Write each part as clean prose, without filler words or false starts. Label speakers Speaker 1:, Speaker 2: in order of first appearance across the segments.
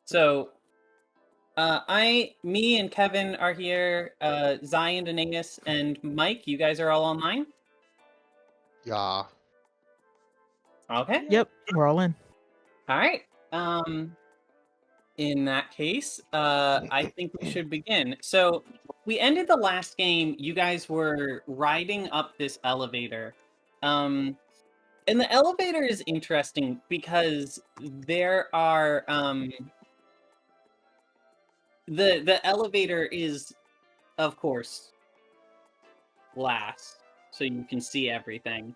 Speaker 1: So, me and Kevin are here. Zion, Anangus, and Mike, you guys are all online?
Speaker 2: Yeah.
Speaker 1: Okay.
Speaker 3: Yep, we're all in.
Speaker 1: All right. In that case, I think we should begin. So, we ended the last game. You guys were riding up this elevator. And the elevator is interesting because there are the elevator is, of course, glass, so you can see everything.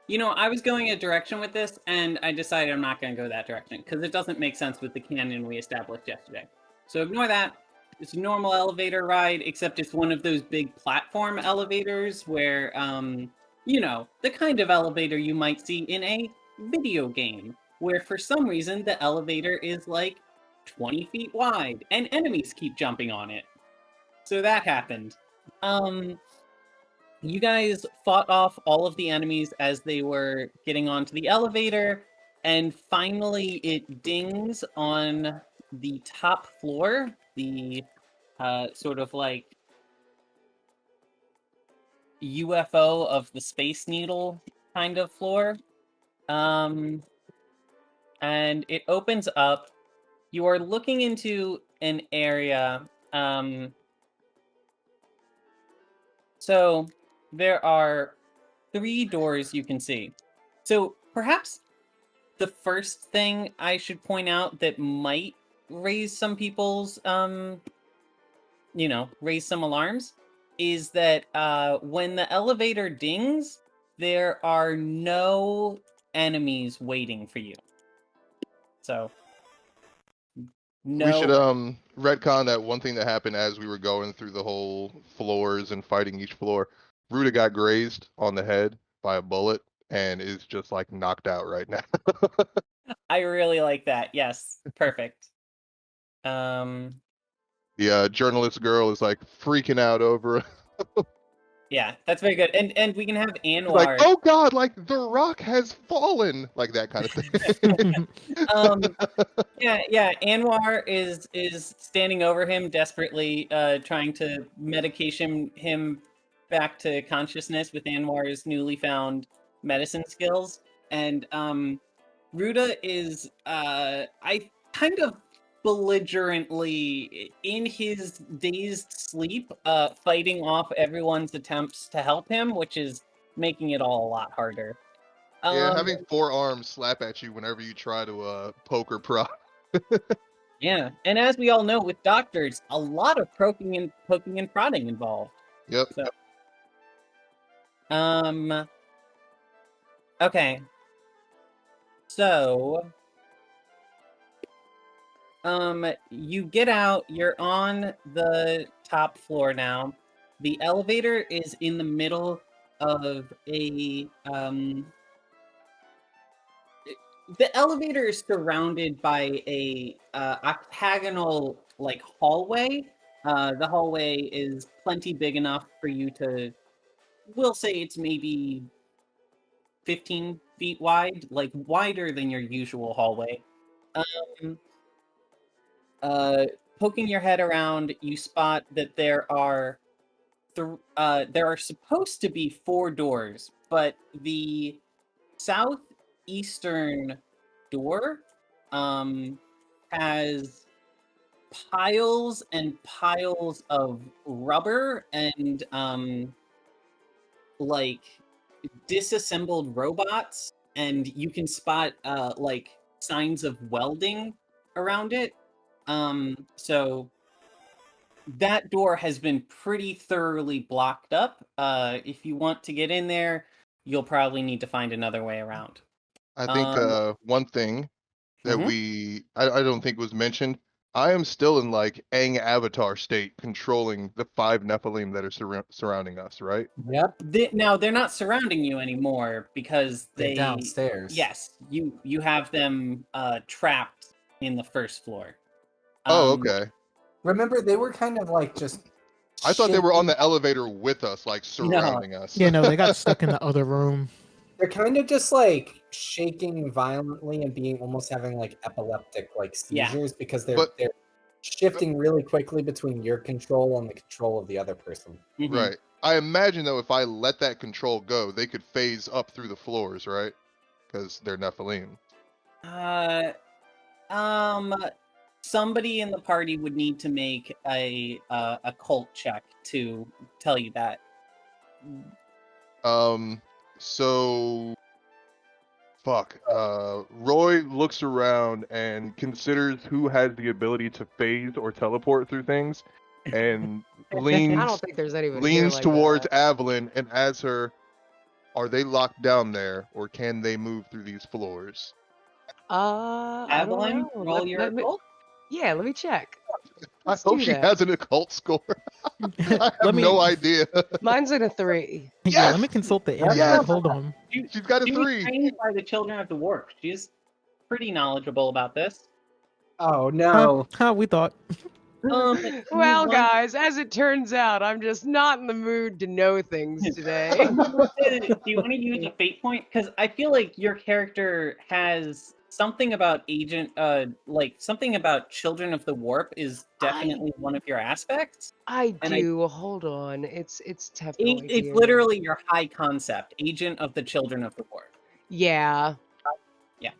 Speaker 1: You know, I was going a direction with this, and I decided I'm not going to go that direction, because it doesn't make sense with the canon we established yesterday. So ignore that. It's a normal elevator ride, except it's one of those big platform elevators where, you know, the kind of elevator you might see in a video game, where for some reason the elevator is like 20 feet wide, and enemies keep jumping on it. So that happened. You guys fought off all of the enemies as they were getting onto the elevator, and finally it dings on the top floor, the sort of like UFO of the Space Needle kind of floor. And it opens up. You are looking into an area. So there are 3 doors you can see. So perhaps the first thing I should point out that might raise some people's, you know, raise some alarms is that when the elevator dings, there are no enemies waiting for you. So, no.
Speaker 2: We should retcon that one thing that happened as we were going through the whole floors and fighting each floor. Ruda got grazed on the head by a bullet and is just like knocked out right now.
Speaker 1: I really like that. Yes, perfect.
Speaker 2: The journalist girl is like freaking out over.
Speaker 1: Yeah, that's very good. And we can have Anwar.
Speaker 2: Like, oh god, like the rock has fallen, like that kind of thing.
Speaker 1: Yeah. Anwar is standing over him desperately, trying to medication him back to consciousness with Anwar's newly found medicine skills. And Ruda is, I kind of belligerently in his dazed sleep, fighting off everyone's attempts to help him, which is making it all a lot harder.
Speaker 2: Yeah, having 4 arms slap at you whenever you try to poke or prod.
Speaker 1: Yeah, and as we all know, with doctors, a lot of poking and prodding involved.
Speaker 2: Yep.
Speaker 1: So, okay. So, you get out, you're on the top floor now. The elevator is in the middle of a, the elevator is surrounded by a octagonal, like, hallway. The hallway is plenty big enough for you to, we'll say it's maybe 15 feet wide, like wider than your usual hallway. Poking your head around, you spot that there are supposed to be 4 doors, but the southeastern door has piles and piles of rubber and like disassembled robots, and you can spot like signs of welding around it. So that door has been pretty thoroughly blocked up. If you want to get in there, you'll probably need to find another way around.
Speaker 2: I think one thing that I don't think was mentioned, I am still in like Aang Avatar state, controlling the 5 Nephilim that are surrounding us, right?
Speaker 4: Yep.
Speaker 1: Now they're not surrounding you anymore because
Speaker 4: They're downstairs.
Speaker 1: Yes, you have them trapped in the first floor.
Speaker 2: Oh, okay.
Speaker 4: Remember, they were kind of like just.
Speaker 2: I thought they were on the elevator with us, like surrounding us.
Speaker 3: Yeah, no, they got stuck in the other room.
Speaker 4: They're kind of just like shaking violently and being almost having like epileptic like seizures because they're shifting really quickly between your control and the control of the other person.
Speaker 1: Mhm.
Speaker 2: Right. I imagine though, if I let that control go, they could phase up through the floors, right? Because they're Nephilim.
Speaker 1: Somebody in the party would need to make a cult check to tell you that.
Speaker 2: So fuck. Roy looks around and considers who has the ability to phase or teleport through things, and
Speaker 3: I don't
Speaker 2: leans
Speaker 3: think there's anybody here like
Speaker 2: towards
Speaker 3: that.
Speaker 2: Evelyn and asks her, "Are they locked down there, or can they move through these floors?"
Speaker 3: I don't
Speaker 1: Evelyn,
Speaker 3: know.
Speaker 1: roll your occult.
Speaker 3: Yeah, let me check.
Speaker 2: I hope she has an occult score. I have no idea.
Speaker 3: Mine's in a 3.
Speaker 5: Yeah, let me consult the internet.
Speaker 2: Yes!
Speaker 5: Hold on.
Speaker 2: She's got a
Speaker 1: She was
Speaker 2: 3.
Speaker 1: trained by the Children of the Warp. She's pretty knowledgeable about this.
Speaker 4: Oh no!
Speaker 5: How we thought.
Speaker 3: Well, guys, as it turns out, I'm just not in the mood to know things today.
Speaker 1: Do you want to use a fate point? Because I feel like your character has something about something about Children of the Warp is definitely one of your aspects.
Speaker 3: I do. Hold on. It's definitely
Speaker 1: It's literally your high concept, Agent of the Children of the Warp.
Speaker 3: Yeah.
Speaker 1: Yeah.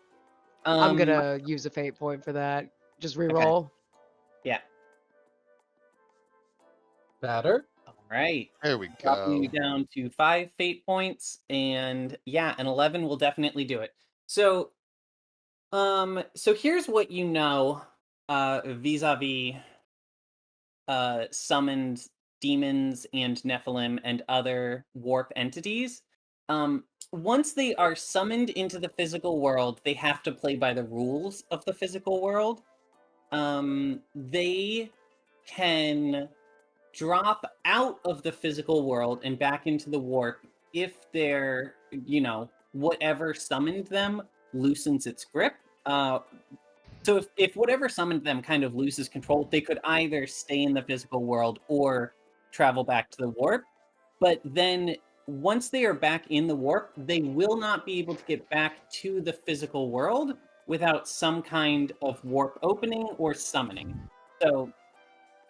Speaker 3: I'm gonna use a fate point for that. Just reroll.
Speaker 1: Okay. Yeah.
Speaker 4: Better.
Speaker 1: All right.
Speaker 2: There we
Speaker 1: Drop
Speaker 2: go.
Speaker 1: you down to 5 fate points, and yeah, an 11 will definitely do it. So, here's what you know, vis-a-vis, summoned demons and Nephilim and other warp entities. Once they are summoned into the physical world, they have to play by the rules of the physical world. They can drop out of the physical world and back into the warp if their, whatever summoned them loosens its grip. So if whatever summoned them kind of loses control, they could either stay in the physical world or travel back to the warp. But then once they are back in the warp, they will not be able to get back to the physical world without some kind of warp opening or summoning. So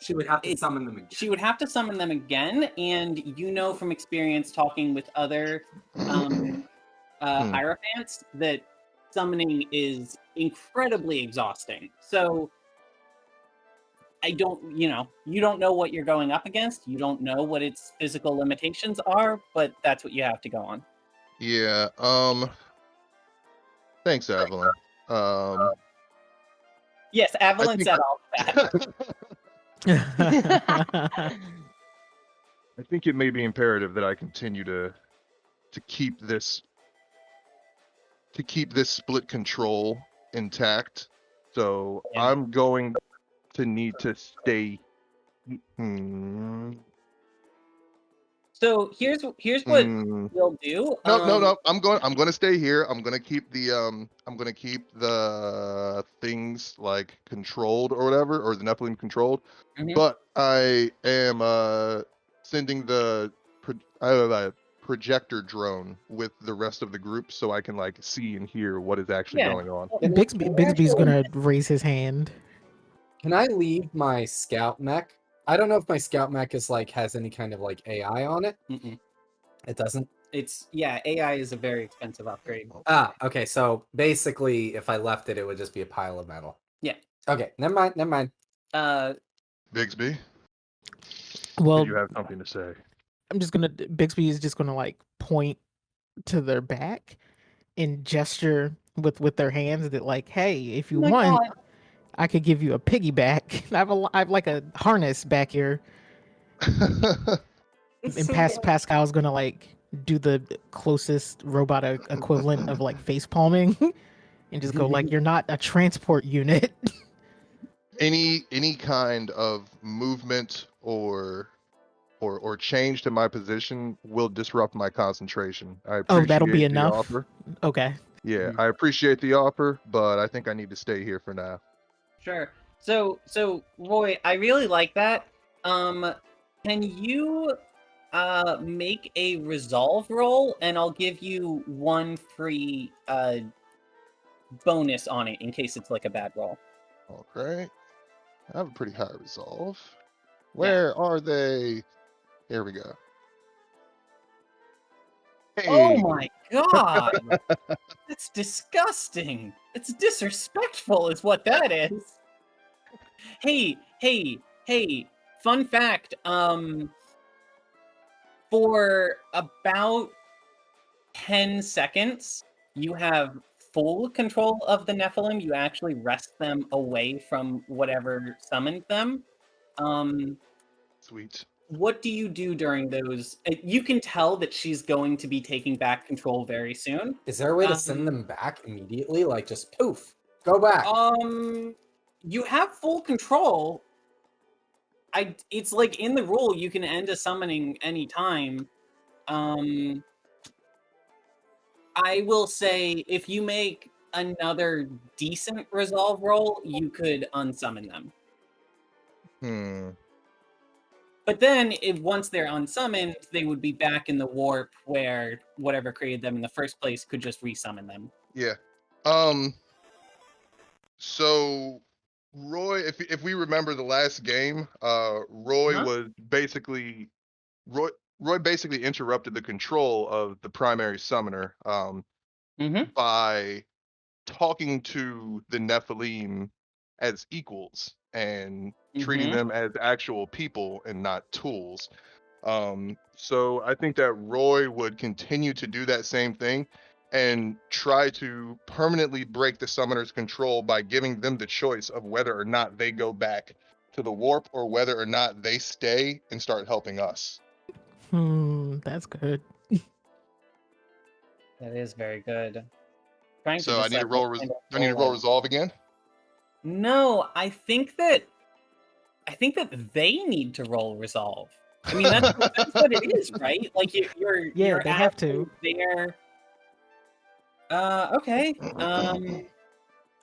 Speaker 4: she would have to summon them again.
Speaker 1: She would have to summon them again, and from experience talking with other Heirophants that summoning is incredibly exhausting. So you don't know what you're going up against. You don't know what its physical limitations are, but that's what you have to go on.
Speaker 2: Yeah. Thanks, Evelyn.
Speaker 1: Yes, Evelyn said all that.
Speaker 2: I think it may be imperative that I continue to keep this split control intact. So
Speaker 1: Yeah.
Speaker 2: I'm going to need to stay.
Speaker 1: So here's what we'll do.
Speaker 2: No. I'm going to stay here. I'm going to keep the things like controlled or whatever, or the Nephilim controlled.
Speaker 1: Mhm.
Speaker 2: But I am sending the projector drone with the rest of the group so I can like see and hear what is actually going on.
Speaker 5: Bigsby's gonna raise his hand.
Speaker 4: Can I leave my scout mech? I don't know if my scout mech is has any kind of AI on it.
Speaker 1: Mm-mm.
Speaker 4: It doesn't.
Speaker 1: AI is a very expensive upgrade.
Speaker 4: Okay. So basically, if I left it, it would just be a pile of metal.
Speaker 1: Yeah.
Speaker 4: Okay. Never mind.
Speaker 2: Bigsby,
Speaker 5: Well,
Speaker 2: you have something to say.
Speaker 5: Bigsby is just gonna point to their back and gesture with their hands that hey, if you want, God, I could give you a piggyback. I have like a harness back here. And Pascal's gonna do the closest robot equivalent of face palming and just go you're not a transport unit.
Speaker 2: Any kind of movement or change to my position will disrupt my concentration. I appreciate
Speaker 5: that'll be
Speaker 2: the
Speaker 5: enough.
Speaker 2: Offer.
Speaker 5: Okay.
Speaker 2: Yeah, I appreciate the offer, but I think I need to stay here for now.
Speaker 1: Sure. So Roy, I really like that. Can you make a resolve roll, and I'll give you 1 free bonus on it in case it's like a bad roll.
Speaker 2: Okay. I have a pretty high resolve. Where are they? Here we go. Hey.
Speaker 1: Oh my god! That's disgusting. It's disrespectful is what that is. Hey. Fun fact, for about 10 seconds, you have full control of the Nephilim. You actually wrest them away from whatever summoned them.
Speaker 2: Sweet.
Speaker 1: What do you do during those? You can tell that she's going to be taking back control very soon.
Speaker 4: Is there a way to send them back immediately? Like, just poof, go back.
Speaker 1: You have full control. It's like in the rule, you can end a summoning anytime. I will say, if you make another decent resolve roll, you could unsummon them. But then, once they're unsummoned, they would be back in the warp where whatever created them in the first place could just resummon them.
Speaker 2: Yeah. So Roy, if we remember the last game, Roy was basically Roy basically interrupted the control of the primary summoner by talking to the Nephilim as equals and treating them as actual people and not tools. So I think that Roy would continue to do that same thing and try to permanently break the summoner's control by giving them the choice of whether or not they go back to the warp or whether or not they stay and start helping us.
Speaker 5: That's good.
Speaker 1: That is very good.
Speaker 2: So I need to roll. Do I need to roll resolve again?
Speaker 1: No, I think that they need to roll resolve. I mean, that's what it is, right? Like you're
Speaker 5: they have to.
Speaker 1: There. Okay.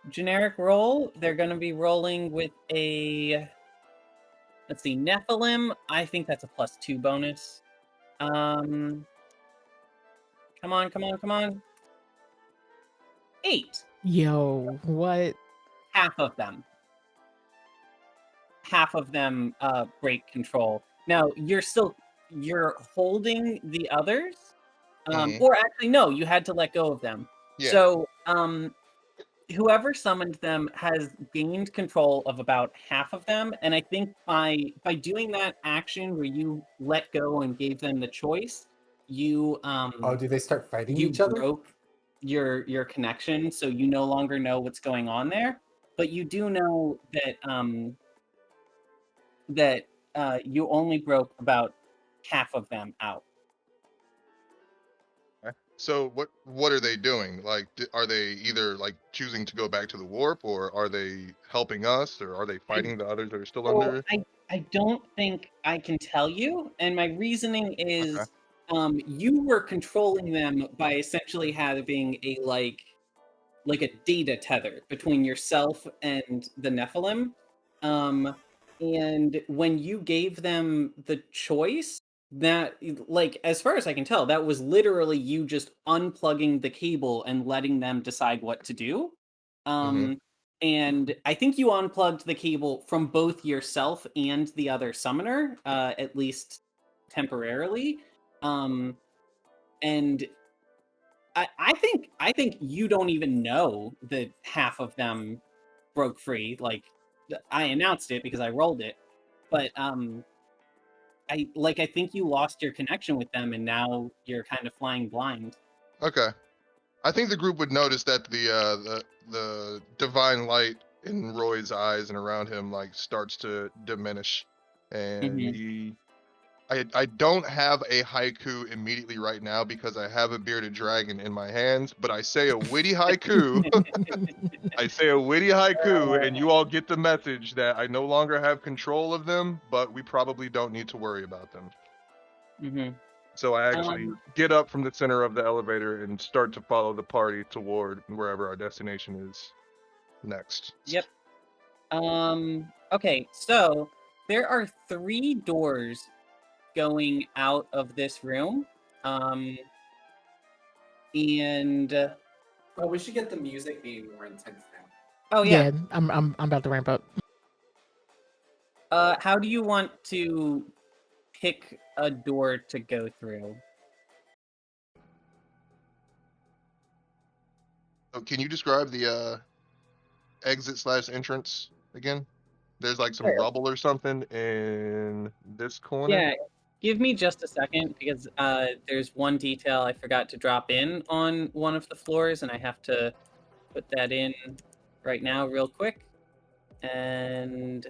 Speaker 1: Generic roll. They're going to be rolling with a. Let's see, Nephilim. I think that's a +2 bonus. Come on. 8.
Speaker 5: Yo, what?
Speaker 1: Half of them break control. Now you're holding the others, or actually no, you had to let go of them. Yeah. So whoever summoned them has gained control of about half of them, and I think by doing that action where you let go and gave them the choice, you
Speaker 4: do they start fighting each other?
Speaker 1: You broke your connection, so you no longer know what's going on there. But you do know that you only broke about half of them out.
Speaker 2: So what are they doing? Like, are they either like choosing to go back to the warp, or are they helping us, or are they fighting the others that are still under?
Speaker 1: I don't think I can tell you, and my reasoning is you were controlling them by essentially having a like a data tether between yourself and the Nephilim. And when you gave them the choice, that, like, as far as I can tell, that was literally you just unplugging the cable and letting them decide what to do. And I think you unplugged the cable from both yourself and the other summoner, at least temporarily. And I think you don't even know that half of them broke free. Like, I announced it because I rolled it, but I think you lost your connection with them, and now you're kind of flying blind.
Speaker 2: Okay, I think the group would notice that the divine light in Roy's eyes and around him like starts to diminish, and I don't have a haiku immediately right now because I have a bearded dragon in my hands, but I say a witty haiku. I say a witty haiku, and you all get the message that I no longer have control of them, but we probably don't need to worry about them. So I actually get up from the center of the elevator and start to follow the party toward wherever our destination is next.
Speaker 1: Yep. Okay, so there are 3 doors going out of this room. And
Speaker 4: well, we should get the music being more intense now.
Speaker 1: Oh yeah.
Speaker 5: I'm about to ramp up.
Speaker 1: How do you want to pick a door to go through?
Speaker 2: Oh, can you describe the exit/entrance again? There's like some rubble or something in this corner.
Speaker 1: Yeah, give me just a second because there's one detail I forgot to drop in on one of the floors, and I have to put that in right now real quick. And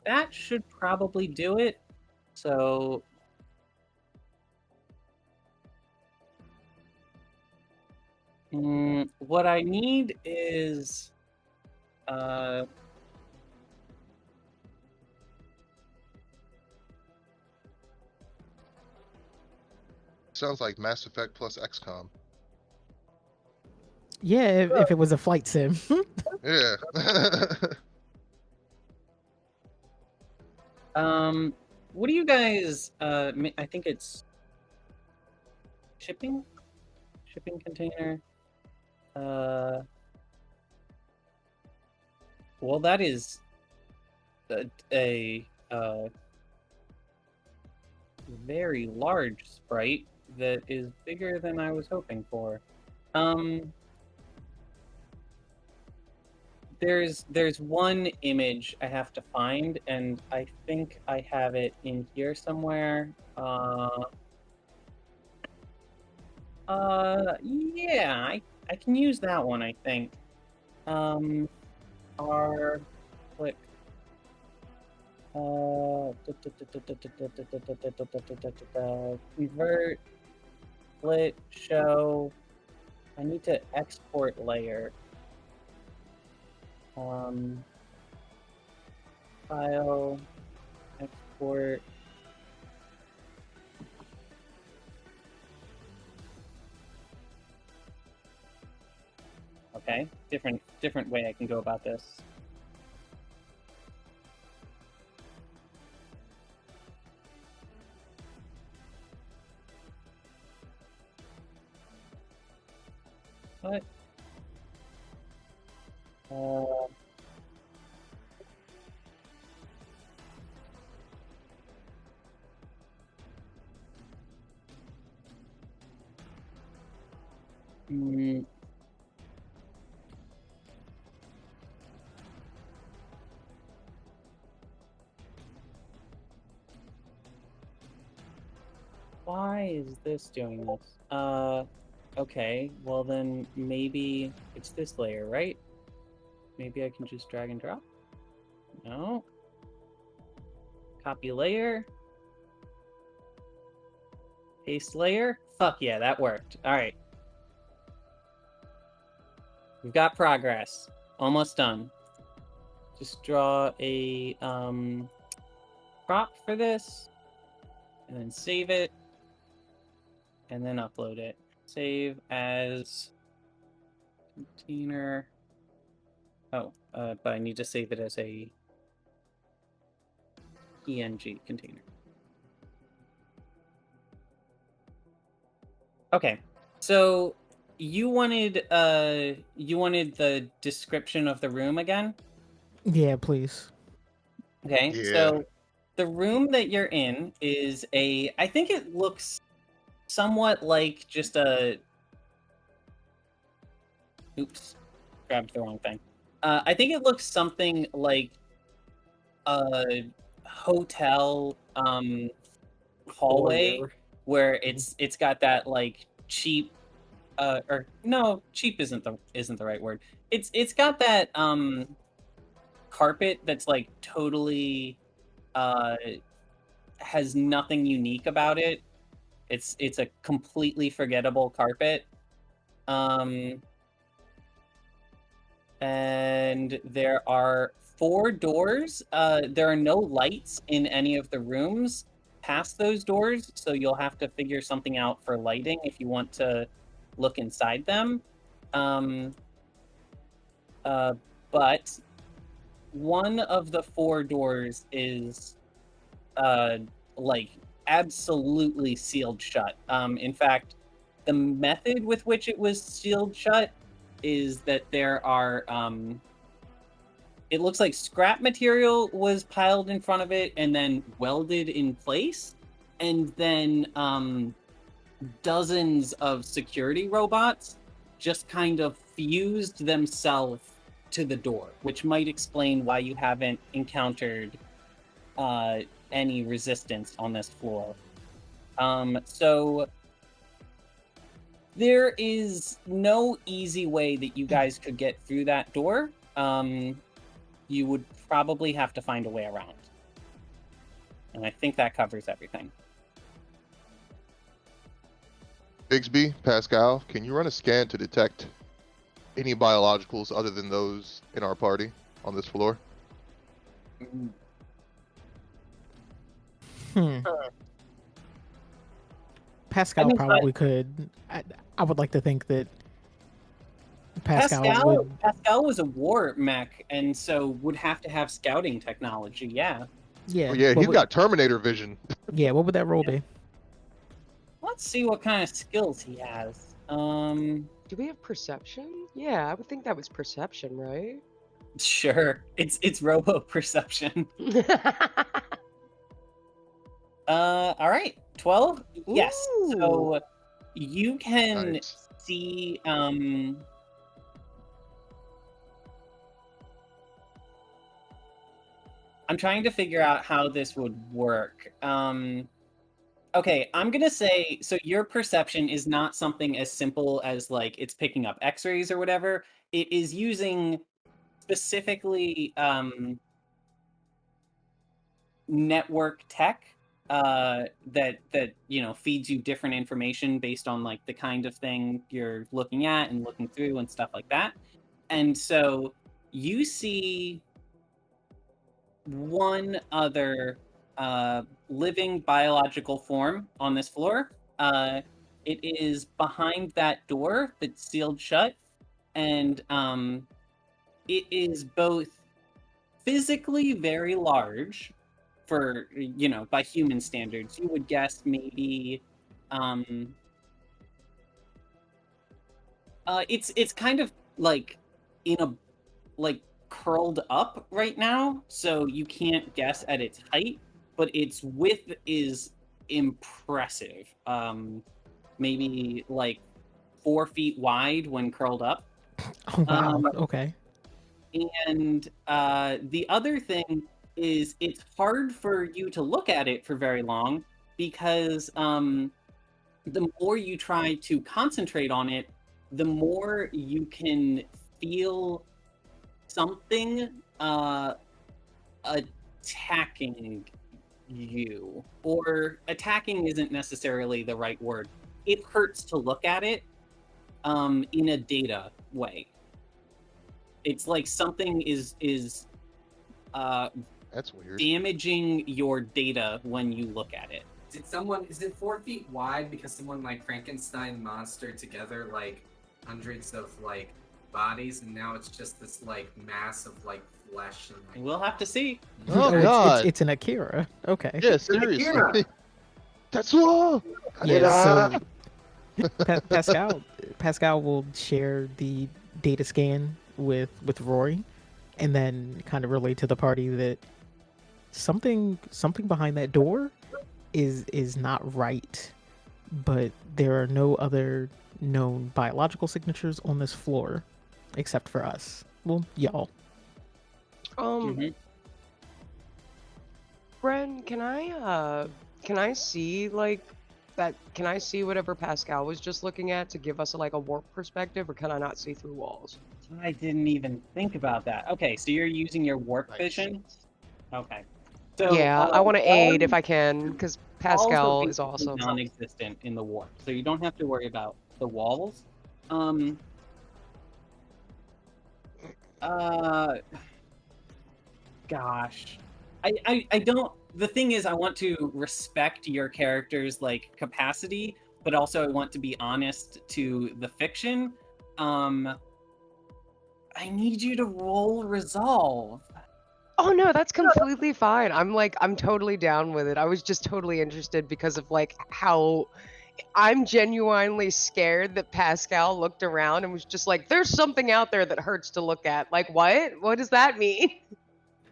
Speaker 1: that should probably do it. So what I need is
Speaker 2: sounds like Mass Effect plus XCOM.
Speaker 5: Yeah, if it was a flight sim.
Speaker 2: Yeah.
Speaker 1: What do you guys I think it's shipping container. Well, that is a very large sprite that is bigger than I was hoping for. There's one image I have to find, and I think I have it in here somewhere. Yeah, I can use that one, I think. R click. Convert, split, show. I need to export layer. File, export. Okay, different way I can go about this. What? Why is this doing this? Okay, well then maybe it's this layer, right? Maybe I can just drag and drop? No. Copy layer. Paste layer. Fuck yeah, that worked. All right. We've got progress. Almost done. Just draw a prop for this, and then save it, and then upload it. Save as container. Oh, but I need to save it as a PNG container. Okay, so you wanted the description of the room again?
Speaker 5: Yeah, please.
Speaker 1: Okay,
Speaker 2: Yeah.
Speaker 1: so the room that you're in is I think it looks somewhat like just a... Oops, grabbed the wrong thing. I think it looks something like a hotel hallway where it's got that like cheap or no, cheap isn't the right word. It's got that carpet that's like totally has nothing unique about it. It's a completely forgettable carpet. And there are 4 doors. There are no lights in any of the rooms past those doors, so you'll have to figure something out for lighting if you want to look inside them. But one of the 4 doors is like absolutely sealed shut. In fact, the method with which it was sealed shut is that there are it looks like scrap material was piled in front of it and then welded in place, and then dozens of security robots just kind of fused themselves to the door, which might explain why you haven't encountered any resistance on this floor. So there is no easy way that you guys could get through that door. You would probably have to find a way around. And I think that covers everything.
Speaker 2: Bigsby, Pascal, can you run a scan to detect any biologicals other than those in our party on this floor?
Speaker 5: Pascal probably could. I would like to think that Pascal
Speaker 1: was a war mech, and so would have to have scouting technology. Yeah.
Speaker 5: Yeah.
Speaker 2: Oh, yeah, he's got Terminator vision.
Speaker 5: Yeah. What would that roll be?
Speaker 1: Let's see what kind of skills he has.
Speaker 3: Do we have perception? Yeah, I would think that was perception, right?
Speaker 1: Sure. It's robo perception. All right. 12? Yes. So you can see I'm trying to figure out how this would work. Okay, I'm gonna say, so your perception is not something as simple as like it's picking up x-rays or whatever. It is using specifically network tech that feeds you different information based on like the kind of thing you're looking at and looking through and stuff like that. And so you see one other living biological form on this floor. It is behind that door that's sealed shut, and it is both physically very large for, by human standards. You would guess maybe it's kind of like in a curled up right now, so you can't guess at its height, but its width is impressive. Maybe like 4 feet wide when curled up.
Speaker 5: Oh, wow. Okay.
Speaker 1: And the other thing is it's hard for you to look at it for very long because the more you try to concentrate on it, the more you can feel something attacking you. Or attacking isn't necessarily the right word. It hurts to look at it in a data way. It's like something is
Speaker 2: that's weird.
Speaker 1: Damaging your data when you look at it.
Speaker 4: Is it 4 feet wide because someone like Frankenstein monstered together like hundreds of like bodies, and now it's just this like mass of like flesh and like...
Speaker 1: We'll have to see.
Speaker 2: Oh god,
Speaker 5: it's an Akira. Okay.
Speaker 2: Yeah, seriously. That's all.
Speaker 5: Yeah. So Pascal will share the data scan with Rory, and then kind of relate to the party that something behind that door is not right, but there are no other known biological signatures on this floor except for us. Well, y'all.
Speaker 3: Bren, can I see like that? Can I see whatever Pascal was just looking at to give us like a warp perspective, or can I not see through walls?
Speaker 1: I didn't even think about that. Okay, so you're using your warp vision? Okay. So,
Speaker 3: yeah, I want to aid if I can, because Pascal is awesome.
Speaker 1: Non-existent in the warp, so you don't have to worry about the walls. Gosh, I don't. The thing is, I want to respect your character's like capacity, but also I want to be honest to the fiction. I need you to roll resolve.
Speaker 3: Oh no, that's completely fine. I'm totally down with it. I was just totally interested because of like how I'm genuinely scared that Pascal looked around and was just like, there's something out there that hurts to look at. Like, what? What does that mean?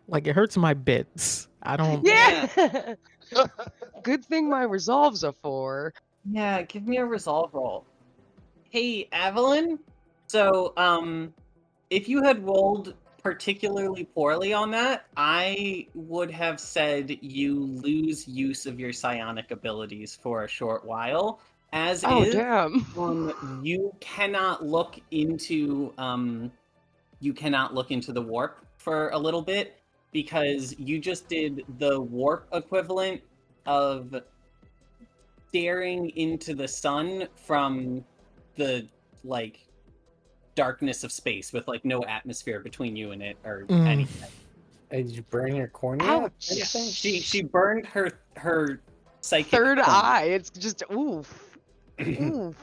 Speaker 5: Like, it hurts my bits. I don't.
Speaker 3: Yeah. Good thing my resolves are 4.
Speaker 1: Yeah, give me a resolve roll. Hey, Evelyn. So, if you had rolled particularly poorly on that, I would have said you lose use of your psionic abilities for a short while. As
Speaker 3: Oh,
Speaker 1: is,
Speaker 3: damn.
Speaker 1: you cannot look into the warp for a little bit because you just did the warp equivalent of staring into the sun from the like darkness of space with like no atmosphere between you and it or anything.
Speaker 4: Did you burn your cornea?
Speaker 3: Ouch.
Speaker 1: Yeah. She burned her psychic
Speaker 3: Third
Speaker 1: cone.
Speaker 3: eye. It's just oof. Oof.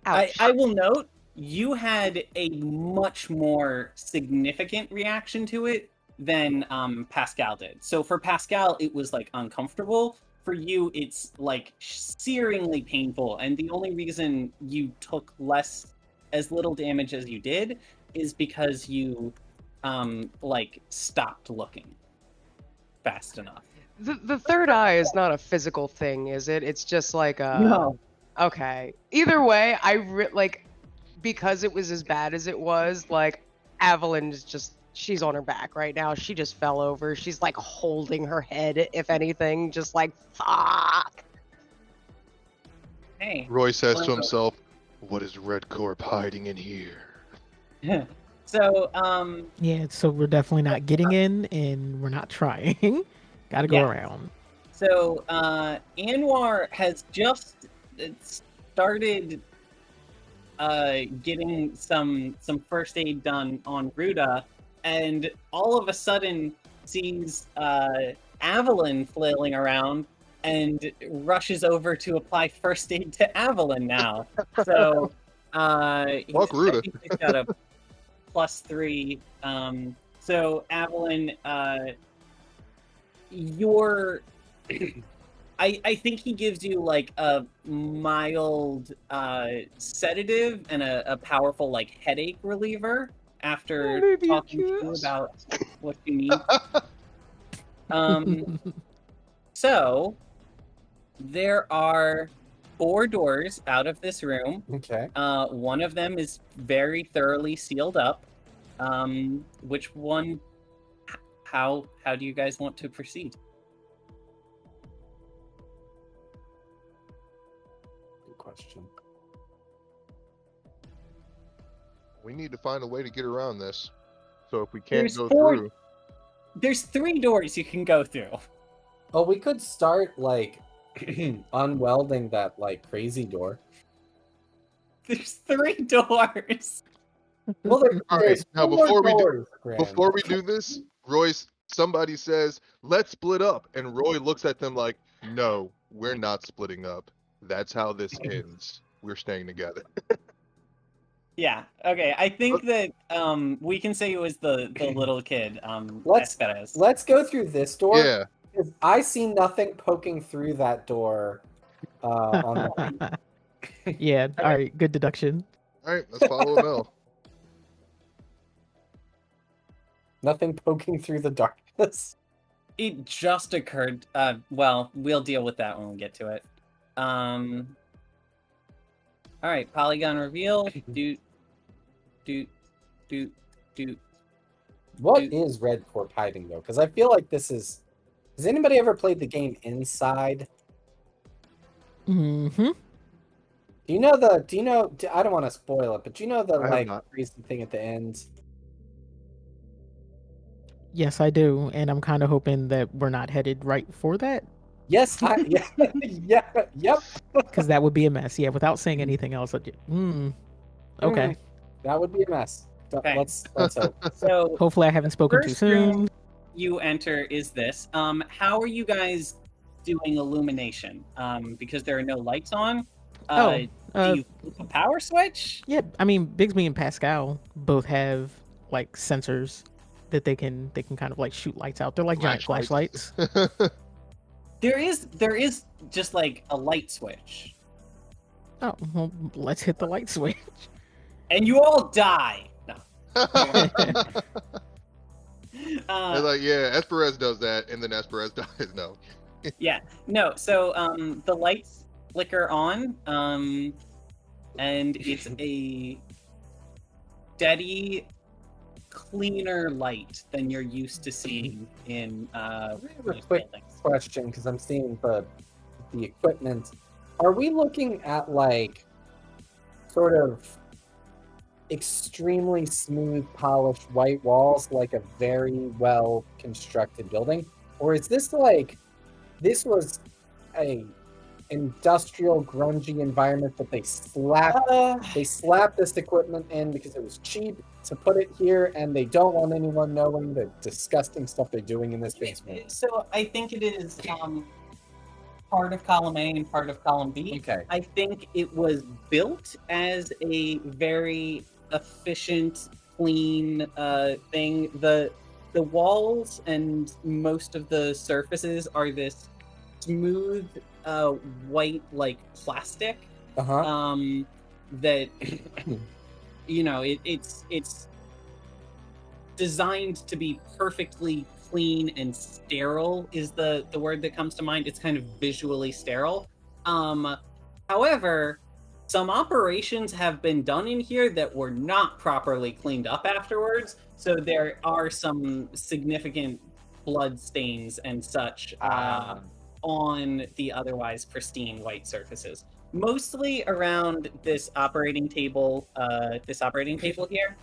Speaker 3: Ouch.
Speaker 1: I will note you had a much more significant reaction to it than Pascal did. So for Pascal, it was like uncomfortable. For you, it's like searingly painful, and the only reason you took as little damage as you did is because you like stopped looking fast enough.
Speaker 3: The third eye is not a physical thing, is it? It's just like a.
Speaker 1: No.
Speaker 3: Okay. Either way, like because it was as bad as it was. Like Evelyn is just. She's on her back right now. She just fell over. She's like holding her head, if anything, just like fuck.
Speaker 1: Hey.
Speaker 2: Roy says to himself, "What is Red Corp hiding in here?"
Speaker 1: So,
Speaker 5: Yeah, so we're definitely not getting in, and we're not trying. Gotta go around.
Speaker 1: So, Anwar has just started getting some first aid done on Ruda, and all of a sudden sees Evelyn flailing around and rushes over to apply first aid to Evelyn now. So,
Speaker 2: Fuck Ruda.
Speaker 1: He's got a +3. So Evelyn, I think he gives you like a mild sedative and a powerful like headache reliever after talking to you about what you need. So there are 4 doors out of this room.
Speaker 4: Okay.
Speaker 1: One of them is very thoroughly sealed up. Which one? How do you guys want to proceed?
Speaker 4: Good question.
Speaker 2: We need to find a way to get around this. So if we can't
Speaker 1: There's
Speaker 2: go
Speaker 1: 4
Speaker 2: through,
Speaker 1: There's 3 doors you can go through.
Speaker 4: Oh, we could start like unwelding that like crazy door.
Speaker 1: There's 3 doors.
Speaker 4: Well,
Speaker 2: all right.
Speaker 4: there's
Speaker 2: Now
Speaker 4: 4 doors,
Speaker 2: before we do this, somebody says, "Let's split up," and Roy looks at them like, "No, we're not splitting up. That's how this ends. We're staying together."
Speaker 1: Yeah. Okay. I think that we can say it was the little kid.
Speaker 4: Let's go through this door.
Speaker 2: Yeah.
Speaker 4: Because I see nothing poking through that door. On the
Speaker 5: Yeah. All right. Good deduction.
Speaker 2: All right, let's follow Mel.
Speaker 4: Nothing poking through the darkness.
Speaker 1: It just occurred. Well, we'll deal with that when we get to it. All right. Polygon reveal. Do.
Speaker 4: What is Red Corp hiding though? Because I feel like this is. Has anybody ever played the game Inside?
Speaker 5: Mm-hmm.
Speaker 4: Do you know the? Do you know? I don't want to spoil it, but do you know the
Speaker 2: I have
Speaker 4: like
Speaker 2: not.
Speaker 4: crazy thing at the end?
Speaker 5: Yes, I do, and I'm kind of hoping that we're not headed right for that,
Speaker 4: Yes. Yep.
Speaker 5: because that would be a mess. Yeah, without saying anything else. Okay.
Speaker 4: That would be a mess.
Speaker 1: Okay.
Speaker 4: Let's hope.
Speaker 1: So
Speaker 5: Hopefully, I haven't spoken too
Speaker 1: first
Speaker 5: soon.
Speaker 1: room you enter is this. How are you guys doing illumination? Because there are no lights on. Do you flip a power switch?
Speaker 5: Yeah, I mean, Bigsby and Pascal both have like sensors that they can kind of like shoot lights out. They're like giant flashlights.
Speaker 1: There is just like a light switch.
Speaker 5: Oh, well, let's hit the light switch.
Speaker 1: And you all die. No.
Speaker 2: They're like, yeah, Esperez does that, and then Esperez dies. No.
Speaker 1: Yeah, no. So the lights flicker on, and it's a steady, cleaner light than you're used to seeing in.
Speaker 4: I have a quick question because I'm seeing the equipment. Are we looking at like sort of extremely smooth, polished white walls, like a very well constructed building, or is this like this was a industrial grungy environment that they slapped this equipment in because it was cheap to put it here, and they don't want anyone knowing the disgusting stuff they're doing in this basement?
Speaker 1: So I think it is part of column A and part of column B.
Speaker 4: Okay.
Speaker 1: I think it was built as a very efficient, clean thing. The walls and most of the surfaces are this smooth white like plastic that it's designed to be perfectly clean and sterile is the word that comes to mind. It's kind of visually sterile. However, some operations have been done in here that were not properly cleaned up afterwards, so there are some significant blood stains and such on the otherwise pristine white surfaces. Mostly around this operating table here.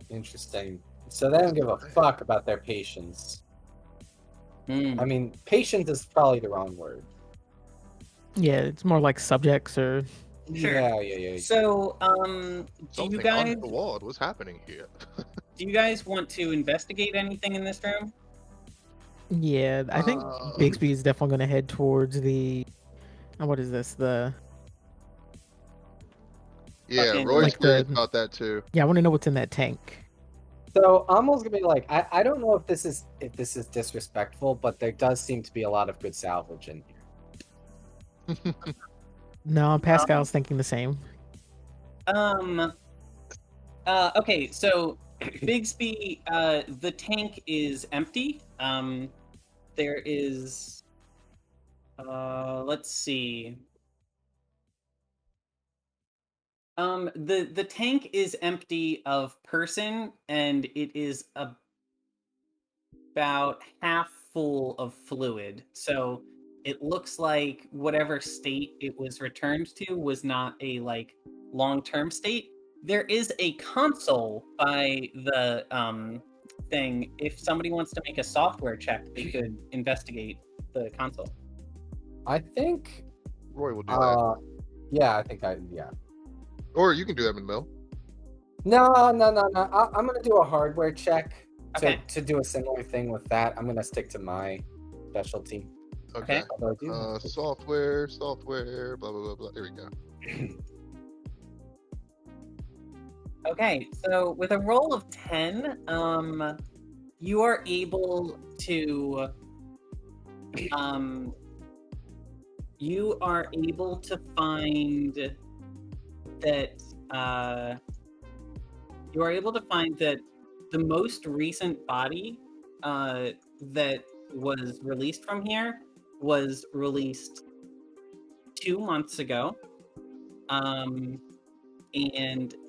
Speaker 4: Interesting. So they don't give a fuck about their patients. I mean, patients is probably the wrong word.
Speaker 5: Yeah, it's more like subjects or.
Speaker 1: Sure.
Speaker 4: Yeah.
Speaker 1: So, do you guys?
Speaker 2: What's happening here?
Speaker 1: Do you guys want to investigate anything in this room?
Speaker 5: Yeah, I think Bigsby is definitely going to head towards the. What is this?
Speaker 2: Yeah, Roy's about that too.
Speaker 5: Yeah, I want to know what's in that tank.
Speaker 4: So Amel's gonna be like, I don't know if this is disrespectful, but there does seem to be a lot of good salvage in here.
Speaker 5: No, Pascal's thinking the same.
Speaker 1: Okay, so Bigsby, the tank is empty. There is, let's see. The tank is empty of person, and it is about half full of fluid. So it looks like whatever state it was returned to was not a like long-term state. There is a console by the thing. If somebody wants to make a software check, they could investigate the console.
Speaker 4: I think
Speaker 2: Roy will do that.
Speaker 4: Yeah, I think
Speaker 2: Or you can do that in the mill.
Speaker 4: No. I'm gonna do a hardware check to do a similar thing with that. I'm gonna stick to my specialty.
Speaker 2: Okay. Software, blah blah blah. There we go.
Speaker 1: Okay, so with a roll of 10, you are able to find that the most recent body that was released from here was released 2 months ago, and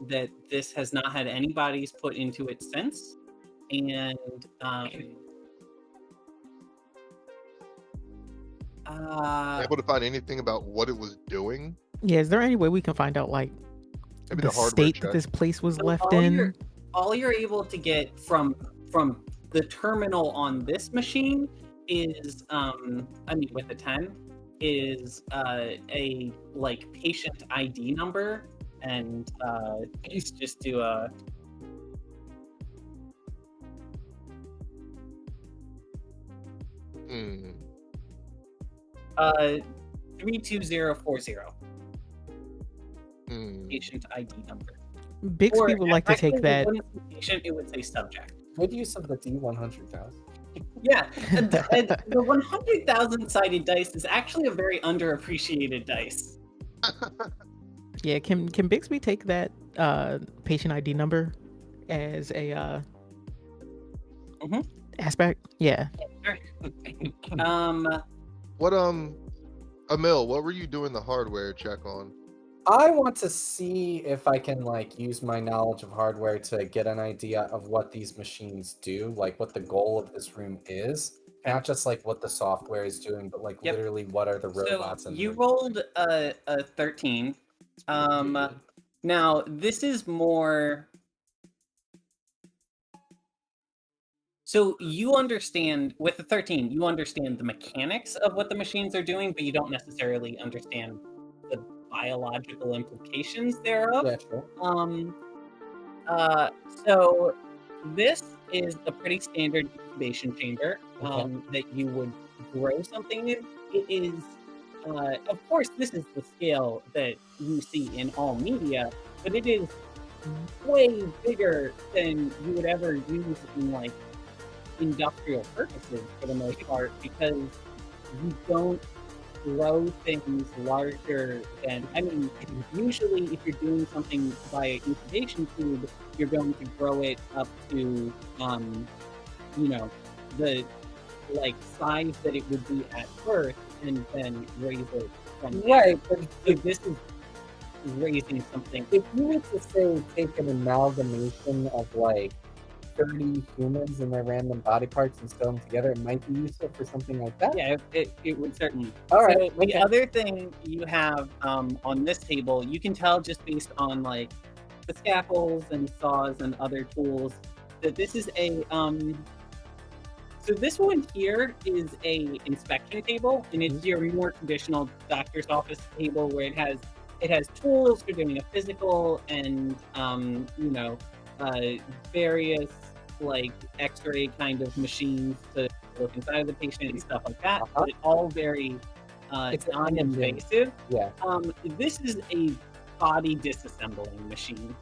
Speaker 1: that this has not had any bodies put into it since, and
Speaker 2: able to find anything about what it was doing?
Speaker 5: Yeah, is there any way we can find out like
Speaker 2: Maybe
Speaker 5: the state
Speaker 2: check.
Speaker 5: that this place was left in?
Speaker 1: All you're able to get from the terminal on this machine is with the 10 is a like patient ID number, and you just do a 32040 patient ID number.
Speaker 5: Bixby would like to
Speaker 1: actually,
Speaker 5: take that.
Speaker 1: It wouldn't say patient, it would say subject.
Speaker 4: Good use of the D100,000.
Speaker 1: Yeah, the 100,000 sided dice is actually a very underappreciated dice.
Speaker 5: Yeah, can Bixby take that patient ID number as a
Speaker 1: Mhm.
Speaker 5: aspect? Yeah.
Speaker 2: What Emil, what were you doing the hardware check on?
Speaker 4: I want to see if I can like use my knowledge of hardware to get an idea of what these machines do, like what the goal of this room is. Not just like what the software is doing, but like
Speaker 1: Yep.
Speaker 4: literally what are the robots
Speaker 1: So
Speaker 4: and
Speaker 1: you rolled a 13. Now this is more. So you understand with the 13, you understand the mechanics of what the machines are doing, but you don't necessarily understand the biological implications thereof.
Speaker 4: Yeah, sure.
Speaker 1: So this is a pretty standard incubation chamber
Speaker 4: Okay.
Speaker 1: that you would grow something in. It is, of course, this is the scale that you see in all media, but it is way bigger than you would ever use in like industrial purposes for the most part, because you don't grow things larger than, I mean, usually if you're doing something by an incubation tube, you're going to grow it up to, you know, the like size that it would be at birth, and then raise it from there.
Speaker 4: Right, but
Speaker 1: So this is raising something.
Speaker 4: if you were to say take an amalgamation of like 30 humans and their random body parts and sew them together, it might be useful for something like that.
Speaker 1: Yeah, it would certainly.
Speaker 4: All right,
Speaker 1: So the
Speaker 4: okay.
Speaker 1: other thing you have on this table, you can tell just based on like the scaffolds and saws and other tools that this is a so this one here is a inspection table, and it's your more traditional doctor's office table where it has tools for doing a physical and you know, various like X-ray kind of machines to look inside of the patient and stuff like that. But it's all very
Speaker 4: It's an
Speaker 1: non-invasive.
Speaker 4: Yeah.
Speaker 1: This is a body disassembling machine.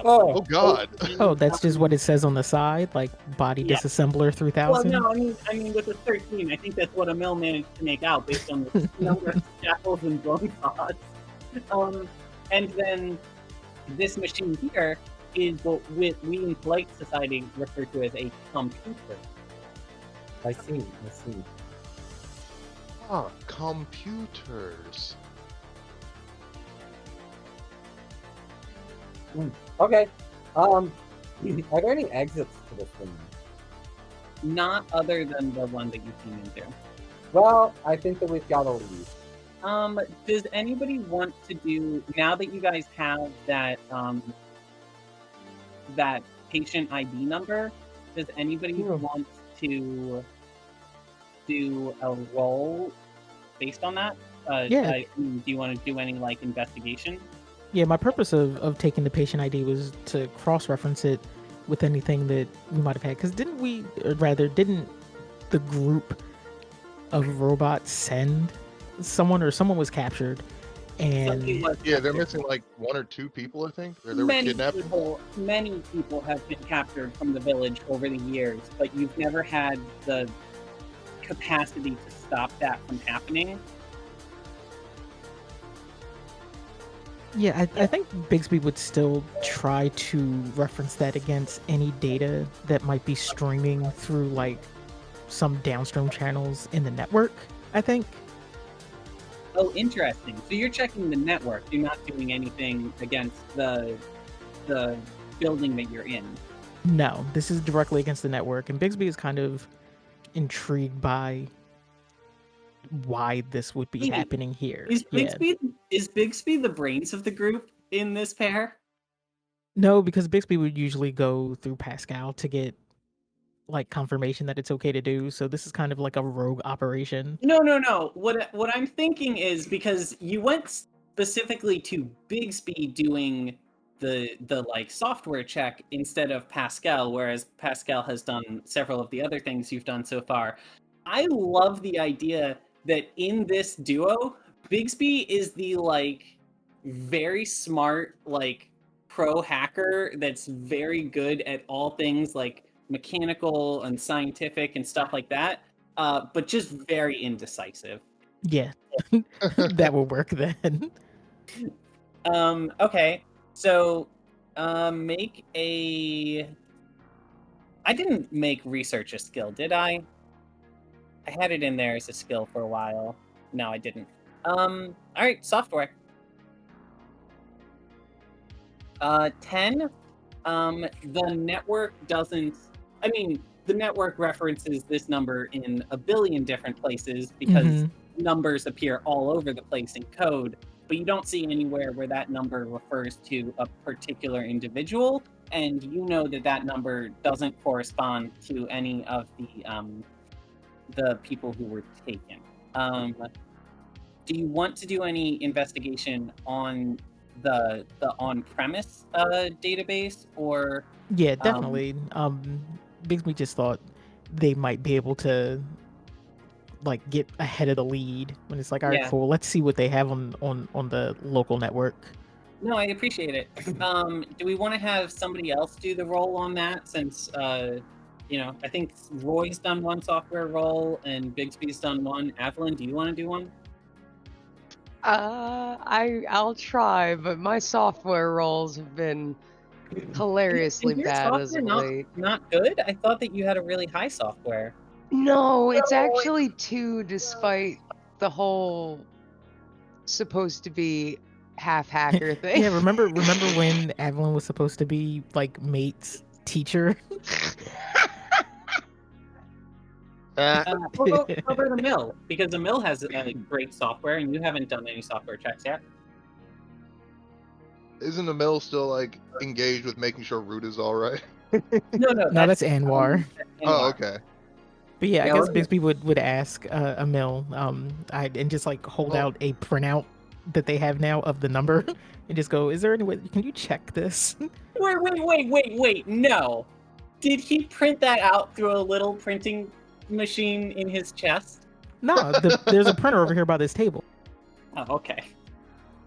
Speaker 2: Oh God.
Speaker 5: Oh, that's just what it says on the side, like body
Speaker 1: Yeah.
Speaker 5: disassembler 3000.
Speaker 1: Well, no, I mean, with the 13, I think that's what Emil managed to make out based on the number of scaffolds and bone saws. And then this machine here is what we in polite society refer to as a computer.
Speaker 4: I see.
Speaker 2: Ah, computers.
Speaker 4: Okay. Are there any exits to this room?
Speaker 1: Not other than the one that you came into.
Speaker 4: Well, I think that we've got to leave.
Speaker 1: Does anybody want to do, now that you guys have that that patient ID number, does anybody want to do a roll based on that?
Speaker 5: Yeah.
Speaker 1: Do you want to do any like investigation?
Speaker 5: Yeah, my purpose of taking the patient ID was to cross-reference it with anything that we might have had. Because didn't the group of robots send someone, or someone was captured? And
Speaker 2: Yeah, they're missing like 1 or 2 people, I think. Or they were kidnapped.
Speaker 1: Many people have been captured from the village over the years, but you've never had the capacity to stop that from happening.
Speaker 5: yeah, I think Bigsby would still try to reference that against any data that might be streaming through like some downstream channels in the network, I think.
Speaker 1: Oh, interesting. So you're checking the network. You're not doing anything against the building that you're in.
Speaker 5: No, this is directly against the network, and Bigsby is kind of intrigued by why this would be
Speaker 1: Maybe.
Speaker 5: happening here.
Speaker 1: Is
Speaker 5: Yeah.
Speaker 1: Bigsby the brains of the group in this pair?
Speaker 5: No, because Bigsby would usually go through Pascal to get like confirmation that it's okay to do. So this is kind of like a rogue operation.
Speaker 1: No. What I'm thinking is, because you went specifically to Bigsby doing the like software check instead of Pascal, whereas Pascal has done several of the other things you've done so far. I love the idea that in this duo, Bigsby is the like very smart, like pro hacker that's very good at all things like mechanical and scientific and stuff like that, but just very indecisive.
Speaker 5: Yeah, that will work then.
Speaker 1: Okay, so make a. I didn't make research a skill, did I? I had it in there as a skill for a while. No, I didn't. All right, software. 10. The network doesn't. I mean, the network references this number in a billion different places because numbers appear all over the place in code, but you don't see anywhere where that number refers to a particular individual, and you know that that number doesn't correspond to any of the people who were taken. Do you want to do any investigation on the on-premise database, or
Speaker 5: Yeah, definitely. Bigsby just thought they might be able to like get ahead of the lead when it's like, all right,
Speaker 1: Yeah.
Speaker 5: cool, let's see what they have on the local network.
Speaker 1: No, I appreciate it. Do we want to have somebody else do the role on that, since I think Roy's done one software role and Bigsby's done one. Evelyn, do you want to do one?
Speaker 3: I'll try, but my software roles have been hilariously
Speaker 1: Is your
Speaker 3: bad as of
Speaker 1: software
Speaker 3: late.
Speaker 1: not good? I thought that you had a really high software.
Speaker 3: No, it's actually 2, despite the whole supposed to be half hacker thing.
Speaker 5: Yeah, remember when Evelyn was supposed to be like Mate's teacher?
Speaker 1: How about the mill? Because the mill has great software, and you haven't done any software checks yet.
Speaker 2: Isn't the mill still like engaged with making sure Ruda's all right?
Speaker 1: No,
Speaker 5: that's Anwar.
Speaker 2: Oh, okay.
Speaker 5: But yeah, I
Speaker 1: Yeah,
Speaker 5: guess
Speaker 1: we're-
Speaker 5: Bigsby would ask Emil, and just like hold out a printout that they have now of the number, and just go, "Is there any way? Can you check this?"
Speaker 1: Wait! No, did he print that out through a little printing machine in his chest?
Speaker 5: No, there's a printer over here by this table.
Speaker 1: Oh, okay.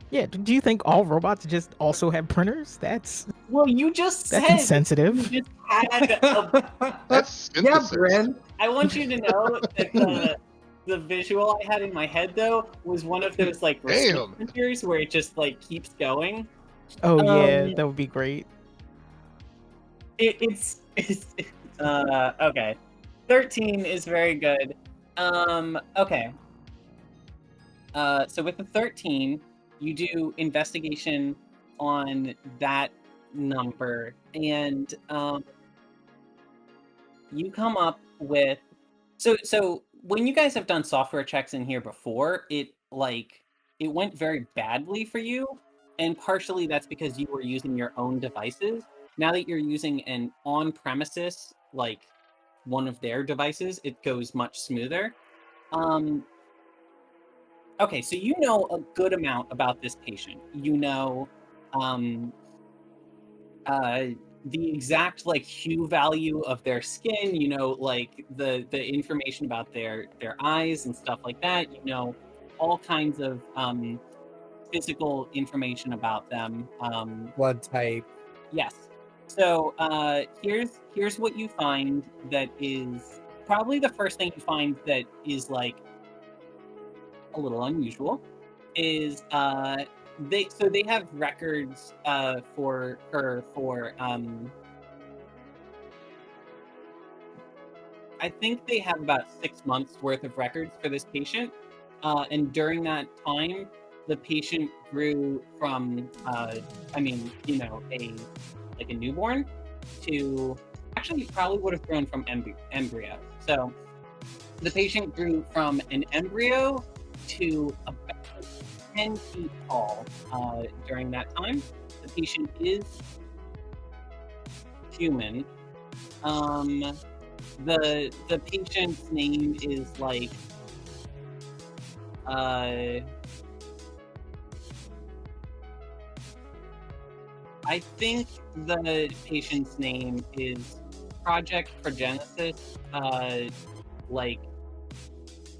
Speaker 5: Yeah, do you think all robots just also have printers? That's
Speaker 1: Well, you just
Speaker 5: that's
Speaker 1: said
Speaker 5: insensitive.
Speaker 1: you just had a
Speaker 2: That's
Speaker 4: Yeah,
Speaker 2: synthesis.
Speaker 4: Bryn.
Speaker 1: I want you to know that the visual I had in my head, though, was one of those like receipt
Speaker 2: Damn.
Speaker 1: printers where it just like keeps going.
Speaker 5: Oh yeah,
Speaker 1: Um,
Speaker 5: that would be great.
Speaker 1: It's okay. 13 is very good. Okay. So with the 13, you do investigation on that number, and you come up with so when you guys have done software checks in here before, it went very badly for you, and partially that's because you were using your own devices. Now that you're using an on-premises, like one of their devices, it goes much smoother. Okay, so you know a good amount about this patient. You know the exact like hue value of their skin, you know, like the information about their eyes and stuff like that. You know all kinds of physical information about them.
Speaker 4: Blood type.
Speaker 1: Yes. So here's what you find that is probably the first thing you find that is like a little unusual is they have records for her for I think they have about 6 months worth of records for this patient, and during that time the patient grew from a newborn to actually probably would have grown from embryo. So the patient grew from an embryo to about 10 feet tall during that time. The patient is human. The patient's name is like I think the patient's name is Project Progenesis, like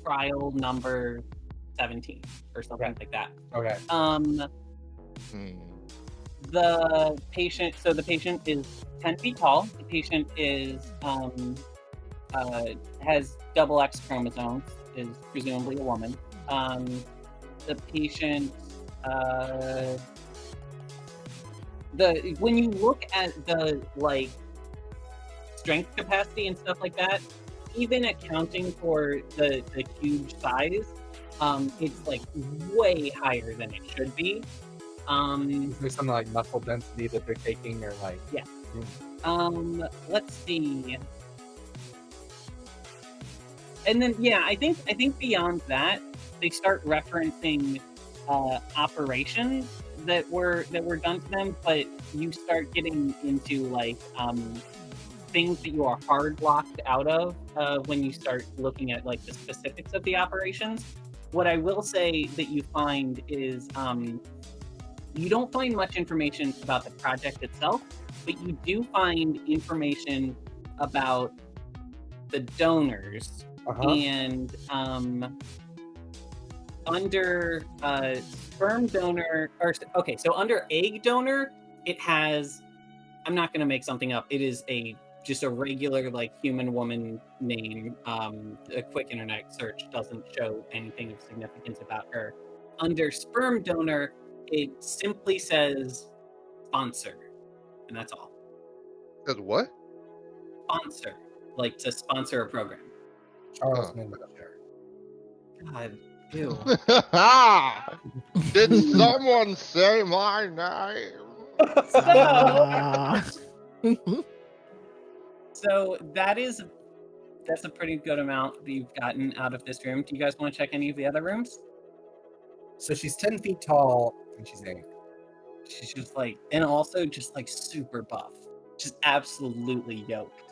Speaker 1: trial number 17 or something like that.
Speaker 4: Okay.
Speaker 2: Hmm.
Speaker 1: the patient. So the patient is 10 feet tall. The patient is has double X chromosomes. Is presumably a woman. The patient. When you look at the like strength capacity and stuff like that, even accounting for the huge size, it's like way higher than it should be.
Speaker 4: Is there something like muscle density that they're taking, or like?
Speaker 1: Yeah. Let's see. And then yeah, I think beyond that, they start referencing operations that were done to them, but you start getting into like things that you are hard locked out of when you start looking at like the specifics of the operations. What I will say that you find is you don't find much information about the project itself, but you do find information about the donors. And under sperm donor, or okay, so under egg donor, it has, I'm not going to make something up, it is just a regular like human woman name. A quick internet search doesn't show anything of significance about her. Under sperm donor, it simply says sponsor, and that's all.
Speaker 2: Says what?
Speaker 1: Sponsor, like to sponsor a program.
Speaker 4: Charles
Speaker 2: Oh.
Speaker 4: Manager.
Speaker 1: God, ew.
Speaker 2: Did someone say my name?
Speaker 1: So that's a pretty good amount that you've gotten out of this room. Do you guys want to check any of the other rooms?
Speaker 4: So she's 10 feet tall and she's angry.
Speaker 1: She's just like, and also just like super buff, just absolutely yoked.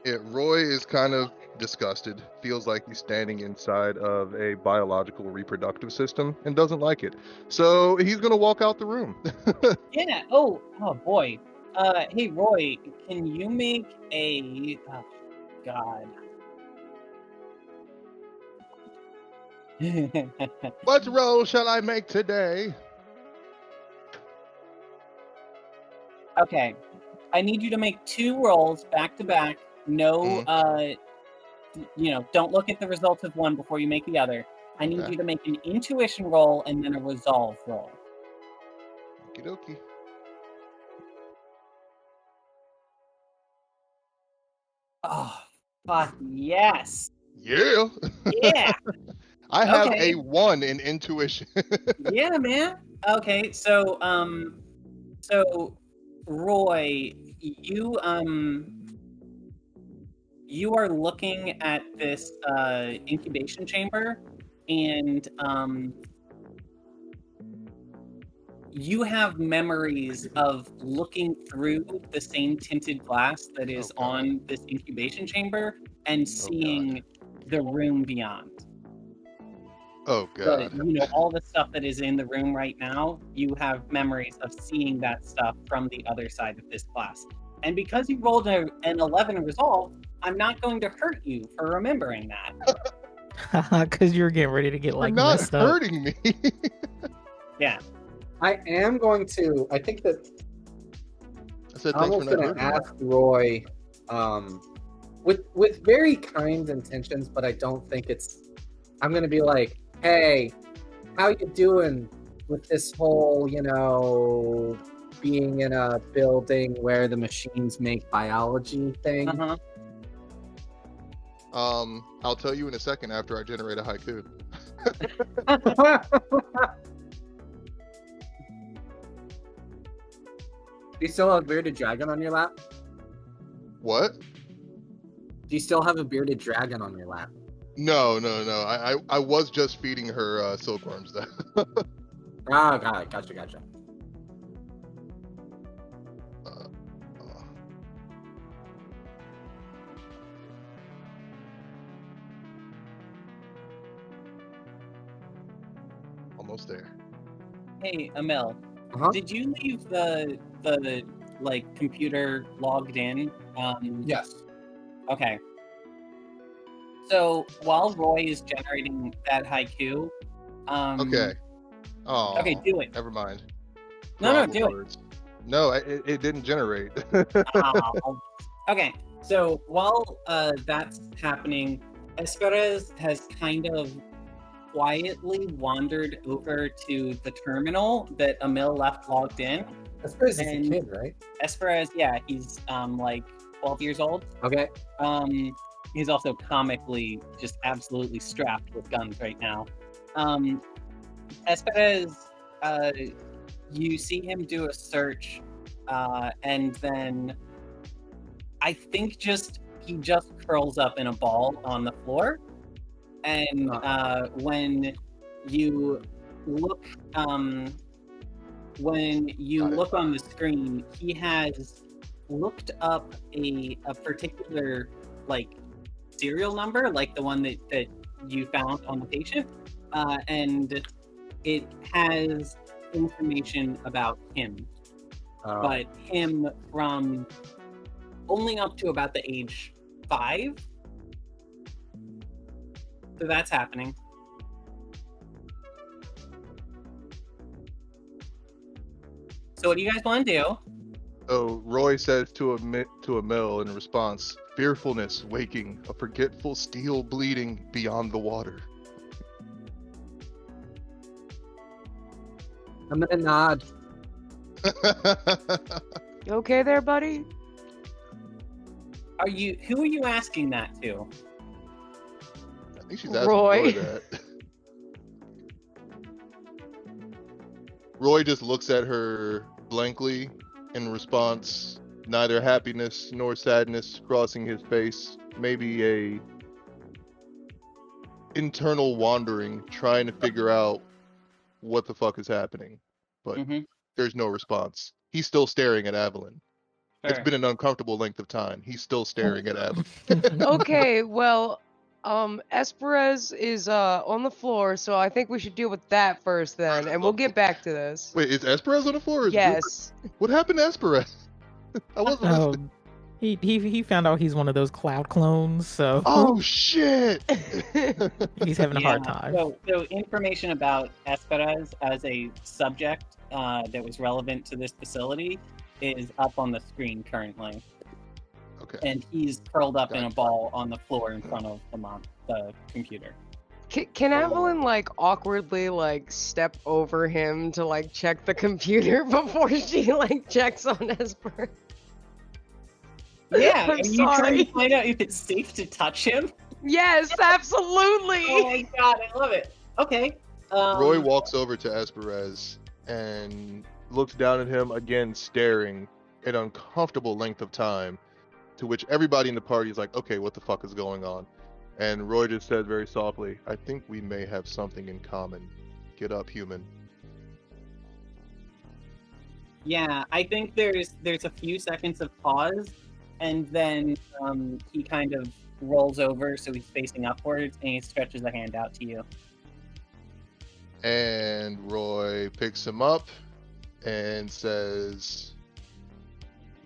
Speaker 2: Yeah, Roy is kind of disgusted. Feels like he's standing inside of a biological reproductive system and doesn't like it. So he's gonna walk out the room.
Speaker 1: Yeah. Oh boy. Hey Roy, can you make a? Oh, God.
Speaker 2: What roll shall I make today?
Speaker 1: Okay. I need you to make 2 rolls back to back. No, don't look at the results of one before you make the other. I need you to make an intuition roll and then a resolve roll.
Speaker 2: Okie dokie.
Speaker 1: Oh, fuck yes.
Speaker 2: Yeah.
Speaker 1: Yeah.
Speaker 2: I have
Speaker 1: Okay.
Speaker 2: a 1 in intuition.
Speaker 1: Yeah, man. Okay, so Roy, you are looking at this incubation chamber, and you have memories of looking through the same tinted glass that is on this incubation chamber and seeing the room beyond.
Speaker 2: Oh god.
Speaker 1: So, all the stuff that is in the room right now, you have memories of seeing that stuff from the other side of this glass. And because you rolled an 11 resolve, I'm not going to hurt you for remembering that.
Speaker 5: Because you were getting ready to get like
Speaker 2: You're not
Speaker 5: messed up.
Speaker 2: hurting me.
Speaker 1: Yeah.
Speaker 4: I am going to. I think that
Speaker 2: I said
Speaker 4: I'm
Speaker 2: thanks for
Speaker 4: almost
Speaker 2: not
Speaker 4: going
Speaker 2: hurting
Speaker 4: to
Speaker 2: me.
Speaker 4: ask Roy, with very kind intentions, but I don't think it's. I'm going to be like, hey, how you doing with this whole, being in a building where the machines make biology thing?
Speaker 1: Uh-huh.
Speaker 2: I'll tell you in a second after I generate a haiku.
Speaker 4: Do you still have a bearded dragon on your lap?
Speaker 2: What?
Speaker 4: Do you still have a bearded dragon on your lap?
Speaker 2: No. I was just feeding her silkworms though.
Speaker 4: Ah, got it. Gotcha.
Speaker 2: Almost there.
Speaker 1: Hey, Amel,
Speaker 4: Uh-huh.
Speaker 1: did you leave the like computer logged in?
Speaker 4: Yes.
Speaker 1: Okay. So while Roy is generating that haiku,
Speaker 2: Okay. Oh.
Speaker 1: Okay, do it.
Speaker 2: Never mind.
Speaker 1: No,
Speaker 2: Problem
Speaker 1: do it.
Speaker 2: words. No, it didn't generate.
Speaker 1: Oh. Okay, so while that's happening, Esperez has kind of quietly wandered over to the terminal that Emil left logged in.
Speaker 4: Esperez is a
Speaker 1: And-
Speaker 4: kid, right?
Speaker 1: Esperez, yeah, he's like 12 years old.
Speaker 4: Okay.
Speaker 1: He's also comically just absolutely strapped with guns right now. Esperez, you see him do a search, and then I think he just curls up in a ball on the floor. And when you look on the screen, he has looked up a particular like serial number, like the one that you found on the patient, and it has information about him, but him from only up to about the age 5. So that's happening. So what do you guys want to do?
Speaker 2: So Roy says to Emil in response, "Fearfulness waking, a forgetful steel bleeding beyond the water."
Speaker 4: I'm gonna nod.
Speaker 3: You okay there, buddy?
Speaker 1: Who are you asking that to?
Speaker 2: I think she's asking
Speaker 3: Roy.
Speaker 2: Roy that. Roy just looks at her blankly in response, neither happiness nor sadness crossing his face, maybe a internal wandering, trying to figure out what the fuck is happening. But there's no response. He's still staring at Evelyn. It's been an uncomfortable length of time. He's still staring at Evelyn.
Speaker 3: Okay, well, Esperez is on the floor, so I think we should deal with that first then, and we'll get back to this.
Speaker 2: Wait, is Esperez on the floor? Or is
Speaker 3: Yes.
Speaker 2: What happened to Esperez? I wasn't listening.
Speaker 5: He found out he's one of those cloud clones, so
Speaker 2: Oh shit!
Speaker 5: he's having a hard time.
Speaker 1: So information about Esperez as a subject that was relevant to this facility is up on the screen currently.
Speaker 2: Okay.
Speaker 1: And he's curled up in a ball on the floor in front of the computer.
Speaker 3: Can Evelyn like awkwardly like step over him to like check the computer before she like checks on Esper?
Speaker 1: Yeah,
Speaker 3: I'm
Speaker 1: are you trying
Speaker 3: sorry.
Speaker 1: to find out if it's safe to touch him?
Speaker 3: Yes, absolutely.
Speaker 1: Oh my god, I love it. Okay.
Speaker 2: Roy walks over to Esperez and looks down at him again, staring an uncomfortable length of time, to which everybody in the party is like, okay, what the fuck is going on? And Roy just says very softly, I think we may have something in common. Get up, human.
Speaker 1: Yeah, I think there's a few seconds of pause, and then he kind of rolls over so he's facing upwards, and he stretches a hand out to you.
Speaker 2: And Roy picks him up and says,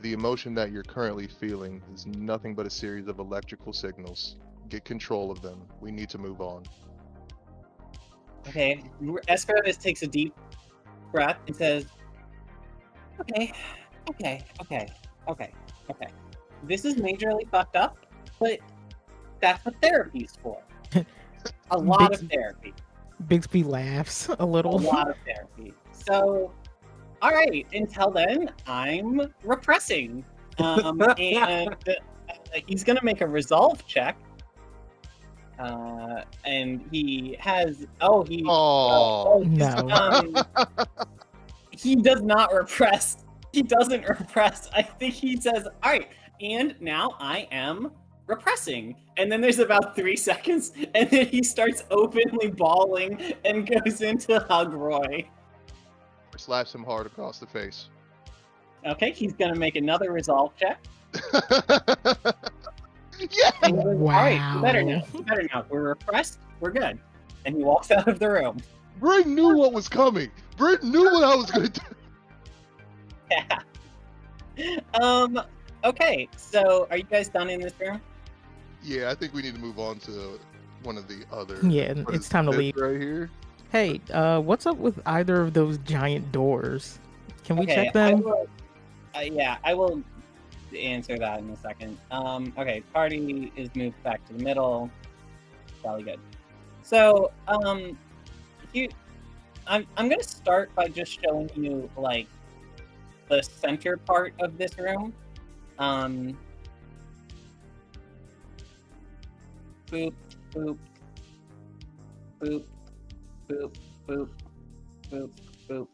Speaker 2: the emotion that you're currently feeling is nothing but a series of electrical signals. Get control of them. We need to move on.
Speaker 1: Okay, Esperez takes a deep breath and says, okay. This is majorly fucked up, but that's what therapy's for. A lot of therapy.
Speaker 5: Bigsby laughs a
Speaker 1: A
Speaker 5: little.
Speaker 1: lot of therapy. So, all right. Until then, I'm repressing, and he's gonna make a resolve check. And he has.
Speaker 2: Oh,
Speaker 5: No.
Speaker 1: He does not repress. He doesn't repress. I think he says, "All right, and now I am repressing." And then there's about 3 seconds, and then he starts openly bawling and goes into hug Roy.
Speaker 2: slaps him hard across the face.
Speaker 1: Okay, he's gonna make another resolve check.
Speaker 2: Yeah.
Speaker 1: And he goes,
Speaker 5: Wow.
Speaker 1: all right, you better now. You better now. We're repressed. We're good. And he walks out of the room.
Speaker 2: Brent knew what was coming. Brent knew what I was gonna do.
Speaker 1: Yeah. Okay, so are you guys done in this room?
Speaker 2: Yeah, I think we need to move on to one of the other.
Speaker 5: Yeah,
Speaker 2: what
Speaker 5: it's
Speaker 2: is
Speaker 5: time to
Speaker 2: this
Speaker 5: leave.
Speaker 2: right here.
Speaker 5: Hey, what's up with either of those giant doors? Can we
Speaker 1: Okay,
Speaker 5: check them?
Speaker 1: I will answer that in a second. Okay, party is moved back to the middle. Probably good. So, I'm gonna start by just showing you like the center part of this room. Boop, boop, boop, boop, boop, boop, boop, boop, boop,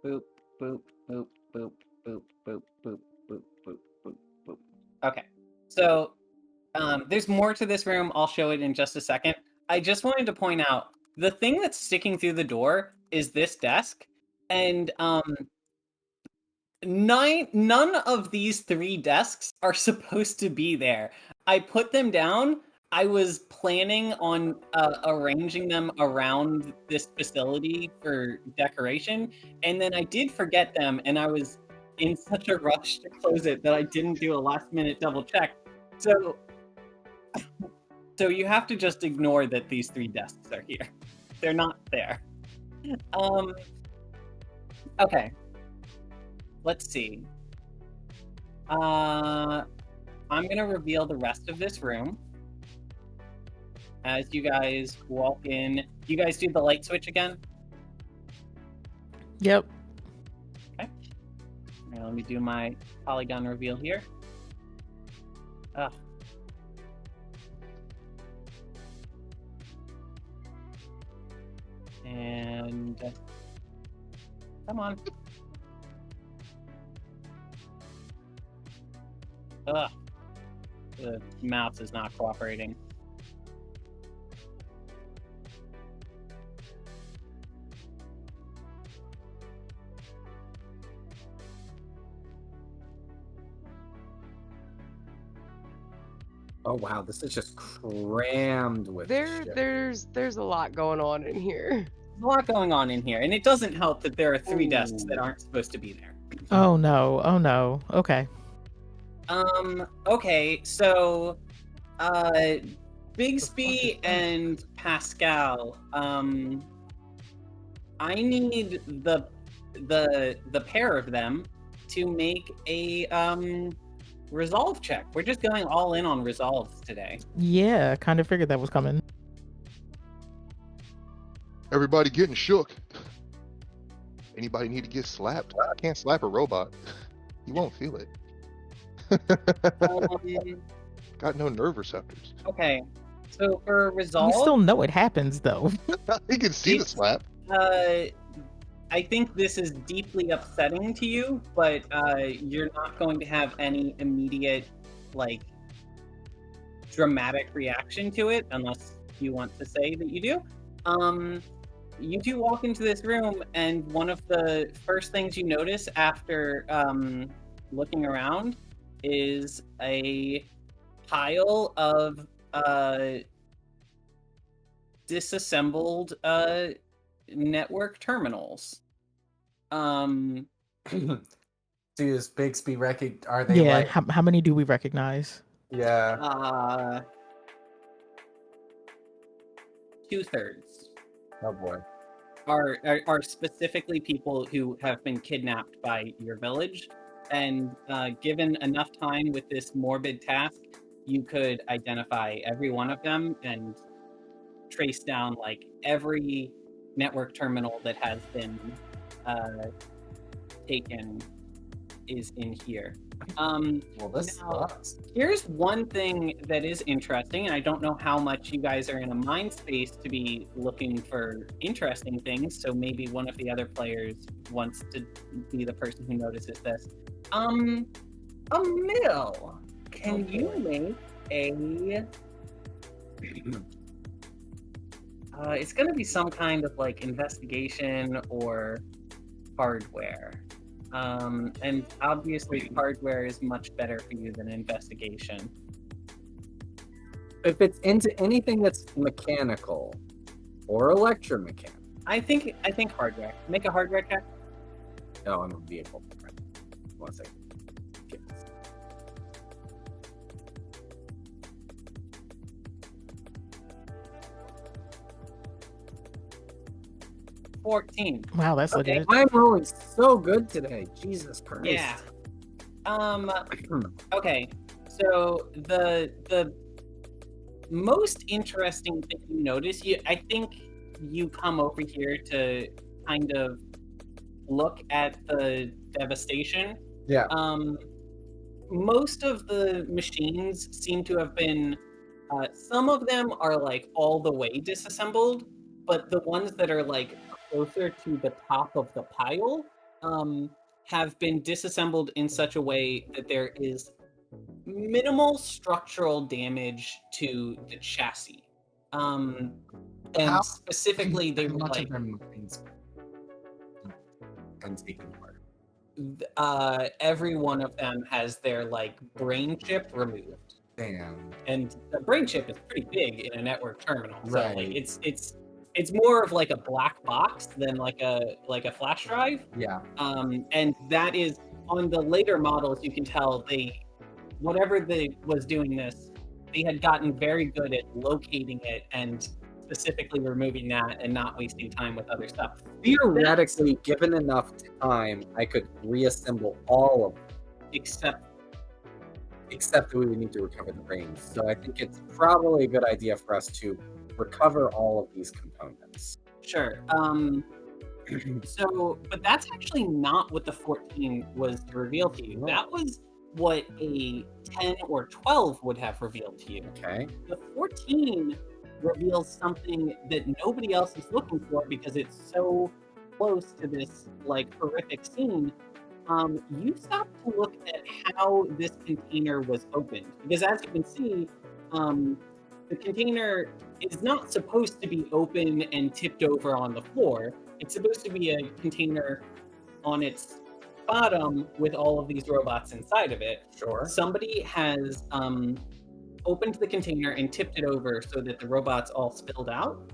Speaker 1: boop, boop, boop, boop, boop, boop, boop, boop, boop, boop. Okay, so there's more to this room. I'll show it in just a second. I just wanted to point out the thing that's sticking through the door is this desk, and none of these 3 desks are supposed to be there. I put them down. I was planning on arranging them around this facility for decoration, and then I did forget them, and I was in such a rush to close it that I didn't do a last-minute double check. So you have to just ignore that these 3 desks are here. They're not there. Okay. Let's see. I'm gonna reveal the rest of this room. As you guys walk in, you guys do the light switch again?
Speaker 5: Yep.
Speaker 1: Okay. Now let me do my polygon reveal here. Ah. And come on. Ugh. The mouse is not cooperating.
Speaker 6: Oh wow, this is just crammed with shit.
Speaker 3: There's a lot going on in here.
Speaker 1: There's a lot going on in here, and it doesn't help that there are 3 desks that aren't supposed to be there.
Speaker 5: Oh no. Oh no. Okay.
Speaker 1: Okay, so Bigsby and Pascal, I need the pair of them to make a resolve check. We're just going all in on resolves today.
Speaker 5: Yeah, kind of figured that was coming.
Speaker 2: Everybody getting shook. Anybody need to get slapped? I can't slap a robot. You won't feel it. Got no nerve receptors.
Speaker 1: Okay, so for resolve,
Speaker 5: You still know it happens though.
Speaker 2: You can see the slap.
Speaker 1: I think this is deeply upsetting to you, but you're not going to have any immediate, like, dramatic reaction to it, unless you want to say that you do. You do walk into this room, and one of the first things you notice after looking around is a pile of disassembled network terminals.
Speaker 6: Does Bigsby are they
Speaker 5: Yeah.
Speaker 6: like
Speaker 5: How many do we recognize?
Speaker 6: yeah.
Speaker 1: 2/3
Speaker 6: Oh boy.
Speaker 1: are specifically people who have been kidnapped by your village, and given enough time with this morbid task, you could identify every one of them and trace down like every network terminal that has been taken is in here.
Speaker 6: Well, this
Speaker 1: Now,
Speaker 6: sucks.
Speaker 1: here's one thing that is interesting, and I don't know how much you guys are in a mind space to be looking for interesting things, so maybe one of the other players wants to be the person who notices this. A mill. Can you make a... it's gonna be some kind of like investigation or hardware. And obviously hardware is much better for you than investigation.
Speaker 6: If it's into anything that's mechanical or electromechanical.
Speaker 1: I think hardware. Make a hardware check.
Speaker 6: Oh, I'm a vehicle. One second. Get this.
Speaker 1: 14.
Speaker 5: Wow, that's
Speaker 1: Okay.
Speaker 5: legit.
Speaker 6: I'm rolling so good today. Jesus Christ.
Speaker 1: Yeah. Okay. So the most interesting thing you notice, I think you come over here to kind of look at the devastation.
Speaker 6: Yeah.
Speaker 1: Most of the machines seem to have been, some of them are like all the way disassembled, but the ones that are like closer to the top of the pile have been disassembled in such a way that there is minimal structural damage to the chassis. And
Speaker 6: How-
Speaker 1: specifically, they
Speaker 6: How
Speaker 1: were
Speaker 6: much
Speaker 1: like
Speaker 6: of them have been taken apart?
Speaker 1: every one of them has their like brain chip removed,
Speaker 6: Damn.
Speaker 1: and the brain chip is pretty big in a network terminal. So like
Speaker 6: Right.
Speaker 1: it's more of like a black box than like a flash drive.
Speaker 6: Yeah.
Speaker 1: And that is on the later models. You can tell whatever they was doing this, they had gotten very good at locating it and specifically removing that and not wasting time with other stuff.
Speaker 6: Theoretically, given enough time, I could reassemble all of them,
Speaker 1: Except
Speaker 6: except that we would need to recover the brains. So I think it's probably a good idea for us to recover all of these components.
Speaker 1: sure. So, but that's actually not what the 14 was to reveal to you. That was what a 10 or 12 would have revealed to you.
Speaker 6: Okay.
Speaker 1: The 14 reveals something that nobody else is looking for because it's so close to this like horrific scene. You stop to look at how this container was opened, because as you can see, the container is not supposed to be open and tipped over on the floor. It's supposed to be a container on its bottom with all of these robots inside of it.
Speaker 6: Sure.
Speaker 1: Somebody has opened the container and tipped it over so that the robots all spilled out.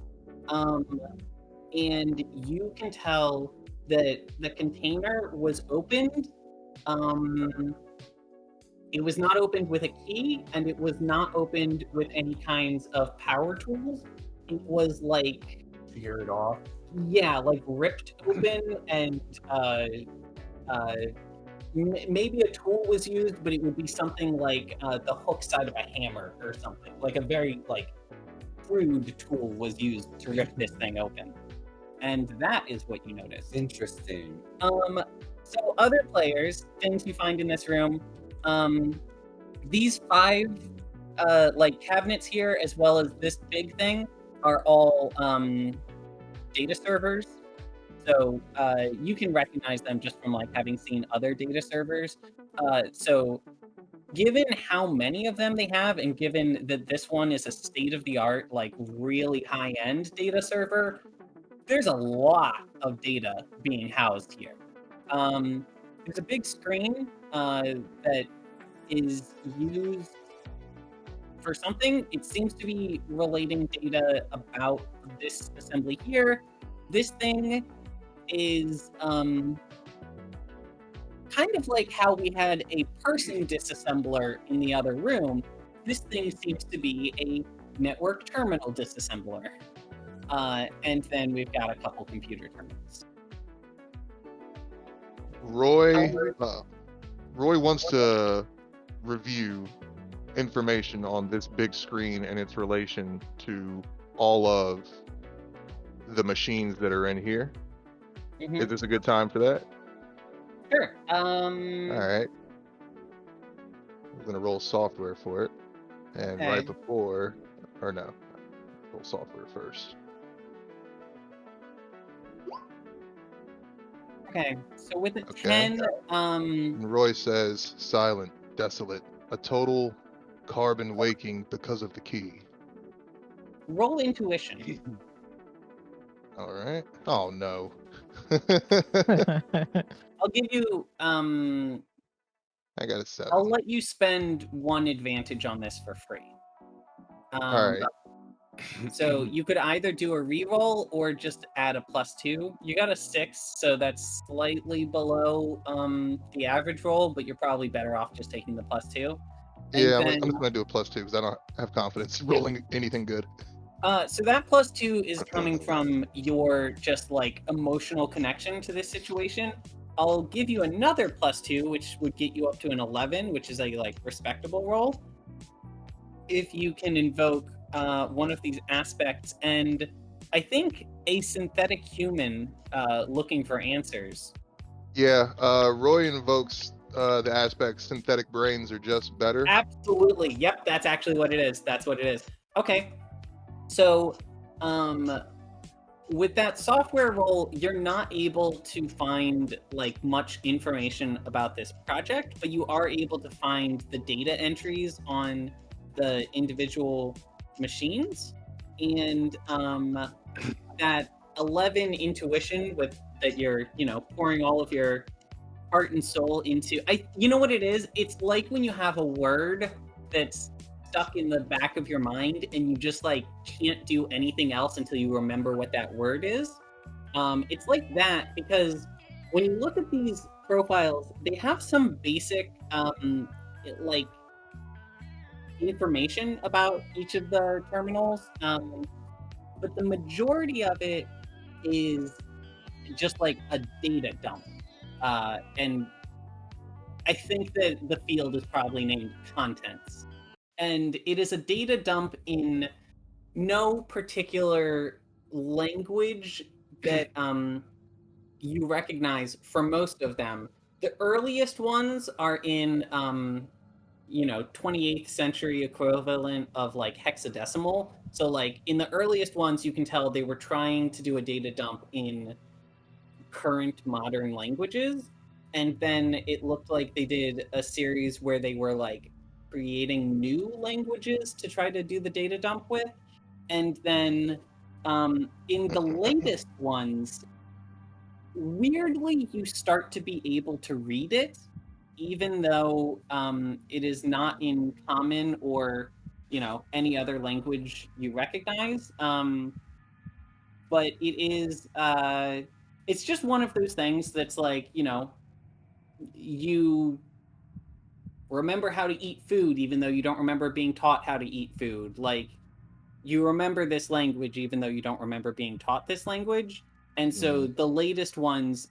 Speaker 1: And you can tell that the container was opened. It was not opened with a key, and it was not opened with any kinds of power tools. It was like,
Speaker 6: Sheared off.
Speaker 1: yeah, like ripped open, and maybe a tool was used, but it would be something like the hook side of a hammer or something. Like a very like crude tool was used to rip this thing open. And that is what you notice.
Speaker 6: Interesting.
Speaker 1: So other players, things you find in this room, these 5 like cabinets here, as well as this big thing, are all data servers. So you can recognize them just from like having seen other data servers. So given how many of them they have, and given that this one is a state-of-the-art, like really high-end data server, there's a lot of data being housed here. There's a big screen that is used for something. It seems to be relating data about this assembly here. This thing is kind of like how we had a person disassembler in the other room. This thing seems to be a network terminal disassembler. And then we've got a couple computer terminals.
Speaker 2: Roy wants to review information on this big screen and its relation to all of the machines that are in here.
Speaker 1: Mhm.
Speaker 2: Is this a good time for that?
Speaker 1: Sure.
Speaker 2: All right. I'm gonna roll software for it, and
Speaker 1: Okay.
Speaker 2: right before, or no, roll software first.
Speaker 1: Okay. So with a
Speaker 2: Okay.
Speaker 1: 10,
Speaker 2: And Roy says, silent, desolate, a total carbon waking because of the key.
Speaker 1: roll intuition.
Speaker 2: All right. Oh no.
Speaker 1: I'll give you
Speaker 2: I got a 7.
Speaker 1: I'll let you spend 1 advantage on this for free.
Speaker 2: All right.
Speaker 1: So you could either do a reroll or just add a +2. You got a 6, so that's slightly below the average roll, but you're probably better off just taking the +2. And
Speaker 2: Yeah, I'm
Speaker 1: then-
Speaker 2: just gonna do a +2 because I don't have confidence in rolling anything good.
Speaker 1: So that +2 is coming from your just like emotional connection to this situation. I'll give you another +2, which would get you up to an 11, which is a like respectable roll. If you can invoke one of these aspects, and I think a synthetic human looking for answers.
Speaker 2: Yeah, Roy invokes the aspect synthetic brains are just better.
Speaker 1: Absolutely. Yep, that's actually what it is. That's what it is. Okay. So, with that software roll, you're not able to find like much information about this project, but you are able to find the data entries on the individual machines, and that 11 intuition with that you're pouring all of your heart and soul into. You know what it is? It's like when you have a word that's stuck in the back of your mind and you just like can't do anything else until you remember what that word is. It's like that, because when you look at these profiles, they have some basic like information about each of the terminals, but the majority of it is just like a data dump. And I think that the field is probably named contents. And it is a data dump in no particular language that you recognize for most of them. The earliest ones are in 28th century equivalent of like hexadecimal. So like in the earliest ones, you can tell they were trying to do a data dump in current modern languages. And then it looked like they did a series where they were like creating new languages to try to do the data dump with. And then in the latest ones, weirdly, you start to be able to read it, even though it is not in common or any other language you recognize. But it is it's just one of those things that's like, you remember how to eat food even though you don't remember being taught how to eat food. Like, you remember this language even though you don't remember being taught this language. And so the latest ones,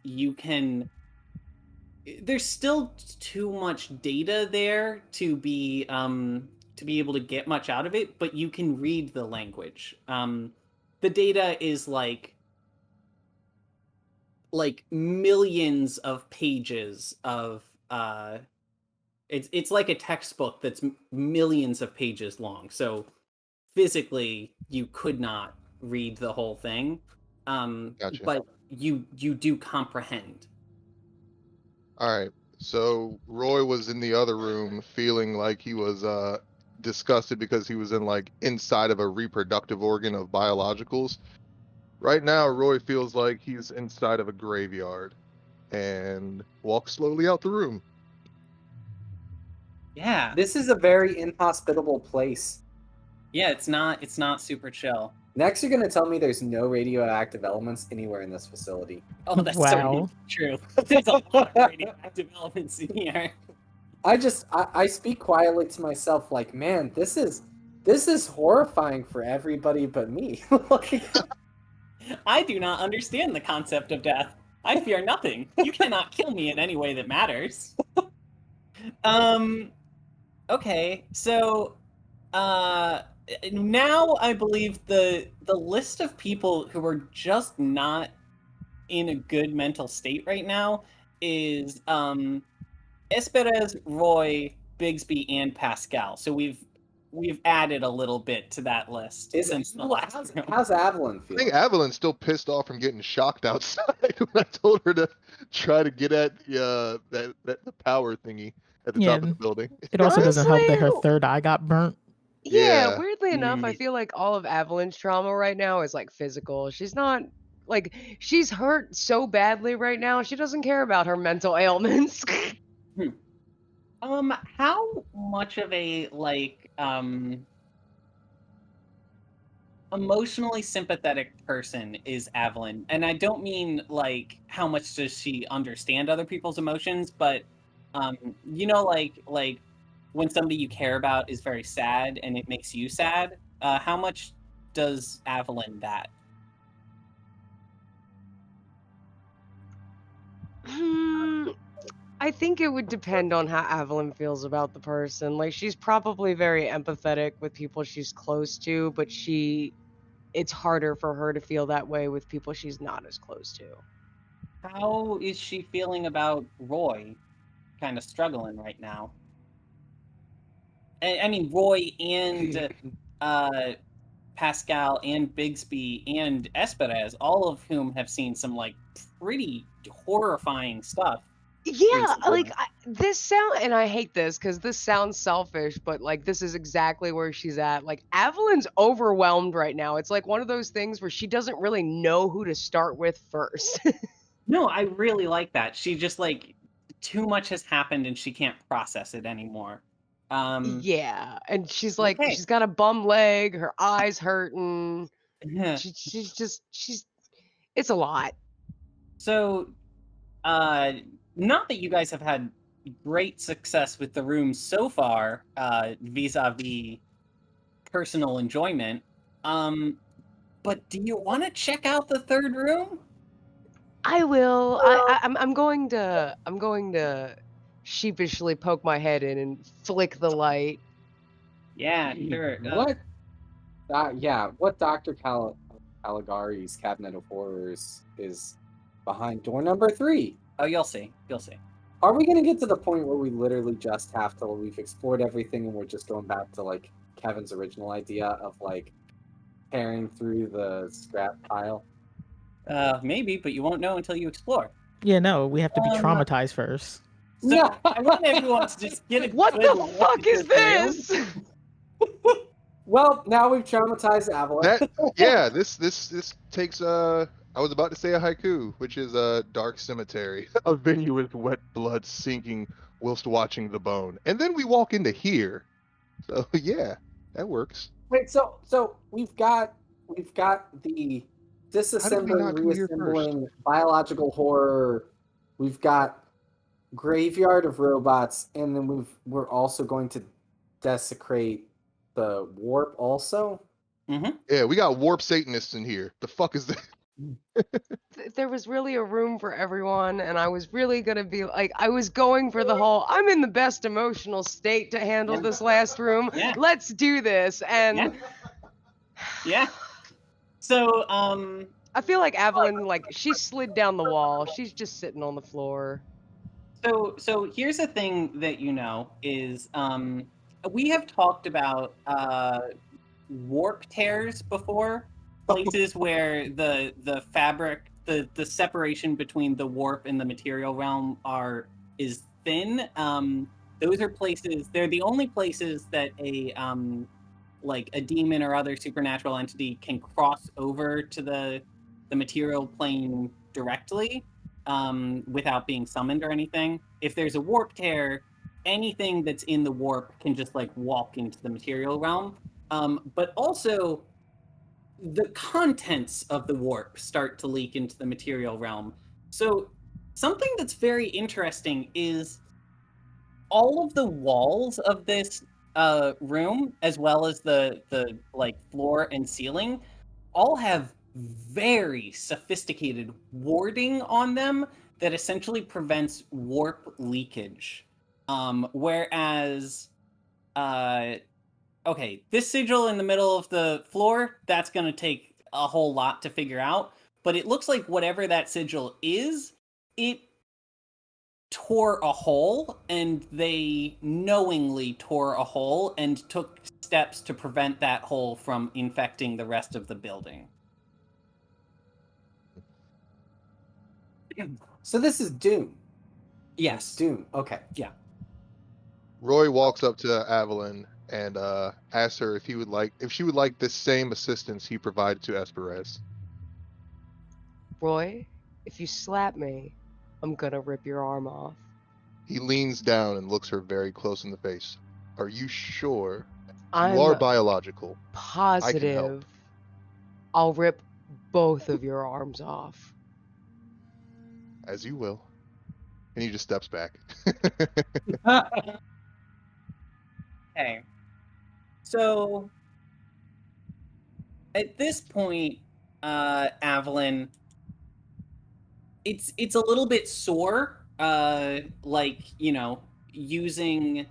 Speaker 1: there's still too much data there to be able to get much out of it, but you can read the language. The data is like millions of pages of it's like a textbook that's millions of pages long. So physically you could not read the whole thing.
Speaker 2: Gotcha.
Speaker 1: But you do comprehend.
Speaker 2: All right. So Roy was in the other room feeling like he was disgusted because he was inside of a reproductive organ of biologicals. Right now, Roy feels like he's inside of a graveyard and walks slowly out the room.
Speaker 1: Yeah.
Speaker 6: This is a very inhospitable place.
Speaker 1: Yeah, it's not super chill.
Speaker 6: Next, you're going to tell me there's no radioactive elements anywhere in this facility.
Speaker 1: Oh, that's
Speaker 5: Wow.
Speaker 1: so true. There's a lot of radioactive elements in here.
Speaker 6: I speak quietly to myself like, man, this is horrifying for everybody but me.
Speaker 1: I do not understand the concept of death. I fear nothing. You cannot kill me in any way that matters. Okay, so now I believe the list of people who are just not in a good mental state right now is Esperez, Roy, Bigsby, and Pascal. So we've added a little bit to that list since the last round.
Speaker 6: How's Avalon
Speaker 2: I
Speaker 6: feel?
Speaker 2: think Evelyn's still pissed off from getting shocked outside when I told her to try to get at the power thingy at the
Speaker 5: Yeah,
Speaker 2: top of the building.
Speaker 5: It also doesn't help that her
Speaker 3: Honestly,
Speaker 5: third eye got burnt.
Speaker 3: Yeah,
Speaker 2: Yeah.
Speaker 3: weirdly enough, I feel like all of Evelyn's trauma right now is like physical. She's not like she's hurt so badly right now. She doesn't care about her mental ailments.
Speaker 1: How much of a emotionally sympathetic person is Evelyn? And I don't mean like how much does she understand other people's emotions, but like when somebody you care about is very sad and it makes you sad, how much does Evelyn that?
Speaker 3: I think it would depend on how Evelyn feels about the person. Like, she's probably very empathetic with people she's close to, but it's harder for her to feel that way with people she's not as close to.
Speaker 1: How is she feeling about Roy? Kind of struggling right now. I mean, Roy and Pascal and Bigsby and Esperez, all of whom have seen some like pretty horrifying stuff.
Speaker 3: Yeah,
Speaker 1: recently.
Speaker 3: this sound, and I hate this because this sounds selfish, but like this is exactly where she's at. Like Evelyn's overwhelmed right now. It's like one of those things where she doesn't really know who to start with first.
Speaker 1: No, I really like that. She just like too much has happened and she can't process it anymore.
Speaker 3: Yeah, and she's like,
Speaker 1: Okay.
Speaker 3: she's got a bum leg, her eyes hurting. She's it's a lot.
Speaker 1: So, not that you guys have had great success with the rooms so far, vis-a-vis personal enjoyment. But do you want to check out the third room?
Speaker 3: I will. I'm going to sheepishly poke my head in and flick the light.
Speaker 1: Yeah, sure.
Speaker 6: What? What Dr. Caligari's Cabinet of Horrors is behind door number 3?
Speaker 1: Oh, you'll see. You'll see.
Speaker 6: Are we gonna get to the point where we literally just have to? We've explored everything, and we're just going back to like Kevin's original idea of like tearing through the scrap pile?
Speaker 1: Maybe, but you won't know until you explore.
Speaker 5: Yeah, no, we have to be traumatized first.
Speaker 1: So
Speaker 6: Yeah.
Speaker 1: I want everyone to just get a
Speaker 3: What
Speaker 1: good
Speaker 3: the
Speaker 1: look
Speaker 3: fuck
Speaker 1: at
Speaker 3: is
Speaker 1: this
Speaker 3: this?
Speaker 6: Well, now we've traumatized Avalon.
Speaker 2: This takes I was about to say a haiku, which is a dark cemetery, a venue with wet blood sinking whilst watching the bone, and then we walk into here. So yeah, that works.
Speaker 6: Wait, so we've got the disassembling,
Speaker 2: not go here
Speaker 6: reassembling, biological horror. We've got graveyard of robots, and then we're also going to desecrate the warp also.
Speaker 1: Mm-hmm.
Speaker 2: Yeah, we got warp Satanists in here. The fuck is that?
Speaker 3: There was really a room for everyone, and I was really gonna be like, I was going for the whole, I'm in the best emotional state to handle this last room.
Speaker 1: Yeah.
Speaker 3: Let's do this. And
Speaker 1: Yeah. So,
Speaker 3: I feel like Evelyn, like, she slid down the wall. She's just sitting on the floor.
Speaker 1: So here's the thing that you know is we have talked about warp tears before, places where the fabric, the separation between the warp and the material realm is thin. Those are places. They're the only places that a like a demon or other supernatural entity can cross over to the material plane directly. Without being summoned or anything. If there's a warp tear, anything that's in the warp can just like walk into the material realm. But also, the contents of the warp start to leak into the material realm. So something that's very interesting is all of the walls of this room, as well as the like floor and ceiling, all have very sophisticated warding on them that essentially prevents warp leakage. Whereas, okay, this sigil in the middle of the floor, that's going to take a whole lot to figure out. But it looks like whatever that sigil is, it tore a hole, and they knowingly tore a hole and took steps to prevent that hole from infecting the rest of the building.
Speaker 6: So this is Doom.
Speaker 1: Yes.
Speaker 6: Doom. Okay.
Speaker 1: Yeah.
Speaker 2: Roy walks up to Evelyn and asks her if she would like the same assistance he provided to Esperez.
Speaker 3: Roy, if you slap me, I'm gonna rip your arm off.
Speaker 2: He leans down and looks her very close in the face. Are you sure?
Speaker 3: I'm
Speaker 2: You are biological.
Speaker 3: positive I'll rip both of your arms off.
Speaker 2: As you will. And he just steps back.
Speaker 1: Okay. So At this point, Avalon, it's a little bit sore, like, using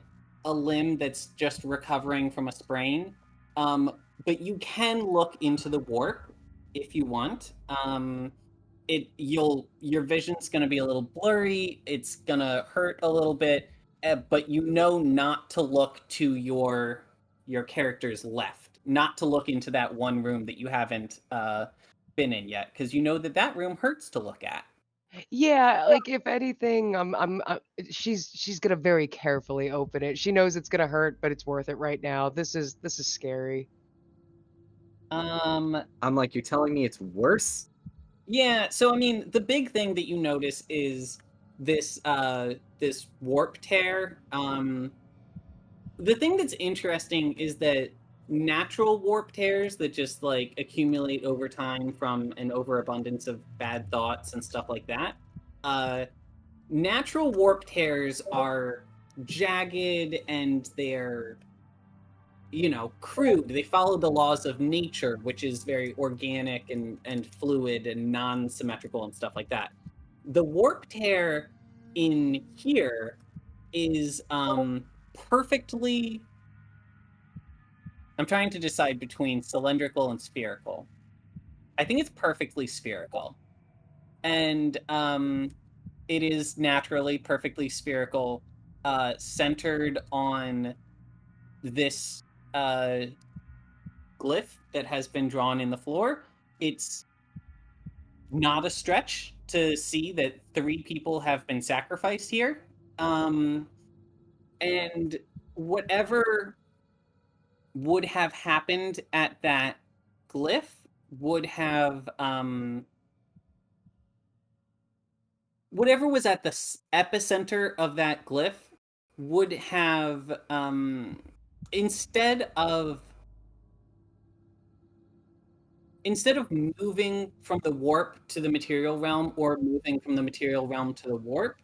Speaker 1: a limb that's just recovering from a sprain. But you can look into the warp if you want. Your vision's gonna be a little blurry, it's gonna hurt a little bit, but not to look to your character's left, not to look into that one room that you haven't been in yet, because that room hurts to look at.
Speaker 3: Yeah, like if anything, she's gonna very carefully open it. She knows it's gonna hurt, but it's worth it right now. This is scary.
Speaker 6: I'm like, you're telling me it's worse?
Speaker 1: Yeah, so I mean, the big thing that you notice is this this warp tear. The thing that's interesting is that natural warp tears that just like accumulate over time from an overabundance of bad thoughts and stuff like that. Natural warp tears are jagged and they're crude. They follow the laws of nature, which is very organic and fluid and non-symmetrical and stuff like that. The warp tear in here is perfectly. I'm trying to decide between cylindrical and spherical. I think it's perfectly spherical. And it is naturally perfectly spherical, centered on this glyph that has been drawn in the floor. It's not a stretch to see that 3 people have been sacrificed here. And whatever would have happened at that glyph would have whatever was at the epicenter of that glyph would have instead of moving from the warp to the material realm or moving from the material realm to the warp,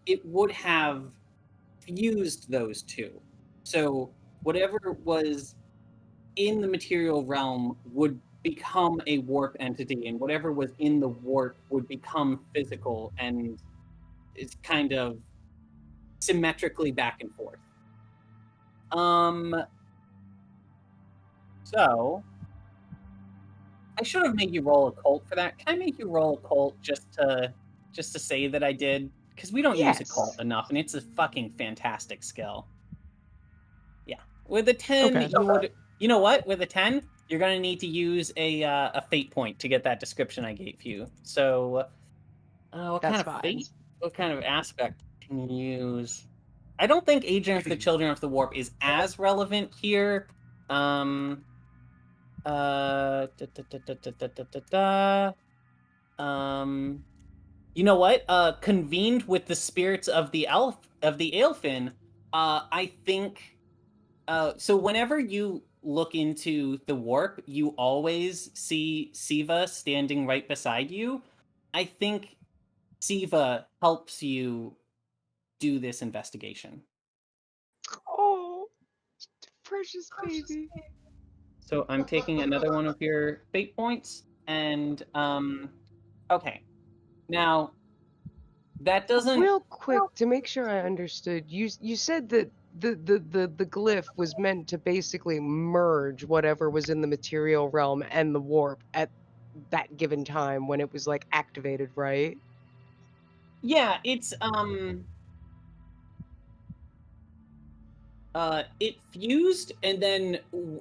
Speaker 1: it would have fused those two. So whatever was in the material realm would become a warp entity, and whatever was in the warp would become physical, and it's kind of symmetrically back and forth. So I should have made you roll a cult for that. Can I make you roll a cult just to say that I did? Because we don't use a cult enough, and it's a fucking fantastic skill. Yeah, with a 10,
Speaker 5: Okay.
Speaker 1: you know what? With a 10, you're gonna need to use a fate point to get that description I gave you. So, what
Speaker 3: That's
Speaker 1: kind of
Speaker 3: fine.
Speaker 1: fate? What kind of aspect can you use? I don't think Agent of the Children of the Warp is as relevant here. You know what? Convened with the spirits of the Aelfin. I think. So whenever you look into the warp, you always see Siva standing right beside you. I think Siva helps you do this investigation.
Speaker 3: Oh, precious baby.
Speaker 1: So I'm taking another one of your fate points, and okay. Now, that doesn't.
Speaker 3: Real quick, to make sure I understood, you said that the glyph was meant to basically merge whatever was in the material realm and the warp at that given time when it was like activated, right?
Speaker 1: Yeah, it's it fused, and then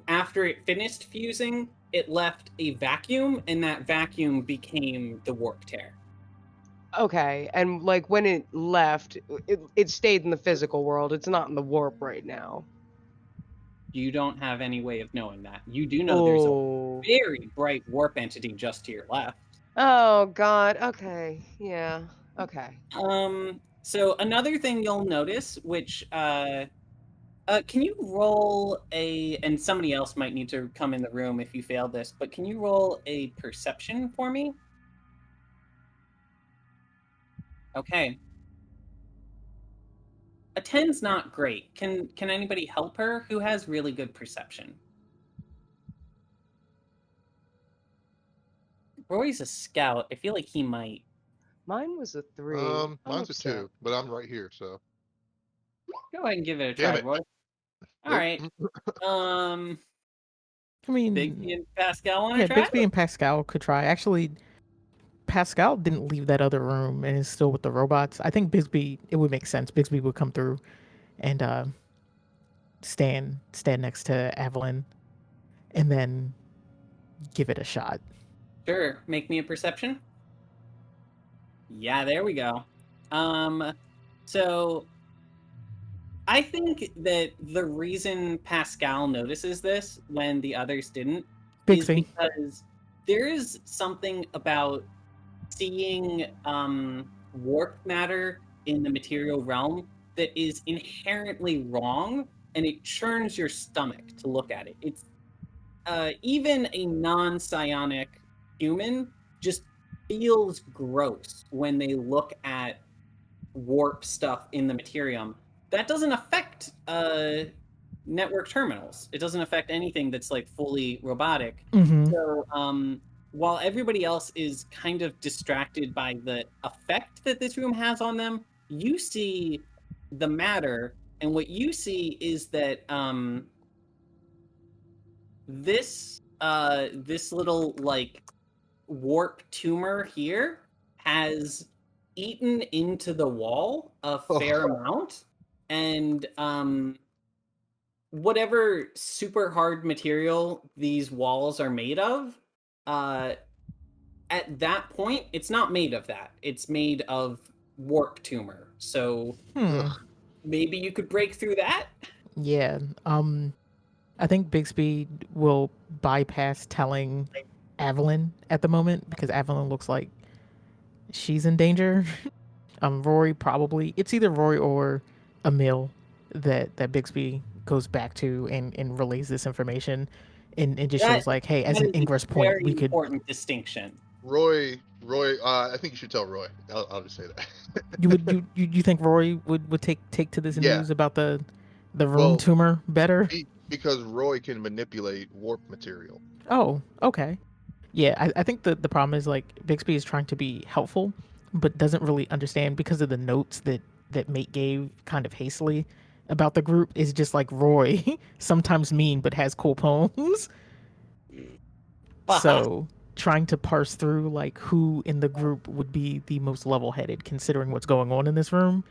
Speaker 1: after it finished fusing, it left a vacuum, and that vacuum became the warp tear.
Speaker 3: Okay, and like when it left, it stayed in the physical world. It's not in the warp right now.
Speaker 1: You don't have any way of knowing that. You do know there's a very bright warp entity just to your left.
Speaker 3: Oh God. Okay. Yeah. Okay.
Speaker 1: So another thing you'll notice, which can you roll and somebody else might need to come in the room if you fail this, but can you roll a perception for me? Okay. A 10's not great. Can anybody help her? Who has really good perception? Roy's a scout. I feel like he might.
Speaker 3: Mine was a 3. I'm
Speaker 2: Mine's a
Speaker 3: upset.
Speaker 2: 2, but I'm right here, so.
Speaker 1: Go ahead and give it a
Speaker 2: Damn
Speaker 1: try,
Speaker 2: it.
Speaker 1: Roy. All
Speaker 2: Nope.
Speaker 1: right.
Speaker 5: I mean,
Speaker 1: Bigsby and Pascal want to
Speaker 5: yeah,
Speaker 1: try?
Speaker 5: Bigsby and Pascal could try. Actually, Pascal didn't leave that other room and is still with the robots. I think Bigsby, it would make sense. Bigsby would come through and stand next to Evelyn and then give it a shot.
Speaker 1: Sure. Make me a perception. Yeah, there we go. So I think that the reason Pascal notices this when the others didn't is
Speaker 5: Bigsby.
Speaker 1: because there is something about seeing warp matter in the material realm that is inherently wrong, and it churns your stomach to look at it. It's even a non-psionic human just feels gross when they look at warp stuff in the materium. That doesn't affect network terminals. It doesn't affect anything that's like fully robotic.
Speaker 5: Mm-hmm.
Speaker 1: So while everybody else is kind of distracted by the effect that this room has on them, you see the matter, and what you see is that this little like warp tumor here has eaten into the wall a fair amount, and whatever super hard material these walls are made of, at that point it's not made of that. It's made of warp tumor. So maybe you could break through that.
Speaker 5: Yeah. I think Bigsby will bypass telling Evelyn at the moment because Evelyn looks like she's in danger. Rory probably, it's either Rory or Emil that Bigsby goes back to and relays this information and just shows like, hey, as an ingress point, we could.
Speaker 1: Important distinction.
Speaker 2: Roy, I think you should tell Roy. I'll just say that.
Speaker 5: you think Roy would take to this news about the room tumor better?
Speaker 2: Because Roy can manipulate warp material.
Speaker 5: Oh, okay. Yeah, I think the problem is like Bigsby is trying to be helpful, but doesn't really understand because of the notes that Mate gave kind of hastily about the group is just like Roy, sometimes mean but has cool poems. So trying to parse through like who in the group would be the most level-headed considering what's going on in this room.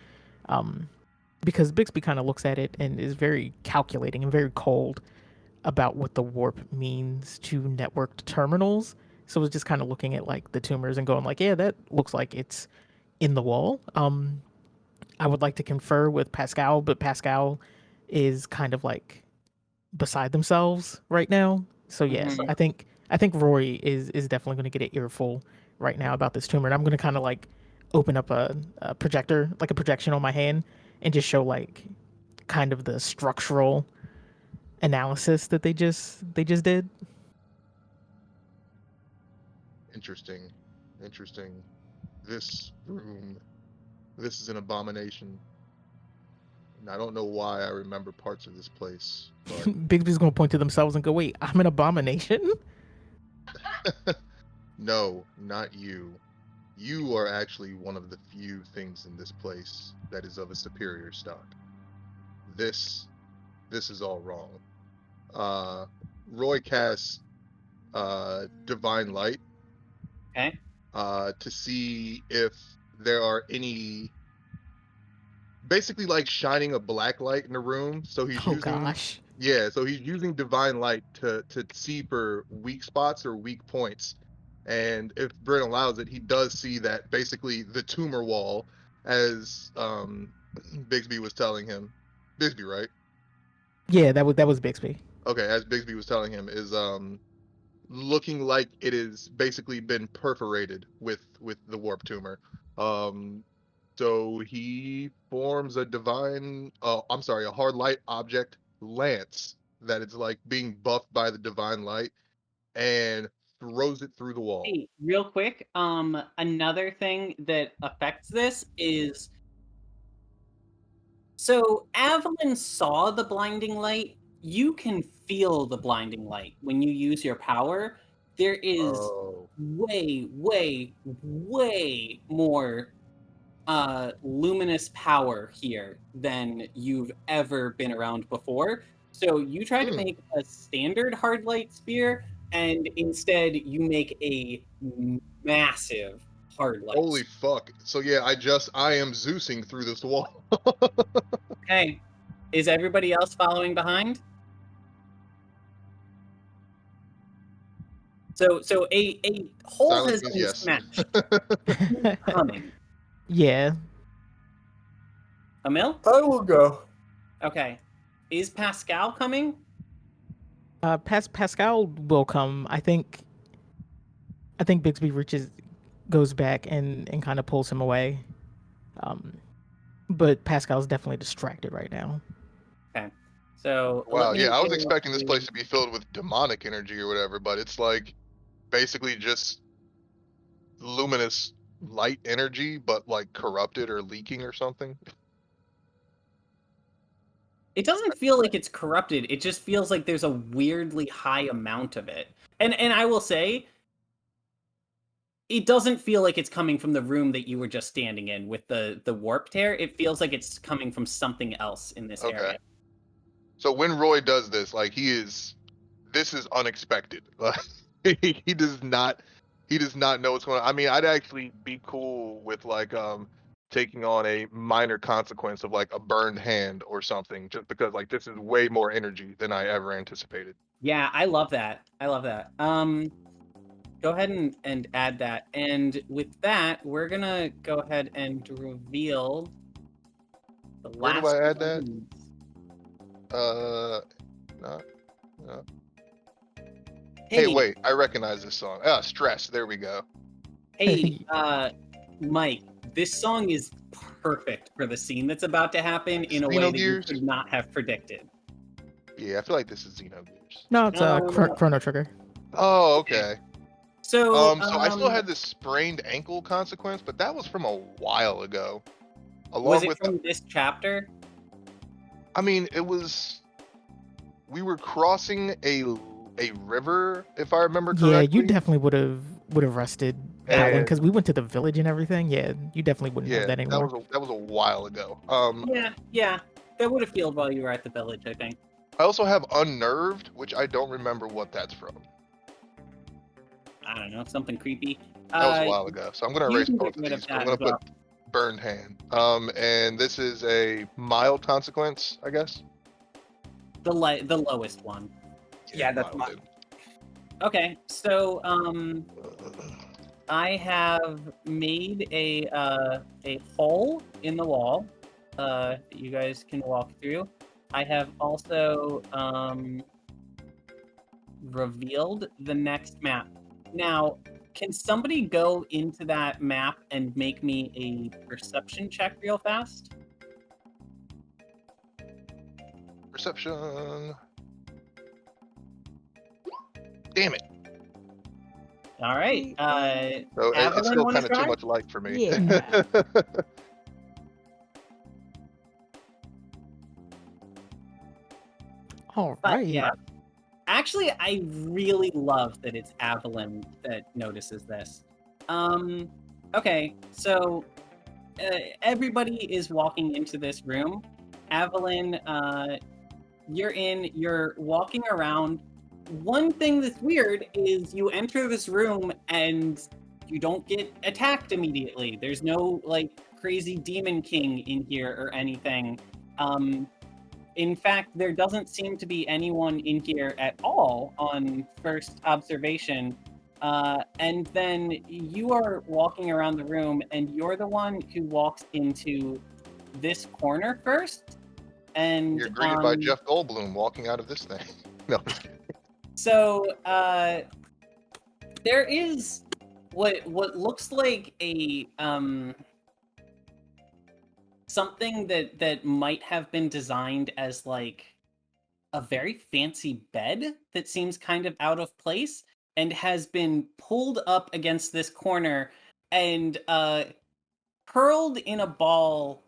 Speaker 5: Because Bigsby kind of looks at it and is very calculating and very cold about what the warp means to networked terminals. So it's just kind of looking at like the tumors and going like, yeah, that looks like it's in the wall. I would like to confer with Pascal, but Pascal is kind of like beside themselves right now. So yes, I think Roy is definitely going to get an earful right now about this tumor, and I'm going to kind of like open up a projector, like a projection on my hand, and just show like kind of the structural analysis that they just did.
Speaker 2: Interesting. This room, this is an abomination. And I don't know why I remember parts of this place. But...
Speaker 5: Bigsby's gonna point to themselves and go, "Wait, I'm an abomination?"
Speaker 2: No, not you. You are actually one of the few things in this place that is of a superior stock. This is all wrong. Roy casts divine light.
Speaker 1: Okay.
Speaker 2: To see if there are any, basically like shining a black light in the room. So he's he's using divine light to see for weak spots or weak points. And if Brent allows it, he does see that basically the tumor wall, as Bigsby was telling him. Bigsby, right?
Speaker 5: Yeah, that was Bigsby.
Speaker 2: Okay, as Bigsby was telling him, is looking like it has basically been perforated with the warp tumor. So he forms a a hard light object lance that is like being buffed by the divine light and throws it through the wall.
Speaker 1: Hey, real quick, another thing that affects this is, so Evelyn saw the blinding light. You can feel the blinding light when you use your power. There is way, way, way more luminous power here than you've ever been around before. So you try to make a standard hard light spear, and instead you make a massive hard light.
Speaker 2: Holy fuck. So yeah, I am Zeusing through this wall.
Speaker 1: Okay. Is everybody else following behind? So a hole
Speaker 2: Silence
Speaker 1: has
Speaker 2: means
Speaker 1: been
Speaker 2: yes.
Speaker 1: smashed. Coming.
Speaker 5: Yeah.
Speaker 1: Emil?
Speaker 6: I will go.
Speaker 1: Okay. Is Pascal coming?
Speaker 5: Pascal will come. I think Bigsby goes back and kind of pulls him away. But Pascal's definitely distracted right now.
Speaker 1: Okay. So
Speaker 2: Wow,
Speaker 1: let me
Speaker 2: yeah, I was
Speaker 1: go
Speaker 2: expecting this
Speaker 1: to-
Speaker 2: place to be filled with demonic energy or whatever, but it's like basically just luminous light energy, but like corrupted or leaking or something.
Speaker 1: It doesn't feel like it's corrupted. It just feels like there's a weirdly high amount of it. And I will say, it doesn't feel like it's coming from the room that you were just standing in with the warp tear. It feels like it's coming from something else in this
Speaker 2: Okay.
Speaker 1: area.
Speaker 2: So when Roy does this, like this is unexpected. He does not know what's going on. I mean, I'd actually be cool with like taking on a minor consequence of like a burned hand or something, just because like this is way more energy than I ever anticipated.
Speaker 1: Yeah, I love that. I love that. Go ahead and add that. And with that, we're gonna go ahead and reveal the
Speaker 2: Where
Speaker 1: last
Speaker 2: do I add that?
Speaker 1: ones.
Speaker 2: No.
Speaker 1: Hey,
Speaker 2: Hey, wait, I recognize this song. Stress. There we go.
Speaker 1: hey, Mike, this song is perfect for the scene that's about to happen in a way that you
Speaker 2: Xenogears?
Speaker 1: could not have predicted.
Speaker 2: Yeah, I feel like this is Xenogears.
Speaker 5: No, it's Chrono Trigger.
Speaker 2: Oh, okay.
Speaker 1: So,
Speaker 2: So I still had this sprained ankle consequence, but that was from a while ago. Along
Speaker 1: was it
Speaker 2: with
Speaker 1: from this chapter?
Speaker 2: I mean, we were crossing a river, if I remember correctly.
Speaker 5: Yeah, you definitely would have rested that one
Speaker 2: And-
Speaker 5: because we went to the village and everything. Yeah, you definitely wouldn't have that anymore.
Speaker 2: that was a while ago.
Speaker 1: Yeah, that would have healed while you were at the village, I think.
Speaker 2: I also have unnerved, which I don't remember what that's from.
Speaker 1: I don't know, something creepy.
Speaker 2: That was a while ago, so I'm gonna
Speaker 1: you
Speaker 2: erase
Speaker 1: can
Speaker 2: both
Speaker 1: get
Speaker 2: of
Speaker 1: rid of
Speaker 2: these. I'm
Speaker 1: that
Speaker 2: gonna
Speaker 1: as
Speaker 2: put burned hand. And this is a mild consequence, I guess.
Speaker 1: The lowest one.
Speaker 6: Yeah, that's
Speaker 2: mild.
Speaker 1: Okay, so I have made a hole in the wall that you guys can walk through. I have also revealed the next map. Now, can somebody go into that map and make me a perception check real fast?
Speaker 2: Perception. Damn it.
Speaker 1: All right.
Speaker 2: So it's
Speaker 1: Evelyn,
Speaker 2: still
Speaker 1: wanna
Speaker 2: kind of too
Speaker 1: try?
Speaker 2: much light for me.
Speaker 3: Yeah.
Speaker 5: All
Speaker 1: But
Speaker 5: right.
Speaker 1: yeah. Actually, I really love that it's Evelyn that notices this. Okay, so everybody is walking into this room. Evelyn, you're walking around. One thing that's weird is you enter this room and you don't get attacked immediately. There's no like crazy demon king in here or anything. In fact, there doesn't seem to be anyone in here at all on first observation. And then you are walking around the room, and you're the one who walks into this corner first. And
Speaker 2: You're greeted by Jeff Goldblum walking out of this thing. No, I'm just kidding.
Speaker 1: so there is what looks like a something that might have been designed as like a very fancy bed that seems kind of out of place and has been pulled up against this corner and curled in a ball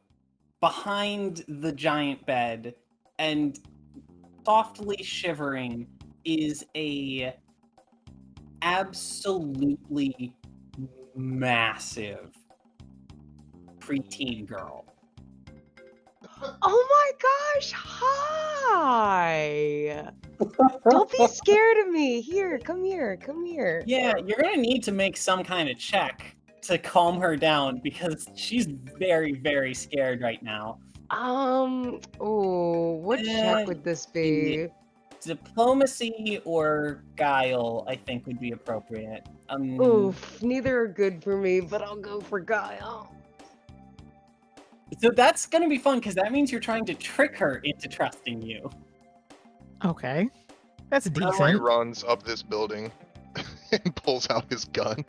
Speaker 1: behind the giant bed and softly shivering is a absolutely massive preteen girl.
Speaker 3: Oh my gosh, hi! Don't be scared of me. Here, come here, come here.
Speaker 1: Yeah, you're gonna need to make some kind of check to calm her down because she's very, very scared right now.
Speaker 3: What check would this be?
Speaker 1: Diplomacy or guile, I think, would be appropriate.
Speaker 3: Oof, neither are good for me, but I'll go for guile.
Speaker 1: So that's gonna be fun because that means you're trying to trick her into trusting you.
Speaker 5: Okay. That's
Speaker 2: He
Speaker 5: decent.
Speaker 2: runs up this building and pulls out his gun.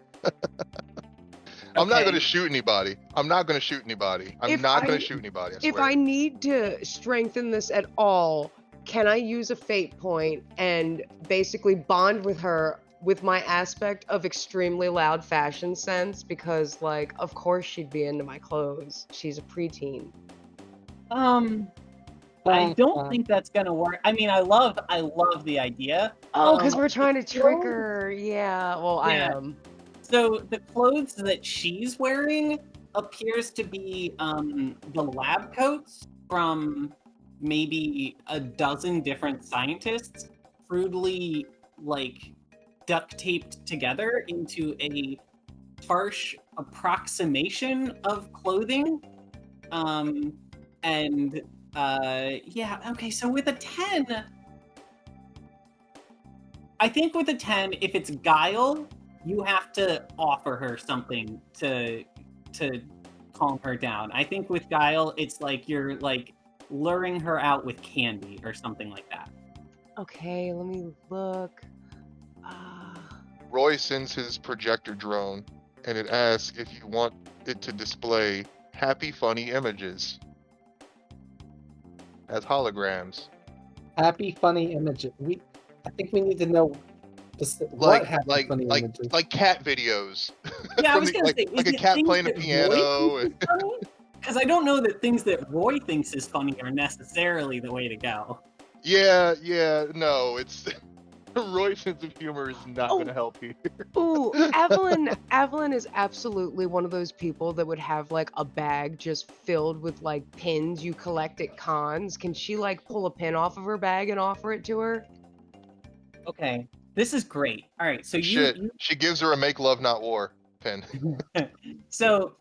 Speaker 2: I'm not going to shoot anybody. I'm not going to shoot anybody. I swear.
Speaker 3: If I need to strengthen this at all, can I use a fate point and basically bond with her with my aspect of extremely loud fashion sense? Because, like, of course she'd be into my clothes. She's a preteen.
Speaker 1: I don't think that's gonna work. I mean, I love the idea.
Speaker 3: Oh, because we're trying to trick her. Yeah, well, I
Speaker 1: Yeah.
Speaker 3: am.
Speaker 1: So the clothes that she's wearing appears to be the lab coats from maybe a dozen different scientists, crudely like duct taped together into a harsh approximation of clothing. Yeah, okay, so with a 10, I think with a 10, if it's guile, you have to offer her something to calm her down. I think with guile, it's like you're like luring her out with candy or something like that.
Speaker 3: Okay, let me look.
Speaker 2: Roy sends his projector drone, and it asks if you want it to display happy, funny images as holograms.
Speaker 6: Happy, funny images. I think we need to know what happy, funny images.
Speaker 2: Like cat videos.
Speaker 1: Yeah, I was gonna say,
Speaker 2: like a cat playing a piano.
Speaker 1: Because I don't know that things that Roy thinks is funny are necessarily the way to go.
Speaker 2: Yeah, no, it's Roy's sense of humor is not going to help you.
Speaker 3: Ooh, Evelyn is absolutely one of those people that would have like a bag just filled with like pins you collect at cons. Can she like pull a pin off of her bag and offer it to her?
Speaker 1: Okay, this is great. All right, so
Speaker 2: she gives her a "Make Love Not War" pin.
Speaker 1: So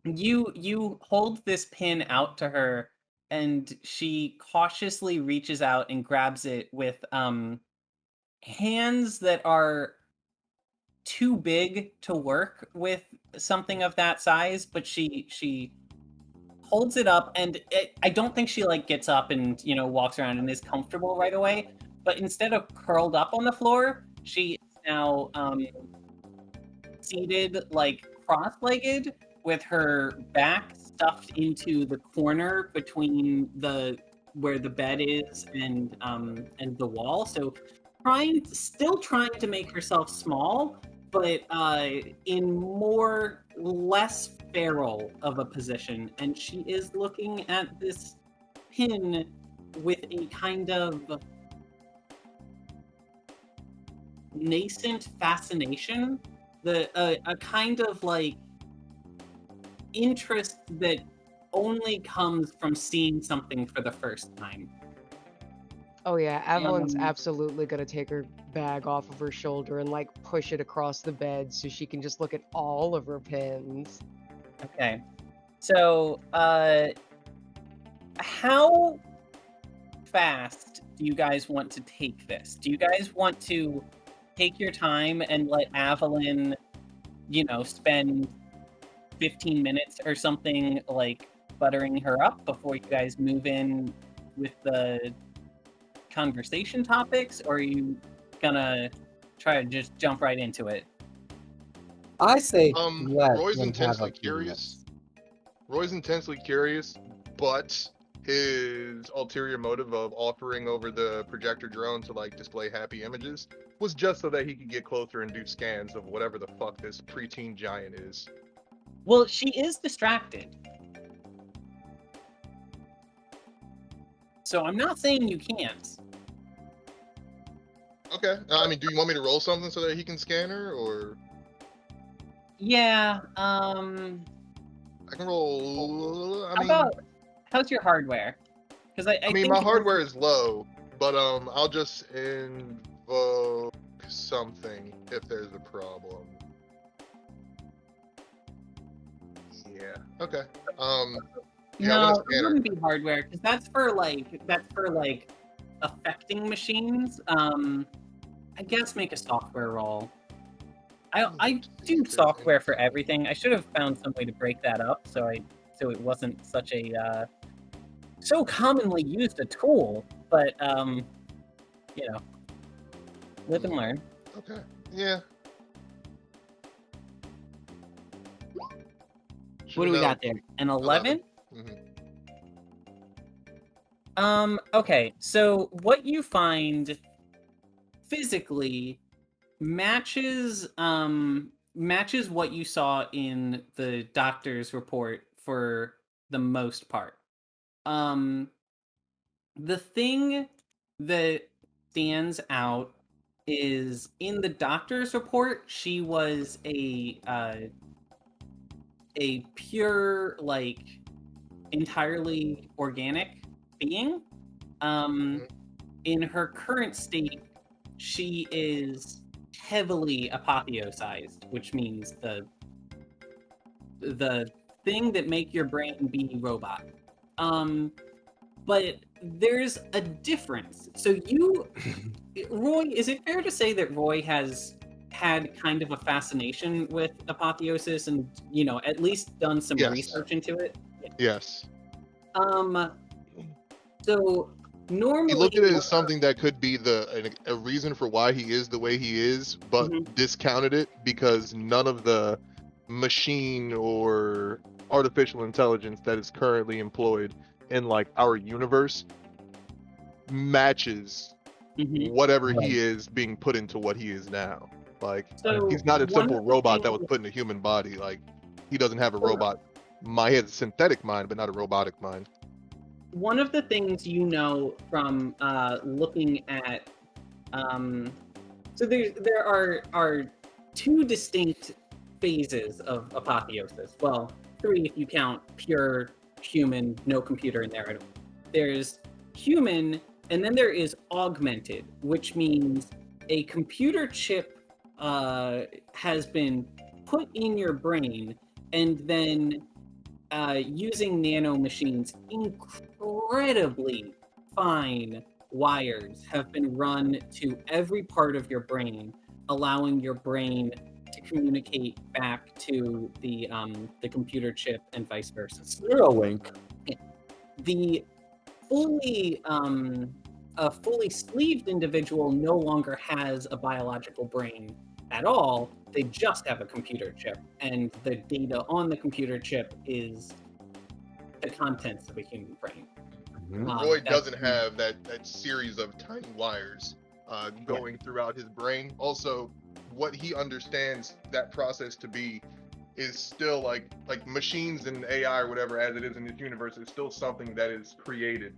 Speaker 1: you hold this pin out to her, and she cautiously reaches out and grabs it with hands that are too big to work with something of that size, but she holds it up, and I don't think she like gets up and walks around and is comfortable right away, but instead of curled up on the floor, she is now seated like cross-legged with her back stuffed into the corner between where the bed is and the wall. So still trying to make herself small, but in less feral of a position. And she is looking at this pin with a kind of nascent fascination, a kind of like interest that only comes from seeing something for the first time.
Speaker 3: Oh yeah, Evelyn's absolutely gonna take her bag off of her shoulder and like push it across the bed so she can just look at all of her pins.
Speaker 1: Okay, so how fast do you guys want to take this? Do you guys want to take your time and let Evelyn, spend 15 minutes or something like buttering her up before you guys move in with the conversation topics, or are you gonna try to just jump right into it?
Speaker 6: I say
Speaker 2: Roy's intensely curious. Roy's intensely curious, but his ulterior motive of offering over the projector drone to like display happy images was just so that he could get closer and do scans of whatever the fuck this preteen giant is.
Speaker 1: Well, she is distracted. So I'm not saying you can't.
Speaker 2: Okay. I mean, do you want me to roll something so that he can scan her, or
Speaker 1: Yeah.
Speaker 2: I can roll?
Speaker 1: How's your hardware? Because I
Speaker 2: mean,
Speaker 1: think
Speaker 2: my hardware is low, but I'll just invoke something if there's a problem. Yeah. Okay. Yeah, I
Speaker 1: No,
Speaker 2: want to
Speaker 1: it
Speaker 2: scan her.
Speaker 1: wouldn't be hardware because that's for like affecting machines. I guess make a software roll. I do software for everything. I should have found some way to break that up so it wasn't such a so commonly used a tool. But you know, live and learn.
Speaker 2: Okay. Yeah.
Speaker 1: What do we got there? An 11?
Speaker 2: Mm-hmm.
Speaker 1: Okay, so what you find physically matches what you saw in the doctor's report for the most part. The thing that stands out is in the doctor's report, she was a pure, like, entirely organic being. In her current state, she is heavily apotheosized, which means the thing that make your brain be robot. But there's a difference. So Roy, is it fair to say that Roy has had kind of a fascination with apotheosis and, at least done some research into it?
Speaker 2: Yes.
Speaker 1: So normally
Speaker 2: he looked at it as something that could be a reason for why he is the way he is, but discounted it because none of the machine or artificial intelligence that is currently employed in like our universe matches whatever he is being put into what he is now. Like, he's not a simple robot that was put in a human body. Like, he doesn't have a robot mind. He has a synthetic mind, but not a robotic mind.
Speaker 1: One of the things from looking at, so there are two distinct phases of apotheosis. Well, three if you count pure human, no computer in there. There's human, and then there is augmented, which means a computer chip has been put in your brain, and then using nano machines, incredibly fine wires have been run to every part of your brain, allowing your brain to communicate back to the computer chip and vice versa.
Speaker 6: Neuralink.
Speaker 1: The a fully sleeved individual no longer has a biological brain at all. They just have a computer chip, and the data on the computer chip is the contents of a human brain.
Speaker 2: Roy doesn't have that series of tiny wires going throughout his brain. Also, what he understands that process to be is still like machines and AI or whatever as it is in this universe is still something that is created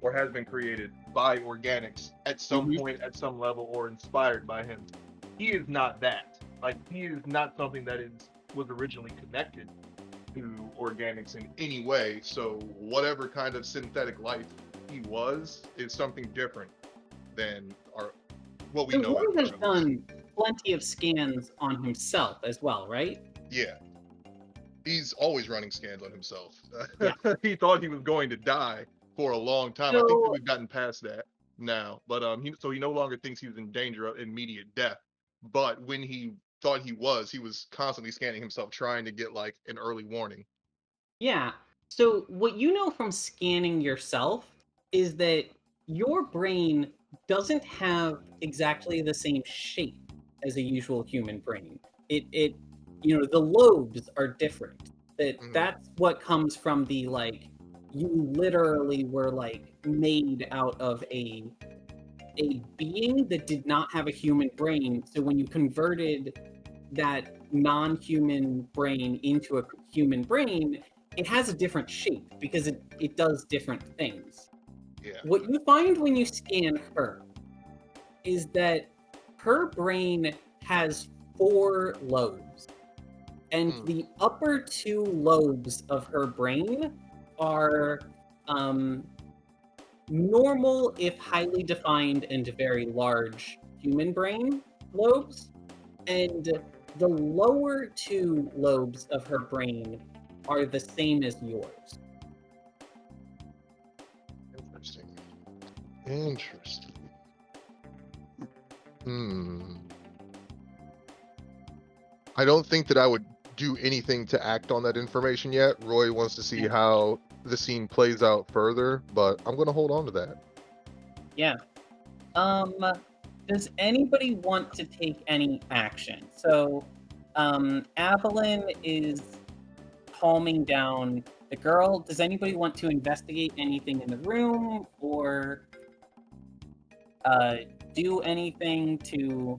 Speaker 2: or has been created by organics at some point, at some level, or inspired by him. He is not that. Like, he is not something that was originally connected to organics in any way. So whatever kind of synthetic life he was is something different than what we know.
Speaker 1: Roy has done plenty of scans on himself as well, right?
Speaker 2: Yeah. He's always running scans on himself. He thought he was going to die for a long time. I think that we've gotten past that now. But he no longer thinks he was in danger of immediate death. But when he thought he was constantly scanning himself, trying to get like an early warning.
Speaker 1: Yeah. So what you know from scanning yourself is that your brain doesn't have exactly the same shape as a usual human brain. It the lobes are different. That's what comes from the, like, you literally were like made out of a being that did not have a human brain. So when you converted that non-human brain into a human brain, it has a different shape because it does different things.
Speaker 2: Yeah.
Speaker 1: What you find when you scan her is that her brain has 4 lobes. And the upper 2 lobes of her brain are normal, if highly defined and very large human brain lobes. And the lower 2 lobes of her brain are the same as yours.
Speaker 2: Interesting. I don't think that I would do anything to act on that information yet. Roy wants to see how the scene plays out further, but I'm going to hold on to that.
Speaker 1: Yeah. Does anybody want to take any action? So, Evelyn is calming down the girl. Does anybody want to investigate anything in the room or do anything to...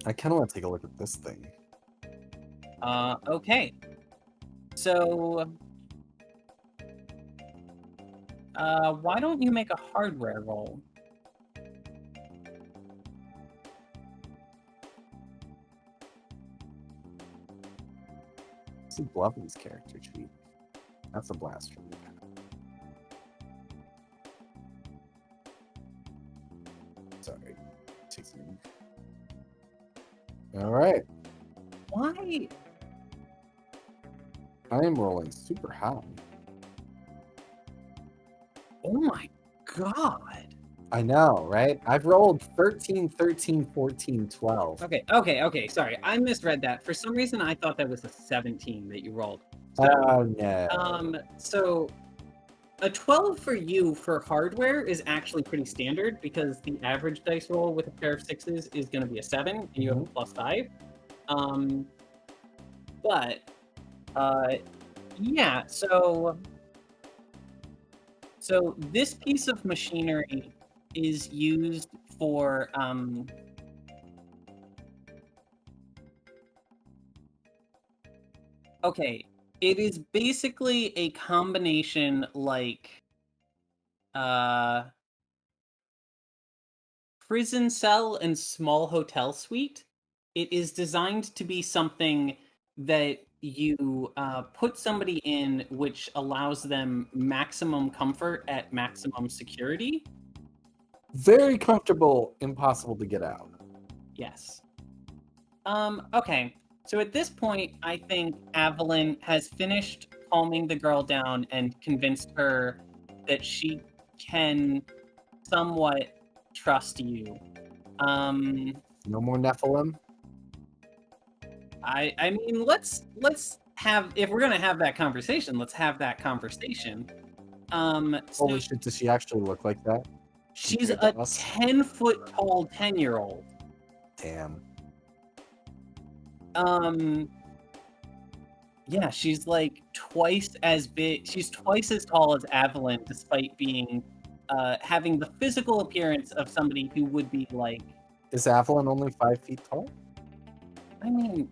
Speaker 6: I kind of want to take a look at this thing.
Speaker 1: Okay. So, why don't you make a hardware roll?
Speaker 6: See Bluffy's character sheet. That's a blast from the past. Sorry. All right.
Speaker 1: Why?
Speaker 6: I am rolling super high.
Speaker 1: Oh my god.
Speaker 6: I know, right? I've rolled 13, 13, 14, 12.
Speaker 1: Okay, sorry. I misread that. For some reason, I thought that was a 17 that you rolled. So,
Speaker 6: Oh, no.
Speaker 1: So a 12 for you for hardware is actually pretty standard because the average dice roll with a pair of 6s is going to be a 7, and you have a +5. But, yeah, so this piece of machinery is used for, okay, it is basically a combination like, prison cell and small hotel suite. It is designed to be something that you put somebody in, which allows them maximum comfort at maximum security.
Speaker 6: Very comfortable, impossible to get out.
Speaker 1: Yes. Okay. So at this point, I think Evelyn has finished calming the girl down and convinced her that she can somewhat trust you.
Speaker 6: No more Nephilim?
Speaker 1: I mean, let's have, if we're gonna have that conversation, let's have that conversation. So
Speaker 6: Holy shit, does she actually look like that?
Speaker 1: she's a
Speaker 6: compared to us?
Speaker 1: 10-foot tall 10-year-old.
Speaker 6: Damn.
Speaker 1: Yeah, she's like twice as big. She's twice as tall as Evelyn, despite being having the physical appearance of somebody who would be like...
Speaker 6: Is Evelyn only 5 feet tall?
Speaker 1: I mean,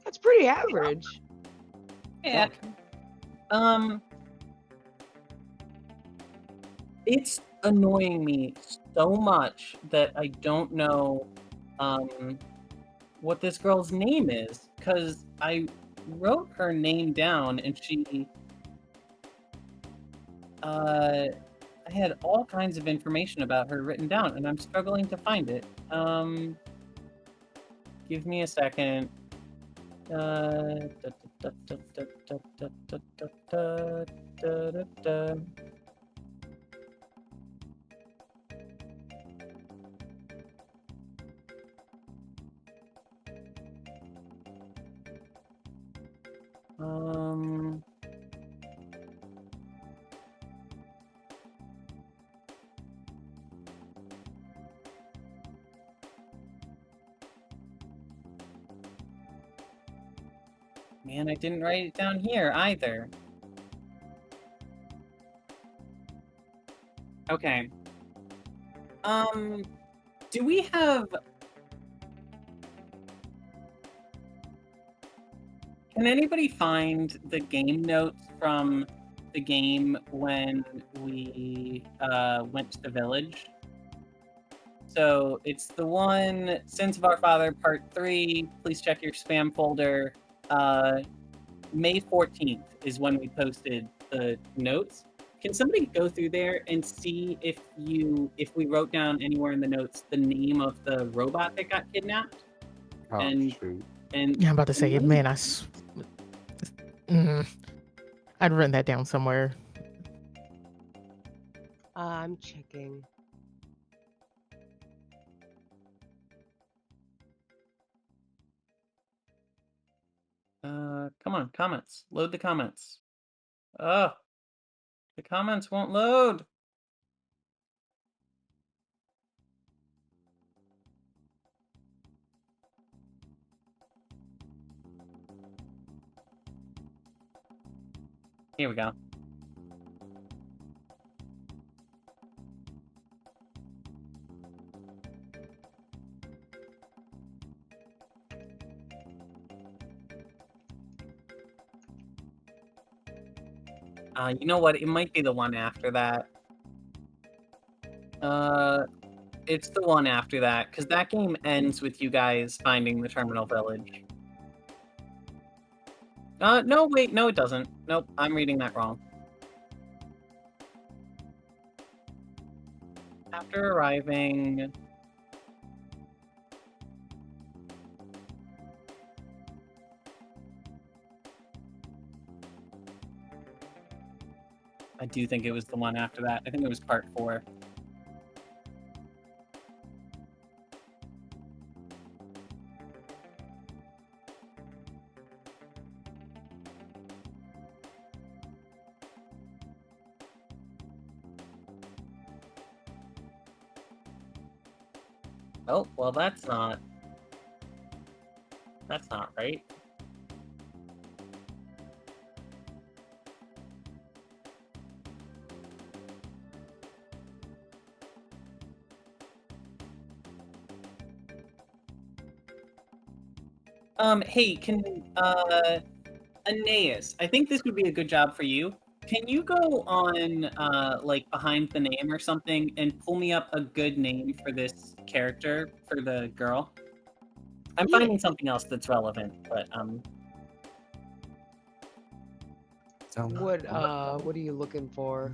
Speaker 3: That's pretty average.
Speaker 1: yeah. It's annoying me so much that I don't know what this girl's name is, because I wrote her name down and she I had all kinds of information about her written down and I'm struggling to find it. Give me a second. Man, I didn't write it down here either. Okay. Do we have... Can anybody find the game notes from the game when we went to the village? So it's the one, Sins of Our Father, Part 3. Please check your spam folder. May 14th is when we posted the notes. Can somebody go through there and see if we wrote down anywhere in the notes the name of the robot that got kidnapped?
Speaker 6: Oh,
Speaker 1: And-
Speaker 6: shoot.
Speaker 1: And
Speaker 5: Yeah, I'm about to say it, man. I'd written that down somewhere.
Speaker 3: I'm checking.
Speaker 1: come on, comments. Load the comments. The comments won't load. Here we go. You know what? It might be the one after that. It's the one after that, because that game ends with you guys finding the terminal village. No, wait, no, it doesn't. Nope, I'm reading that wrong. After arriving... I do think it was the one after that. I think it was part 4. Oh, well, that's not right. Hey, can, Aeneas, I think this would be a good job for you. Can you go on, like, behind the name or something and pull me up a good name for this character, for the girl? I'm
Speaker 3: Yeah.
Speaker 1: finding something else that's relevant, but,
Speaker 3: What are you looking for?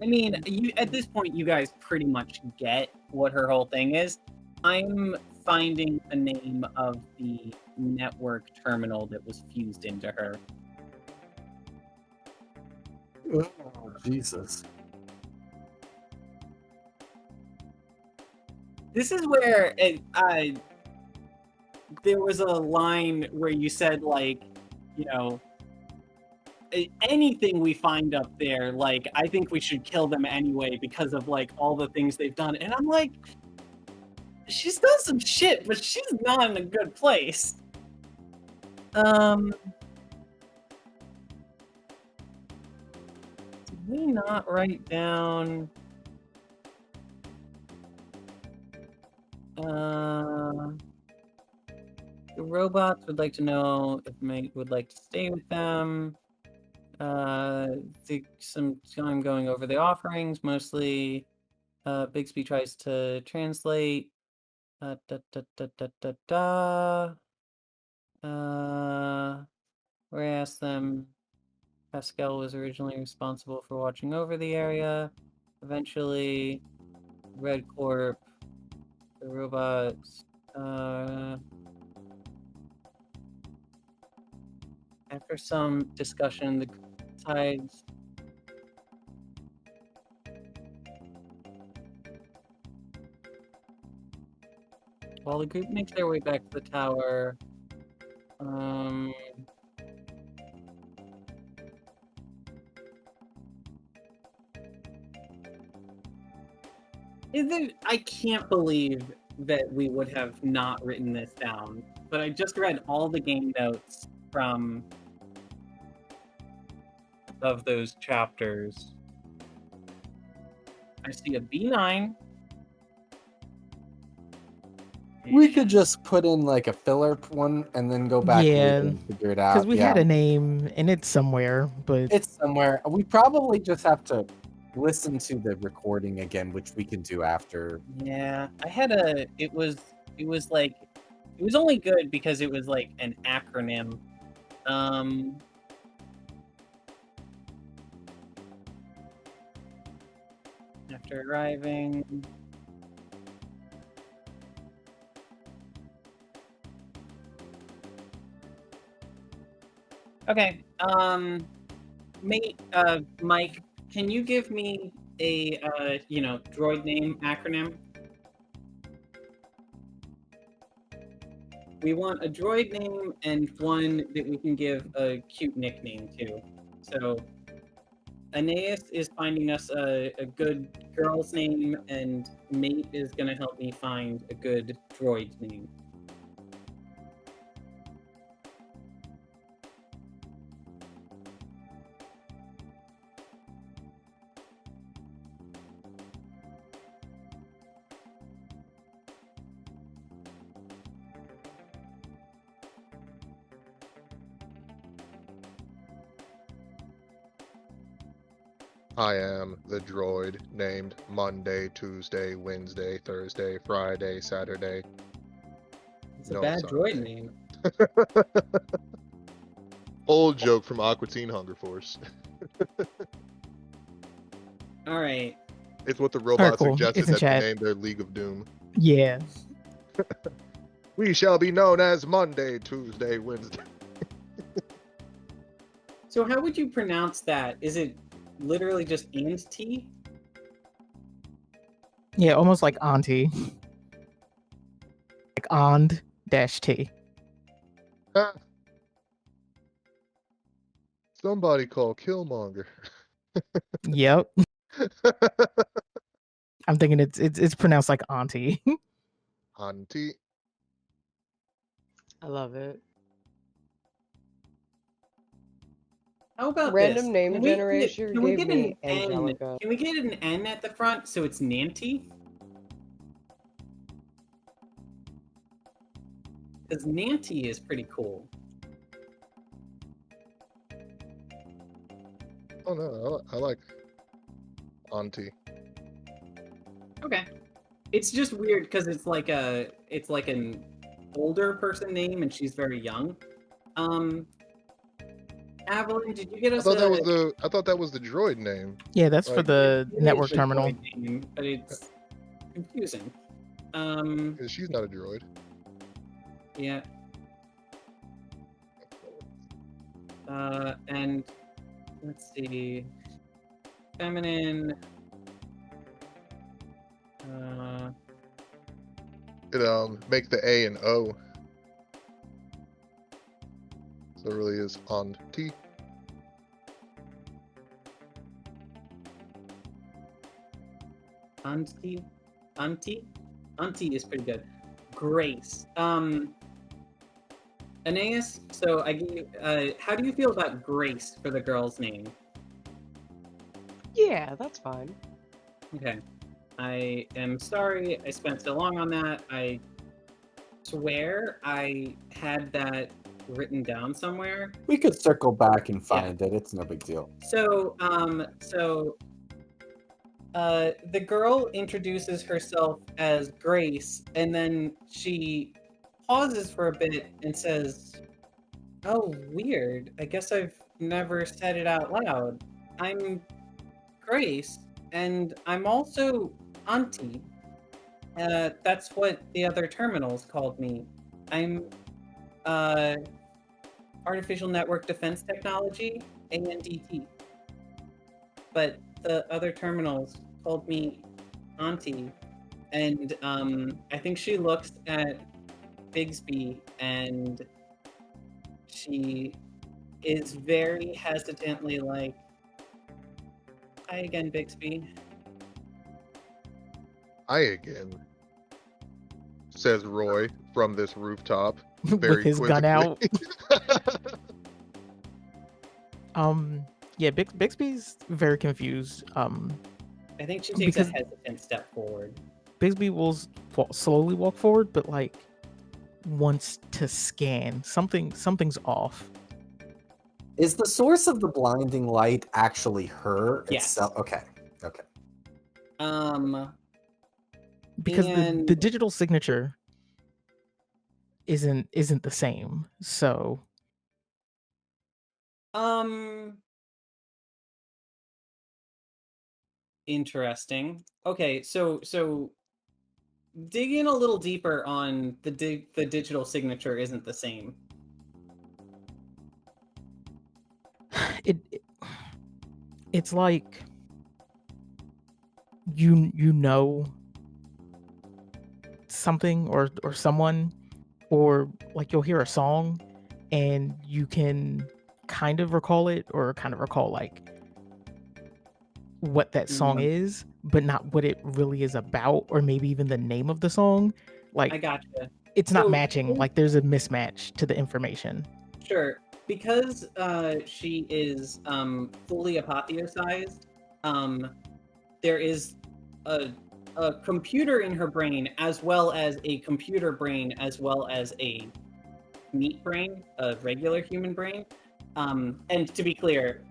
Speaker 1: I mean, at this point, you guys pretty much get what her whole thing is. I'm finding the name of the network terminal that was fused into her.
Speaker 6: Oh, Jesus.
Speaker 1: This is where there was a line where you said, like, you know, anything we find up there, like, I think we should kill them anyway because of, like, all the things they've done. And I'm like, she's done some shit, but she's not in a good place. Did we not write down... the robots would like to know if Meg would like to stay with them. Some time going over the offerings, mostly. Bigsby tries to translate. We asked them. Pascal was originally responsible for watching over the area. Eventually, Red Corp, the robots. After some discussion, the sides. While the group makes their way back to the tower, I can't believe that we would have not written this down, but I just read all the game notes of those chapters. I see a B9.
Speaker 6: We could just put in like a filler one and then go back
Speaker 5: Yeah,
Speaker 6: and figure it out.
Speaker 5: Because we had a name and it's somewhere, but
Speaker 6: It's somewhere. We probably just have to listen to the recording again, which we can do after.
Speaker 1: Yeah, I had a. It was only good because it was like an acronym. After arriving. Okay. Mike, can you give me a droid name acronym? We want a droid name and one that we can give a cute nickname to. So Aeneas is finding us a good girl's name, and Mate is going to help me find a good droid name.
Speaker 2: I am the droid named Monday, Tuesday, Wednesday, Thursday, Friday, Saturday.
Speaker 1: It's a bad droid name.
Speaker 2: Old joke from Aqua Teen Hunger Force.
Speaker 1: All right.
Speaker 2: It's what the robot
Speaker 5: cool.
Speaker 2: suggested
Speaker 5: It's in
Speaker 2: that they
Speaker 5: chat.
Speaker 2: name their League of Doom.
Speaker 5: Yeah.
Speaker 2: We shall be known as Monday, Tuesday, Wednesday.
Speaker 1: So how would you pronounce that? Is it literally just and T?
Speaker 5: Yeah, almost like auntie. Like and -t.
Speaker 2: Ah. Somebody call Killmonger.
Speaker 5: Yep. I'm thinking it's pronounced like auntie.
Speaker 2: Auntie.
Speaker 3: I love it.
Speaker 1: How about
Speaker 3: Random
Speaker 1: this?
Speaker 3: name
Speaker 1: Can we
Speaker 3: generator
Speaker 1: can we
Speaker 3: gave
Speaker 1: get an
Speaker 3: me
Speaker 1: N?
Speaker 3: Angelica.
Speaker 1: Can we get an N at the front so it's Nanty? Because Nanty is pretty cool.
Speaker 2: Oh no, I like Auntie.
Speaker 1: Okay. It's just weird because it's like an older person name and she's very young. Avalon, did you get us
Speaker 2: I thought that was the droid name.
Speaker 5: Yeah, that's for
Speaker 2: Like,
Speaker 5: the
Speaker 1: It is
Speaker 5: network
Speaker 1: the
Speaker 5: terminal.
Speaker 1: droid name, but it's confusing.
Speaker 2: 'Cause she's not a droid.
Speaker 1: Yeah. And let's see. Feminine.
Speaker 2: It make the A and O. So it really is Auntie.
Speaker 1: Auntie is pretty good. Grace. Aeneas, so I give you, how do you feel about Grace for the girl's name?
Speaker 3: Yeah, that's fine.
Speaker 1: Okay. I am sorry I spent so long on that. I swear I had that written down somewhere.
Speaker 6: We could circle back and find it. It's no big deal.
Speaker 1: So, the girl introduces herself as Grace, and then she pauses for a bit and says, "Oh, weird. I guess I've never said it out loud. I'm Grace, and I'm also Auntie. That's what the other terminals called me. I'm, Artificial Network Defense Technology, ANDT. But the other terminals called me Auntie, and I think she looks at Bigsby and she is very hesitantly like, "Hi again, Bigsby."
Speaker 2: I again, says Roy from this rooftop. Very
Speaker 5: With his gun out. Yeah, Bixby's very confused.
Speaker 1: I think she takes a hesitant step forward.
Speaker 5: Bigsby will slowly walk forward, but like wants to scan. Something's off.
Speaker 6: Is the source of the blinding light actually her
Speaker 1: Yes.
Speaker 6: itself? Okay. Okay.
Speaker 5: Because
Speaker 1: And-
Speaker 5: the digital signature isn't the same. So
Speaker 1: interesting. Okay, so dig in a little deeper on the digital signature isn't the same.
Speaker 5: it's like you know something or someone, or like you'll hear a song and you can kind of recall it, or kind of recall like what that song is, but not what it really is about, or maybe even the name of the song. Like
Speaker 1: I gotcha.
Speaker 5: it's not
Speaker 1: So-
Speaker 5: matching. Like there's a mismatch to the information.
Speaker 1: Sure, because she is fully apotheosized. There is a computer in her brain, as well as a computer brain, as well as a meat brain, a regular human brain. And to be clear,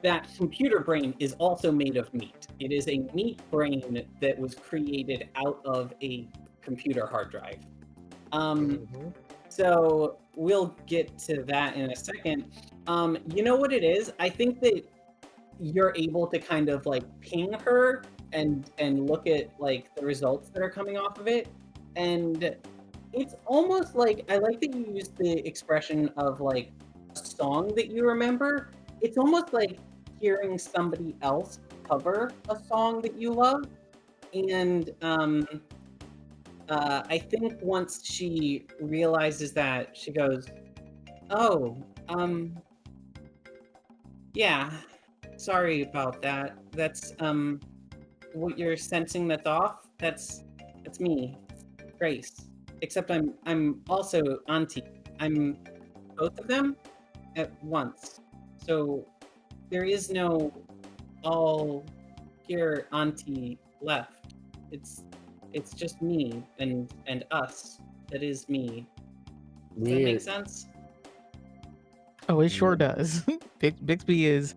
Speaker 1: that computer brain is also made of meat. It is a meat brain that was created out of a computer hard drive. So we'll get to that in a second. You know what it is? I think that you're able to kind of like ping her and look at like the results that are coming off of it. And it's almost like, I like that you use the expression of like a song that you remember. It's almost like hearing somebody else cover a song that you love. And I think once she realizes that, she goes, "Oh, yeah, sorry about that. That's what you're sensing that's off. That's me, Grace. Except I'm also Auntie. I'm both of them at once. So there is no all here Auntie left. It's just me and us. That is me. Does that make
Speaker 6: Weird.
Speaker 1: sense?
Speaker 5: Oh, it sure does. Bigsby is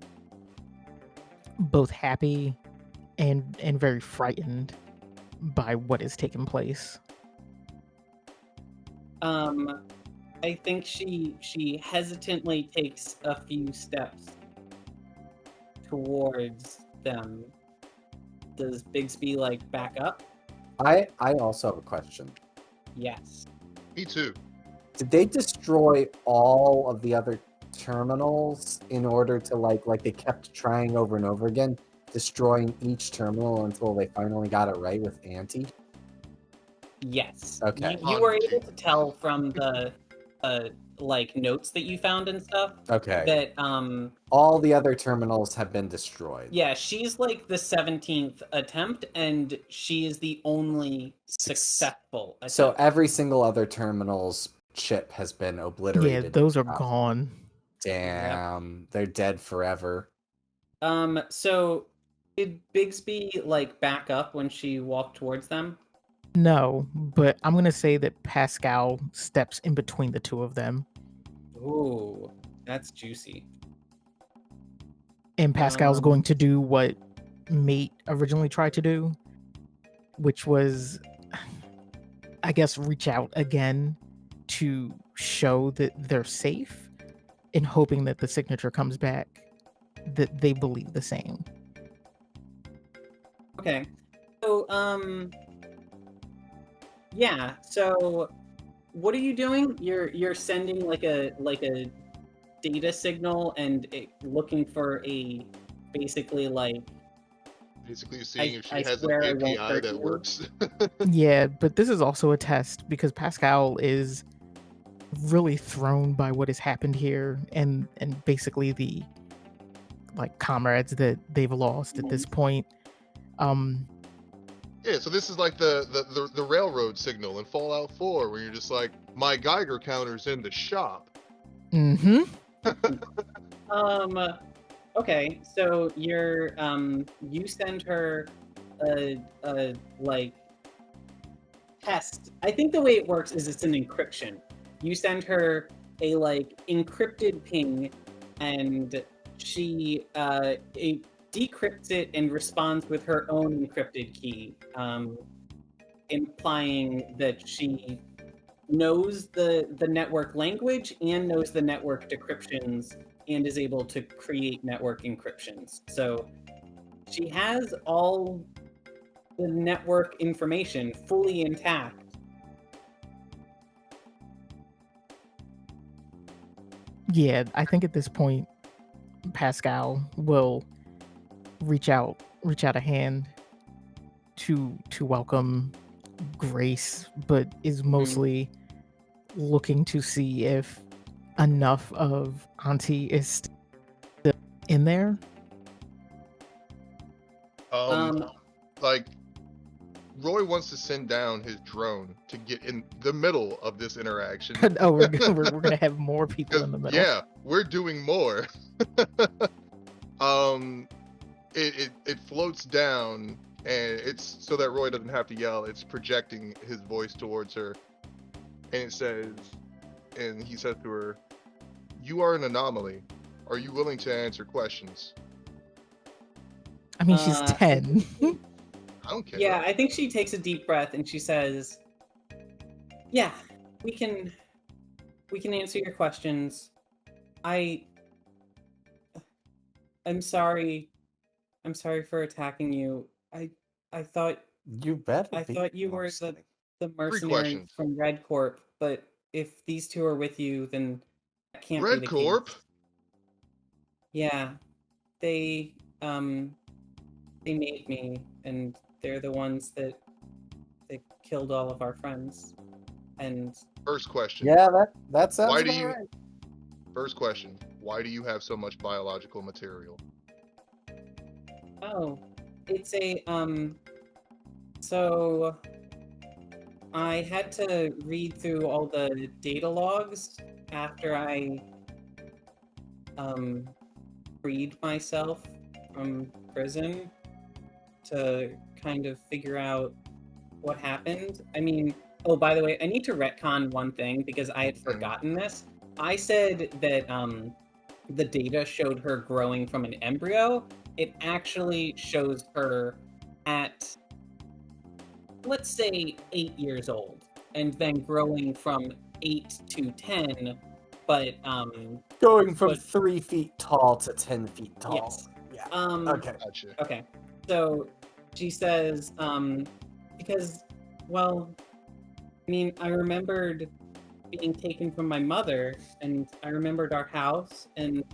Speaker 5: both happy and very frightened by what is taking place.
Speaker 1: I think she hesitantly takes a few steps towards them. Does Bigsby like back up?
Speaker 6: I also have a question.
Speaker 1: Yes.
Speaker 2: Me too.
Speaker 6: Did they destroy all of the other terminals in order to like they kept trying over and over again, destroying each terminal until they finally got it right with Auntie?
Speaker 1: Yes.
Speaker 6: Okay.
Speaker 1: You were able to tell from the like notes that you found and stuff
Speaker 6: Okay.
Speaker 1: that
Speaker 6: All the other terminals have been destroyed.
Speaker 1: yeah, she's like the 17th attempt and she is the only successful attempt.
Speaker 6: So every single other terminal's chip has been obliterated.
Speaker 5: Yeah, those are gone.
Speaker 6: Damn. They're dead forever.
Speaker 1: So did Bigsby like back up when she walked towards them?
Speaker 5: No, but I'm gonna say that Pascal steps in between the two of them,
Speaker 1: Ooh, that's juicy.
Speaker 5: and Pascal's going to do what Mate originally tried to do, which was, I guess, reach out again to show that they're safe, and hoping that the signature comes back, that they believe the same.
Speaker 1: Okay. So yeah, so what are you doing? You're sending like a data signal and looking for a basically like
Speaker 2: Basically seeing if she
Speaker 1: I
Speaker 2: has an
Speaker 1: swear I won't
Speaker 2: API
Speaker 1: hurt
Speaker 2: that
Speaker 1: you.
Speaker 2: works.
Speaker 5: Yeah, but this is also a test because Pascal is really thrown by what has happened here, and basically the like comrades that they've lost at this point.
Speaker 2: Yeah, so this is like the railroad signal in Fallout 4 where you're just like, my Geiger counter's in the shop.
Speaker 5: Mm-hmm.
Speaker 1: Okay, so you're you send her a like test. I think the way it works is it's an encryption. You send her a like encrypted ping, and she it decrypts it and responds with her own encrypted key, implying that she knows the network language and knows the network decryptions and is able to create network encryptions. So she has all the network information fully intact.
Speaker 5: Yeah, I think at this point, Pascal will reach out a hand to welcome Grace, but is mostly looking to see if enough of Auntie is still in there.
Speaker 2: Like, Roy wants to send down his drone to get in the middle of this interaction.
Speaker 5: Oh, we're gonna have more people in the middle.
Speaker 2: Yeah, we're doing more. It floats down, and it's so that Roy doesn't have to yell. It's projecting his voice towards her, and it says, and he says to her, "You are an anomaly. Are you willing to answer questions?"
Speaker 5: I mean, she's 10.
Speaker 2: I don't care.
Speaker 1: Yeah, I think she takes a deep breath and she says, "Yeah, we can answer your questions. I'm sorry. I'm sorry for attacking you. I thought
Speaker 6: You better.
Speaker 1: I thought you were the mercenary
Speaker 2: questions.
Speaker 1: from Red Corp, but if these two are with you, then that can't be
Speaker 2: Red
Speaker 1: the
Speaker 2: Corp?
Speaker 1: case." Yeah, they made me, and they're the ones that killed all of our friends. And
Speaker 2: First question.
Speaker 6: Yeah, that sounds
Speaker 2: Why do
Speaker 6: about
Speaker 2: you-
Speaker 6: right.
Speaker 2: First question. Why do you have so much biological material?
Speaker 1: oh, it's a so I had to read through all the data logs after I freed myself from prison to kind of figure out what happened. I mean, oh, by the way, I need to retcon one thing because I had forgotten this. I said that the data showed her growing from an embryo. It actually shows her at, let's say, 8 years old, and then growing from 8 to 10, but
Speaker 6: Going from
Speaker 1: but-
Speaker 6: 3 feet tall to 10 feet tall.
Speaker 1: Yes.
Speaker 6: Yeah.
Speaker 1: Okay.
Speaker 2: Gotcha.
Speaker 1: Okay. So she says, because, well, I mean, I remembered being taken from my mother, and I remembered our house, and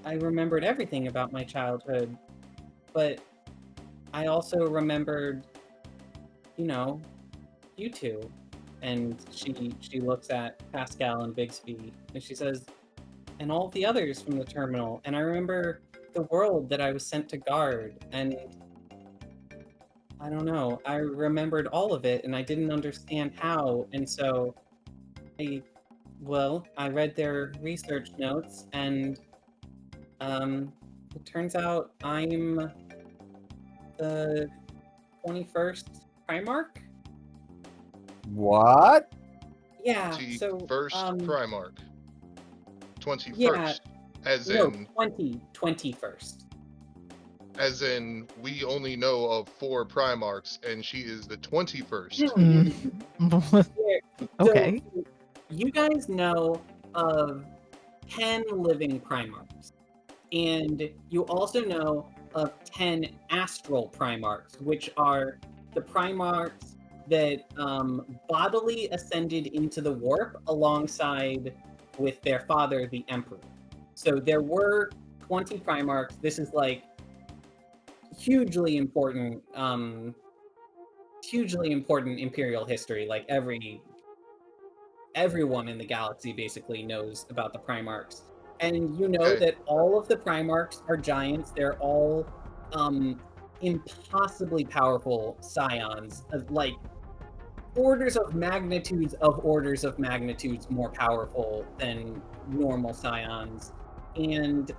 Speaker 1: I remembered everything about my childhood, but I also remembered, you two. And she looks at Pascal and Bigsby, and she says, and all the others from the terminal, and I remember the world that I was sent to guard, and I don't know, I remembered all of it, and I didn't understand how, and so I read their research notes, and it turns out I'm the 21st Primarch?
Speaker 6: What?
Speaker 1: Yeah, so...
Speaker 2: 21st Primarch. 21st.
Speaker 1: Yeah,
Speaker 2: As
Speaker 1: no,
Speaker 2: in...
Speaker 1: 21st.
Speaker 2: As in, we only know of 4 Primarchs, and she is the 21st.
Speaker 5: Okay.
Speaker 1: So, you guys know of 10 living Primarchs, and you also know of 10 astral Primarchs, which are the Primarchs that bodily ascended into the warp alongside with their father, the Emperor. So there were 20 Primarchs. This is like hugely important Imperial history. Like everyone in the galaxy basically knows about the Primarchs. And you know that all of the Primarchs are giants. They're all impossibly powerful scions of like orders of magnitudes more powerful than normal scions. And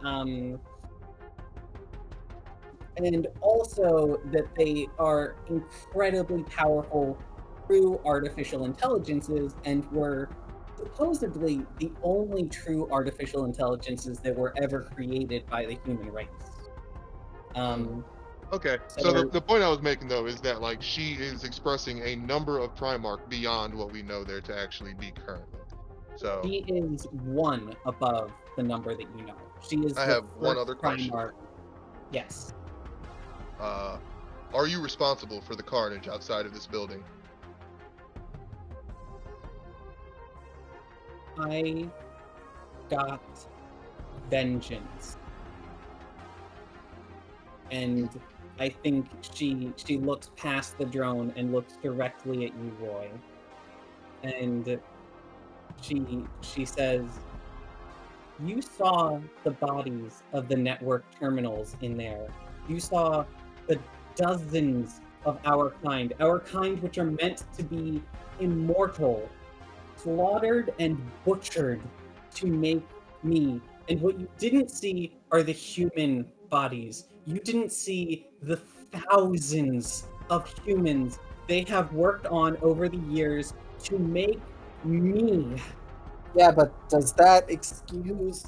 Speaker 1: also that they are incredibly powerful true artificial intelligences, and were supposedly the only true artificial intelligences that were ever created by the human race.
Speaker 2: Okay, so the point I was making though is that like she is expressing a number of Primarch beyond what we know there to actually be currently. So
Speaker 1: she is one above the number that you know. She is
Speaker 2: I
Speaker 1: the
Speaker 2: have one
Speaker 1: first
Speaker 2: other question.
Speaker 1: Primarch. Yes.
Speaker 2: Are you responsible for the carnage outside of this building?
Speaker 1: I got vengeance. And I think she looks past the drone and looks directly at you, Roy. And she says, "You saw the bodies of the network terminals in there. You saw the dozens of our kind which are meant to be immortal, slaughtered and butchered to make me. And what you didn't see are the human bodies. You didn't see the thousands of humans they have worked on over the years to make me."
Speaker 6: Yeah, but does that excuse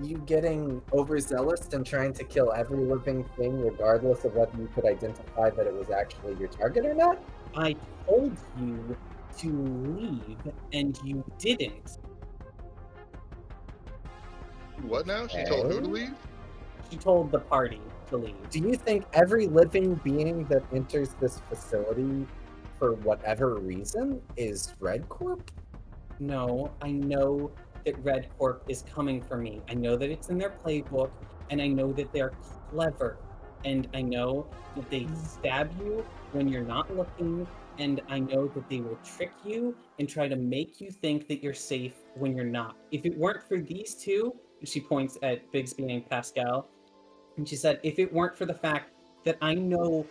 Speaker 6: you getting overzealous and trying to kill every living thing, regardless of whether you could identify that it was actually your target or not?
Speaker 1: I told you to leave, and you didn't.
Speaker 2: What now? She told who to
Speaker 6: Okay.
Speaker 2: leave?
Speaker 1: She told the party to leave.
Speaker 6: Do you think every living being that enters this facility, for whatever reason, is Red Corp?
Speaker 1: No, I know that Red Corp is coming for me. I know that it's in their playbook, and I know that they're clever. And I know that they stab you when you're not looking, and I know that they will trick you and try to make you think that you're safe when you're not. If it weren't for these two, she points at Bigsby and Pascal, and she said, if it weren't for the fact that I know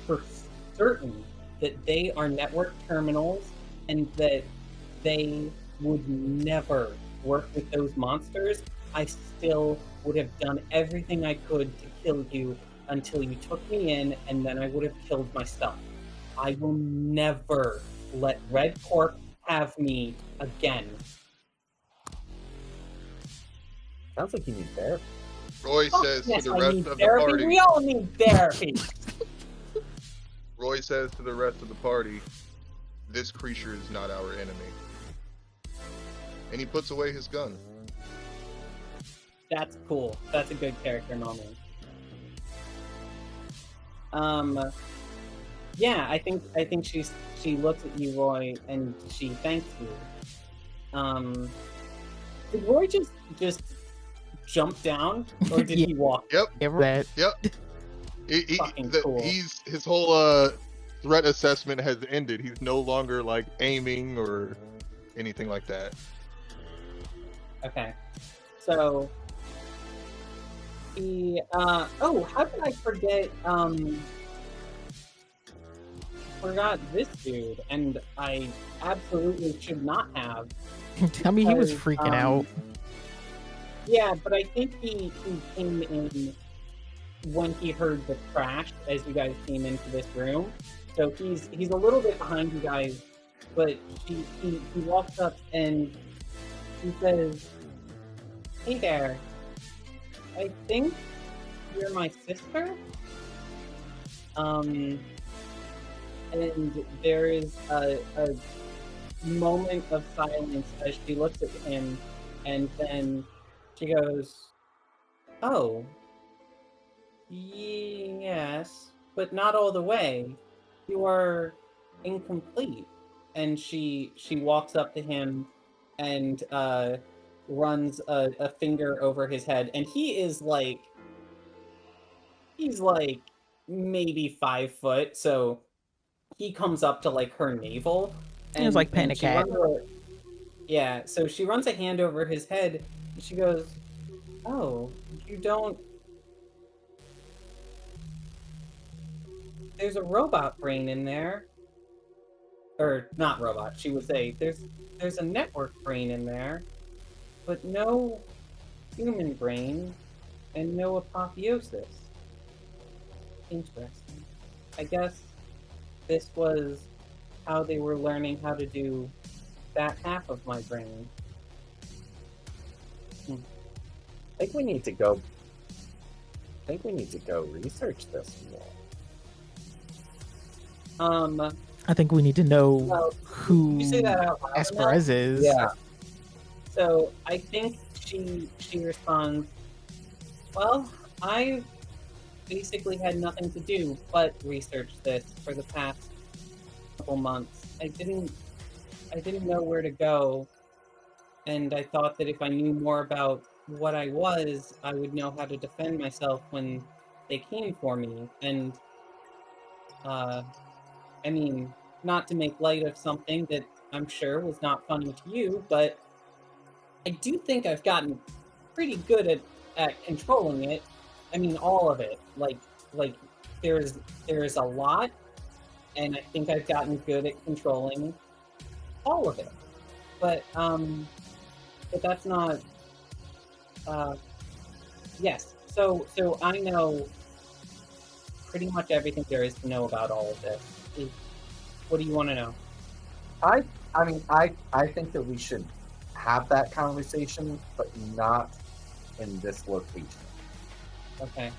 Speaker 1: for certain that they are network terminals and that they would never work with those monsters, I still would have done everything I could to kill you until you took me in, and then I would have killed myself. I will never let Red Corp have me again.
Speaker 6: Sounds like you need therapy.
Speaker 2: Roy
Speaker 1: Fuck
Speaker 2: says
Speaker 1: yes,
Speaker 2: to the
Speaker 1: I
Speaker 2: rest
Speaker 1: need
Speaker 2: of
Speaker 1: therapy.
Speaker 2: the party.
Speaker 1: We all need therapy.
Speaker 2: Roy says to the rest of the party, "This creature is not our enemy." And he puts away his gun.
Speaker 1: That's cool. That's a good character moment. Yeah, I think she looks at you, Roy, and she thanks you. Did Roy just jump down, or did
Speaker 5: Yeah.
Speaker 1: he walk?
Speaker 2: Yep.
Speaker 5: That
Speaker 2: Yep.
Speaker 1: Fucking cool.
Speaker 2: His whole threat assessment has ended. He's no longer like aiming or anything like that.
Speaker 1: Okay. So he oh, how did I forget forgot this dude, and I absolutely should not have.
Speaker 5: I mean, he was
Speaker 1: Because,
Speaker 5: freaking out.
Speaker 1: Yeah, but I think he came in when he heard the crash as you guys came into this room. So he's a little bit behind you guys, but he walks up and he says, "Hey there, I think you're my sister?" And there is a moment of silence as she looks at him, and then she goes, "Oh, yes, but not all the way. You are incomplete." And she walks up to him and runs a finger over his head, and he's like maybe 5 foot, so he comes up to like her navel.
Speaker 5: It was like petting a
Speaker 1: she
Speaker 5: cat.
Speaker 1: yeah, so she runs a hand over his head, and she goes, "Oh, you don't... There's a robot brain in there." Or, not robot, she would say, there's a network brain in there, but no human brain, and no apotheosis. Interesting. I guess this was how they were learning how to do that half of my brain.
Speaker 6: I think we need to go think we need to go research this more.
Speaker 5: I think we need to know
Speaker 1: Well,
Speaker 5: who
Speaker 1: you say that out loud enough?
Speaker 5: Asperez is.
Speaker 6: Yeah.
Speaker 1: So I think she responds, well, I've basically had nothing to do but research this for the past couple months. I didn't know where to go, and I thought that if I knew more about what I was, I would know how to defend myself when they came for me. And I mean, not to make light of something that I'm sure was not funny to you, but I do think I've gotten pretty good at controlling it. I mean, all of it. Like there's a lot, and I think I've gotten good at controlling all of it. But that's not. Yes. So I know pretty much everything there is to know about all of this. What do you want to know?
Speaker 6: I mean, I think that we should have that conversation, but not in this location.
Speaker 1: Okay.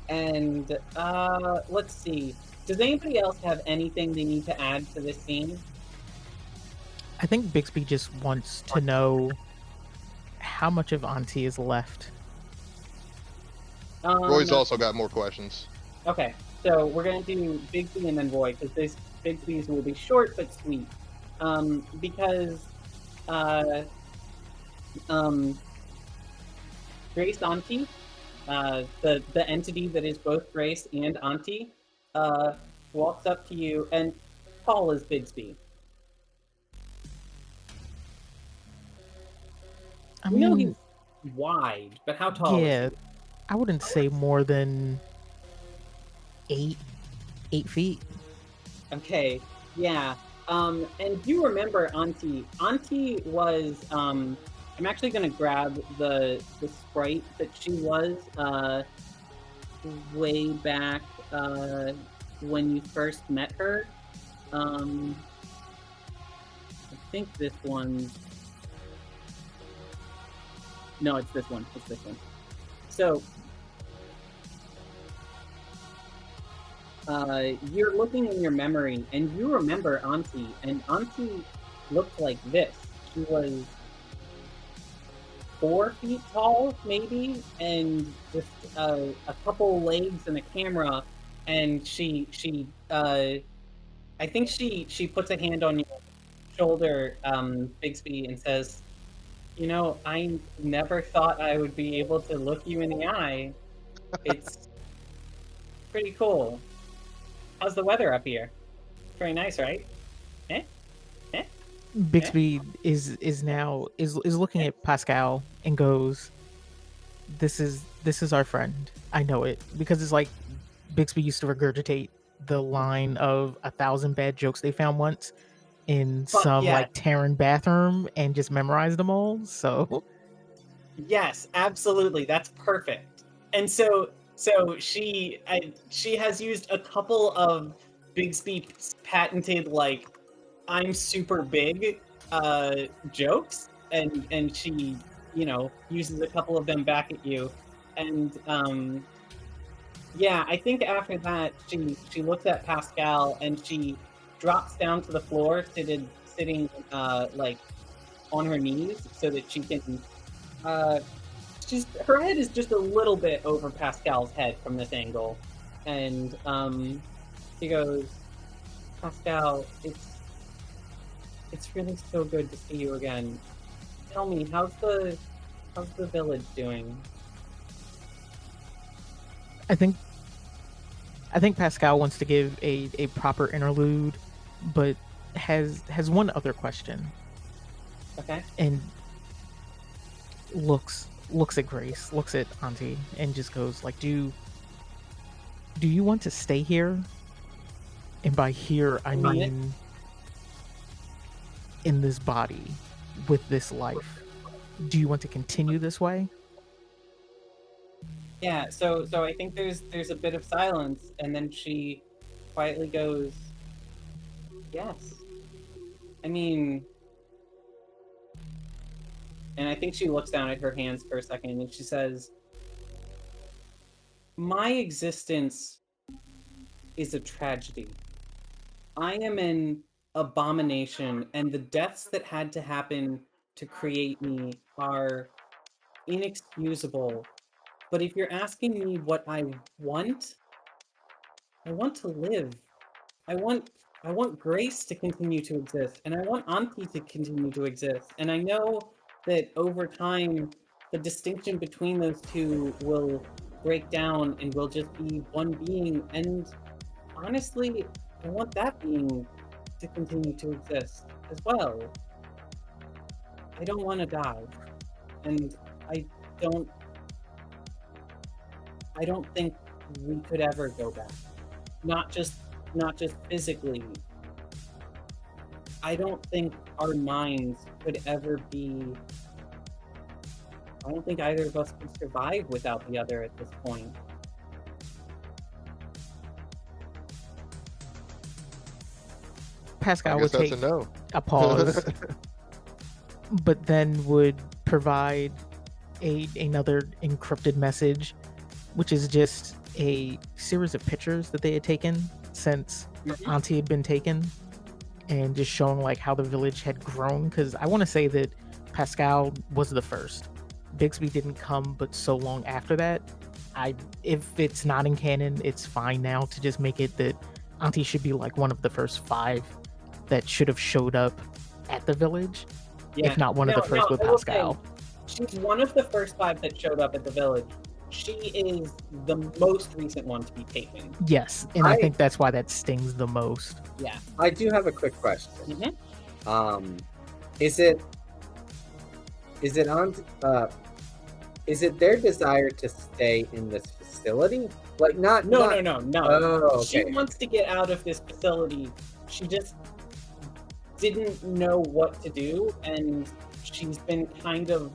Speaker 1: And let's see. Does anybody else have anything they need to add to this scene?
Speaker 5: I think Bigsby just wants to know how much of Auntie is left.
Speaker 2: Roy's also got more questions.
Speaker 1: Okay, so we're gonna do Bigsby and then Roy, because this Bigsby's will be short but sweet. Because Grace Auntie, the entity that is both Grace and Auntie, walks up to you and tall as Bigsby.
Speaker 5: I
Speaker 1: You know
Speaker 5: mean,
Speaker 1: he's wide, but how tall is
Speaker 5: yeah,
Speaker 1: he?
Speaker 5: I wouldn't say more than 8 feet.
Speaker 1: Okay, yeah. And you remember Auntie. Auntie was, I'm actually gonna grab the sprite that she was, way back, when you first met her. I think this one... No, it's this one. It's this one. So, you're looking in your memory, and you remember Auntie, and Auntie looked like this. She was 4 feet tall, maybe, and just a couple legs and a camera, and I think she puts a hand on your shoulder, Bigsby, and says, you know, I never thought I would be able to look you in the eye. It's pretty cool. How's the weather up here? Very nice, right?
Speaker 5: Bigsby is now looking at Pascal and goes, This is our friend. I know it. Because it's like Bigsby used to regurgitate the line of 1,000 bad jokes they found once in some
Speaker 1: yeah.
Speaker 5: like Terran bathroom and just memorized them all. So
Speaker 1: Yes, absolutely. That's perfect. And so she has used a couple of Bigsby's patented, like, I'm super big jokes, and she, you know, uses a couple of them back at you. And yeah, I think after that she looks at Pascal and she drops down to the floor, sitting like on her knees so that she can her head is just a little bit over Pascal's head from this angle, and she goes, Pascal, it's really so good to see you again. Tell me, how's the village doing?
Speaker 5: I think Pascal wants to give a proper interlude, but has one other question.
Speaker 1: Okay.
Speaker 5: And looks at Grace, looks at Auntie, and just goes like, do you want to stay here? And by here I mean in this body, with this life. Do you want to continue this way?
Speaker 1: Yeah, so I think there's a bit of silence, and then she quietly goes, yes. I mean, And I think she looks down at her hands for a second and she says, "My existence is a tragedy. I am an abomination, and the deaths that had to happen to create me are inexcusable. But if you're asking me what I want to live. I want Grace to continue to exist, and I want Auntie to continue to exist. And I know that over time, the distinction between those two will break down and will just be one being. And honestly, I want that being to continue to exist as well. I don't want to die, and I don't. I don't think we could ever go back. Not just physically. I don't think our minds could ever be. I don't think either of us could survive without the other at this point.
Speaker 5: Pascal
Speaker 2: I
Speaker 5: would
Speaker 2: guess that's
Speaker 5: take
Speaker 2: a no.
Speaker 5: a pause, but then would provide another encrypted message, which is just a series of pictures that they had taken since Auntie had been taken, and just showing like how the village had grown. Because I want to say that Pascal was the first. Bigsby didn't come, but so long after that. If it's not in canon, it's fine now to just make it that Auntie should be like one of the first 5 that should have showed up at the village, if not one of the first with Pascal.
Speaker 1: She's one of the first 5 that showed up at the village. She is the most recent one to be taken.
Speaker 5: Yes, and I think that's why that stings the most.
Speaker 1: Yeah.
Speaker 6: I do have a quick question.
Speaker 1: Mm-hmm.
Speaker 6: Is it their desire to stay in this facility? Like not
Speaker 1: No.
Speaker 6: Oh, okay.
Speaker 1: She wants to get out of this facility. She just didn't know what to do, and she's been kind of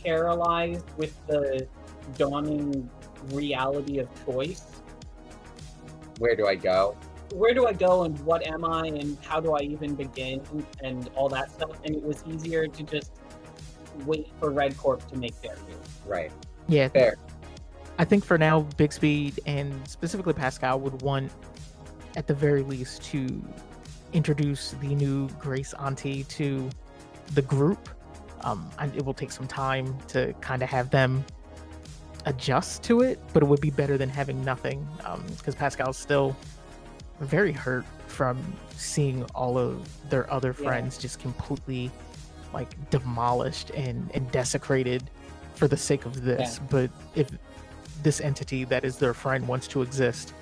Speaker 1: paralyzed with the dawning reality of choice.
Speaker 6: Where do I go?
Speaker 1: Where do I go, and what am I, and how do I even begin, and all that stuff. And it was easier to just wait for Red Corp to make their move.
Speaker 6: Right.
Speaker 5: Yeah.
Speaker 6: Fair.
Speaker 5: I think for now, Bigsby and specifically Pascal would want, at the very least, to introduce the new Grace Auntie to the group. And it will take some time to kind of have them adjust to it, but it would be better than having nothing, because Pascal's still very hurt from seeing all of their other friends just completely like demolished and desecrated for the sake of this. But if this entity that is their friend wants to exist,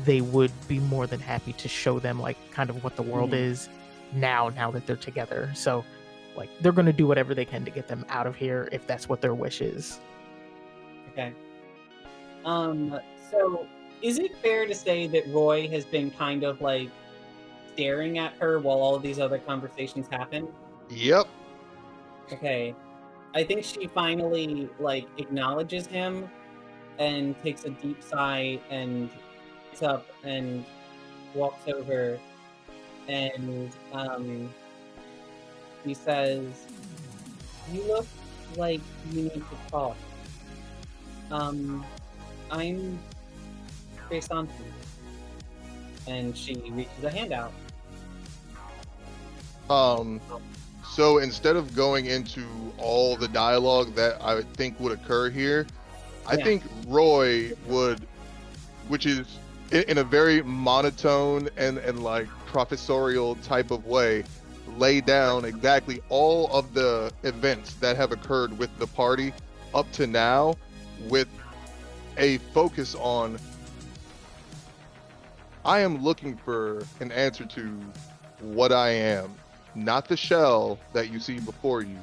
Speaker 5: they would be more than happy to show them like kind of what the world is now that they're together. So like they're going to do whatever they can to get them out of here if that's what their wish is.
Speaker 1: Okay. So is it fair to say that Roy has been kind of like staring at her while all these other conversations happen?
Speaker 2: Yep.
Speaker 1: Okay. I think she finally like acknowledges him and takes a deep sigh and gets up and walks over, and he says, "You look like you need to talk. I'm Grace Auntie." And she reaches a hand out.
Speaker 2: So instead of going into all the dialogue that I would think would occur here, I think Roy would, which is in a very monotone and like professorial type of way, lay down exactly all of the events that have occurred with the party up to now, with a focus on, I am looking for an answer to what I am. Not the shell that you see before you,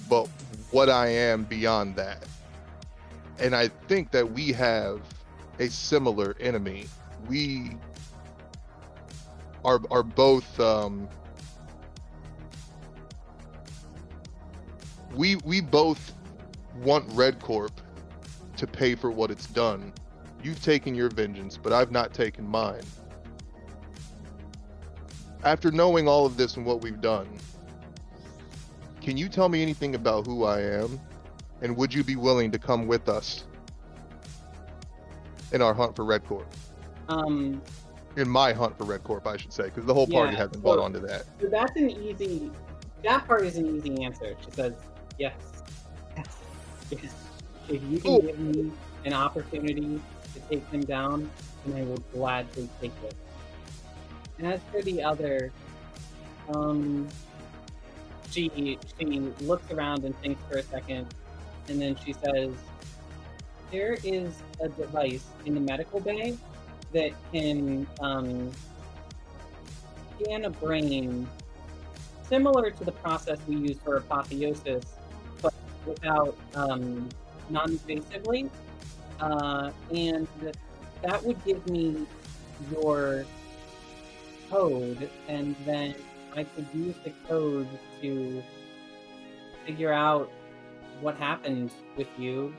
Speaker 2: but what I am beyond that. And I think that we have a similar enemy. We are both we both want Red Corp to pay for what it's done. You've taken your vengeance, but I've not taken mine. After knowing all of this and what we've done, can you tell me anything about who I am? And would you be willing to come with us in our hunt for Red Corp? In my hunt for Red Corp, I should say, because the whole party
Speaker 1: Yeah,
Speaker 2: hasn't bought onto that.
Speaker 1: So that part is an easy answer. She says, yes. Yes. If you can give me an opportunity to take them down, then I will gladly take it. As for the other, she looks around and thinks for a second, and then she says, there is a device in the medical bay that can scan a brain similar to the process we use for apotheosis, but without non-invasively. And that would give me your code, and then I could use the code to figure out what happened with you.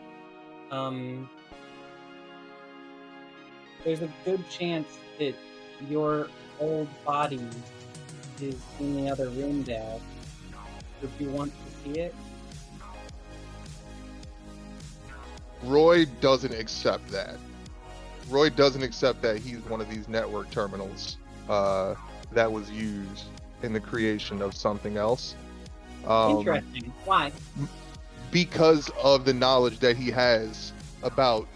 Speaker 1: There's a good chance that your old body is in the other room, Dad. Would you want to see it?
Speaker 2: Roy doesn't accept that. Roy doesn't accept that he's one of these network terminals that was used in the creation of something else.
Speaker 1: Interesting. Why?
Speaker 2: Because of the knowledge that he has about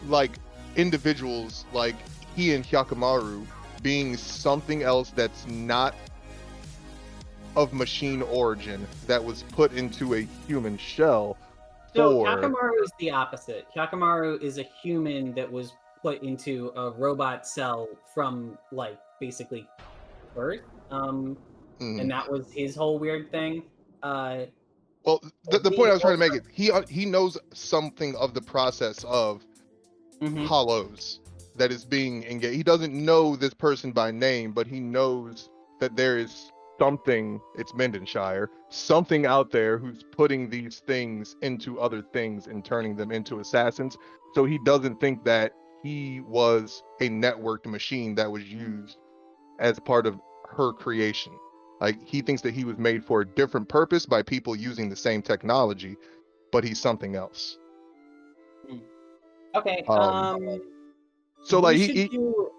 Speaker 2: like individuals like he and Hyakamaru being something else that's not of machine origin that was put into a human shell.
Speaker 1: So Hyakamaru is the opposite. Hyakamaru is a human that was put into a robot cell from like basically birth. And that was his whole weird thing.
Speaker 2: Well, the point I was trying to make is he knows something of the process of hollows that is being engaged. He doesn't know this person by name, but he knows that there is something, it's Mendenshire, something out there who's putting these things into other things and turning them into assassins. So he doesn't think that he was a networked machine that was used as part of her creation. Like, he thinks that he was made for a different purpose by people using the same technology, but he's something else.
Speaker 1: Okay.
Speaker 2: So like
Speaker 1: we should do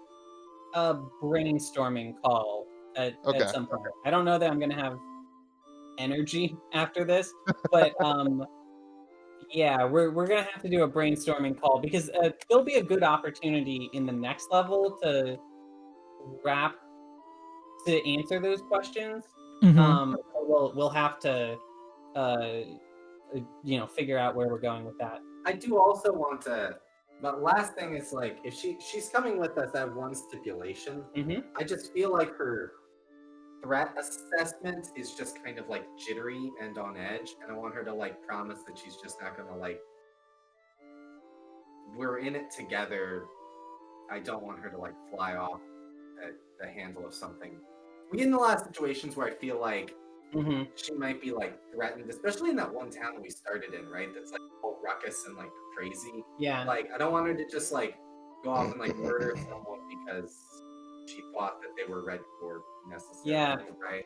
Speaker 1: a brainstorming call at some point. I don't know that I'm gonna have energy after this, but yeah, we're gonna have to do a brainstorming call because there'll be a good opportunity in the next level to answer those questions. We'll have to figure out where we're going with that.
Speaker 6: I do also want to, but last thing is like, if she's coming with us at one stipulation, I just feel like her threat assessment is just kind of like jittery and on edge, and I want her to like promise that she's just not gonna like, we're in it together. I don't want her to like fly off at the handle of something. We get in a lot of situations where I feel like she might be like threatened, especially in that one town we started in, right? That's like all ruckus and like crazy.
Speaker 1: Yeah.
Speaker 6: Like, I don't want her to just like go off and like murder someone because she thought that they were Red Corp necessarily.
Speaker 1: Yeah.
Speaker 6: Right.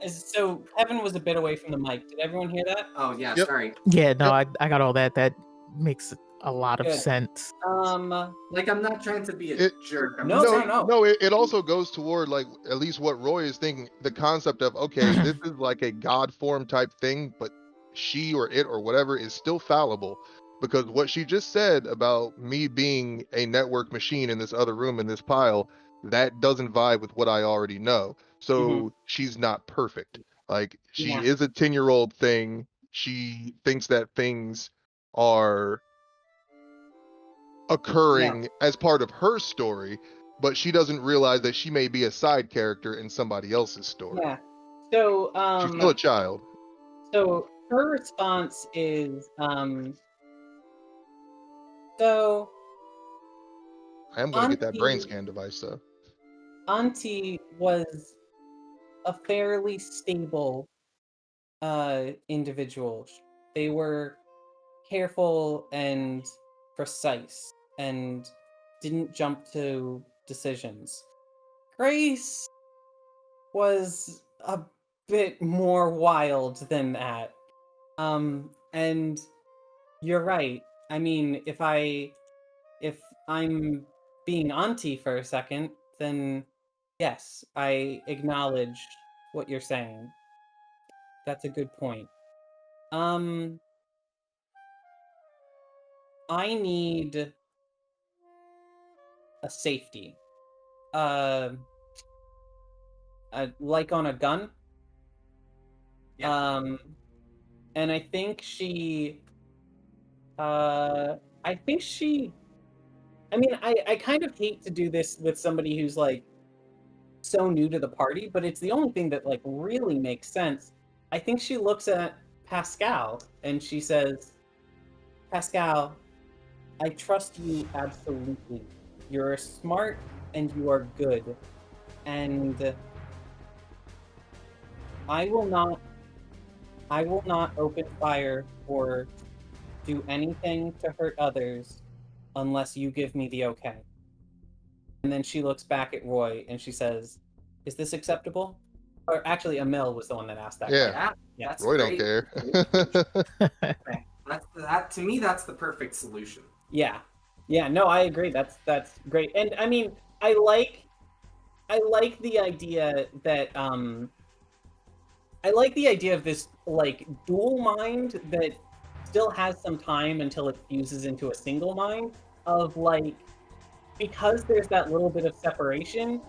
Speaker 1: So Evan was a bit away from the mic. Did everyone hear that?
Speaker 6: Oh yeah. Yep. Sorry.
Speaker 5: Yeah. No, I got all that. That makes a lot of sense.
Speaker 6: Like, I'm not trying to be a jerk.
Speaker 2: No. It also goes toward like at least what Roy is thinking. The concept of, okay, this is like a god form type thing, but she or it or whatever is still fallible, because what she just said about me being a network machine in this other room in this pile, that doesn't vibe with what I already know. So she's not perfect. Like, she is a 10-year-old thing. She thinks that things are occurring as part of her story, but she doesn't realize that she may be a side character in somebody else's story.
Speaker 1: Yeah. So
Speaker 2: she's still a child.
Speaker 1: So her response is so
Speaker 2: I am going to get that brain scan device though.
Speaker 1: Auntie was a fairly stable individual. They were careful and precise and didn't jump to decisions. Grace was a bit more wild than that. And you're right. I mean, if I'm being auntie for a second, then yes, I acknowledge what you're saying. That's a good point. I need a safety. Like on a gun.
Speaker 7: Yeah.
Speaker 1: And I think I mean, I kind of hate to do this with somebody who's like so new to the party, but it's the only thing that like really makes sense. I think she looks at Pascal and she says, Pascal, I trust you absolutely. You're smart and you are good. And I will not open fire or do anything to hurt others unless you give me the okay. And then she looks back at Roy and she says, is this acceptable? Or actually, Emil was the one that asked that.
Speaker 2: Yeah.
Speaker 1: Yeah.
Speaker 7: That's
Speaker 2: Roy
Speaker 7: great.
Speaker 2: don't care.
Speaker 7: That to me, that's the perfect solution.
Speaker 1: Yeah. No, I agree. That's great. And I mean, I like the idea that I like the idea of this like dual mind that still has some time until it fuses into a single mind of like, because there's that little bit of separation,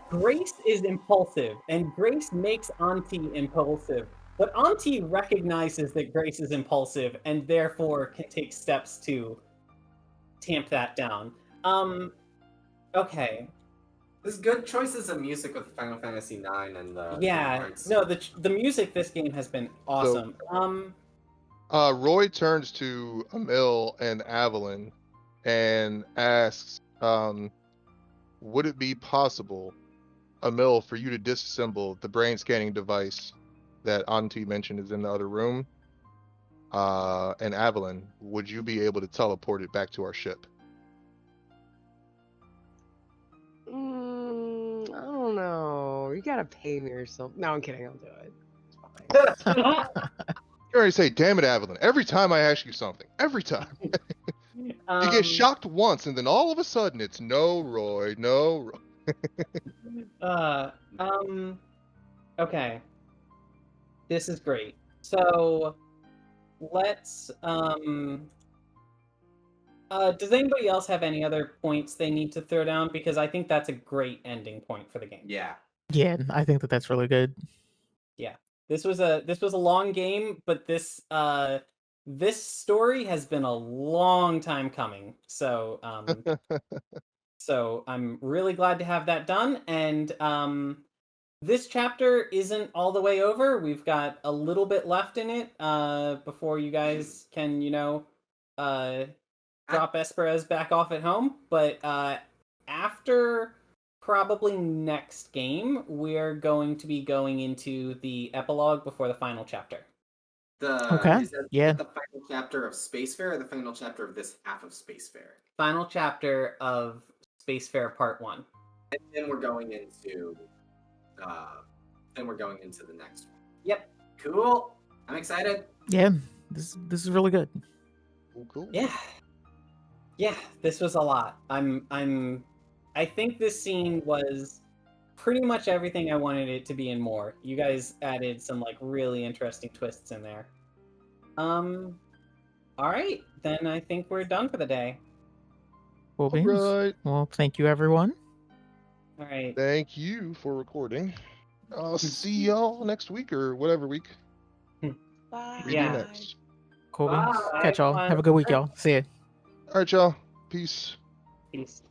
Speaker 1: Grace is impulsive and Grace makes Auntie impulsive, but Auntie recognizes that Grace is impulsive and therefore can take steps to tamp that down. Okay.
Speaker 7: There's good choices of music with Final Fantasy IX and the
Speaker 1: Yeah,
Speaker 7: parts.
Speaker 1: no, the music this game has been awesome.
Speaker 2: Roy turns to Emil and Evelyn and asks, would it be possible, Emil, for you to disassemble the brain scanning device that Auntie mentioned is in the other room? And Evelyn, would you be able to teleport it back to our ship?
Speaker 3: I don't know. You gotta pay me or something. No, I'm kidding. I'll do it. It's fine.
Speaker 2: You already say, damn it, Evelyn. Every time I ask you something, every time. You get shocked once, and then all of a sudden it's no, Roy, no, Roy.
Speaker 1: Okay. This is great. So, let's, does anybody else have any other points they need to throw down? Because I think that's a great ending point for the game.
Speaker 7: Yeah.
Speaker 5: Yeah, I think that's really good.
Speaker 1: Yeah. This was a long game, but this story has been a long time coming. So, so I'm really glad to have that done. And this chapter isn't all the way over. We've got a little bit left in it before you guys can, drop Esperez back off at home. But after probably next game, we're going to be going into the epilogue before the final chapter.
Speaker 5: Okay,
Speaker 7: Is that
Speaker 5: yeah.
Speaker 7: the final chapter of Spacefare or the final chapter of this half of Spacefare?
Speaker 1: Final chapter of Spacefare Part 1.
Speaker 7: And then we're going into the next one.
Speaker 1: Yep.
Speaker 7: Cool. I'm excited.
Speaker 5: Yeah, this is really good.
Speaker 2: Cool.
Speaker 1: Yeah, this was a lot. I think this scene was pretty much everything I wanted it to be and more. You guys added some like really interesting twists in there. All right, then I think we're done for the day.
Speaker 5: Cool beans.
Speaker 2: Right.
Speaker 5: Well, thank you, everyone.
Speaker 1: All right.
Speaker 2: Thank you for recording. I'll see y'all next week or whatever week.
Speaker 3: Bye.
Speaker 2: We do
Speaker 1: Yeah.
Speaker 2: next.
Speaker 5: Cool beans.
Speaker 1: Bye,
Speaker 5: Catch y'all.
Speaker 1: everyone.
Speaker 5: Have a good week, y'all. See ya.
Speaker 2: All right, y'all. Peace.
Speaker 1: Peace.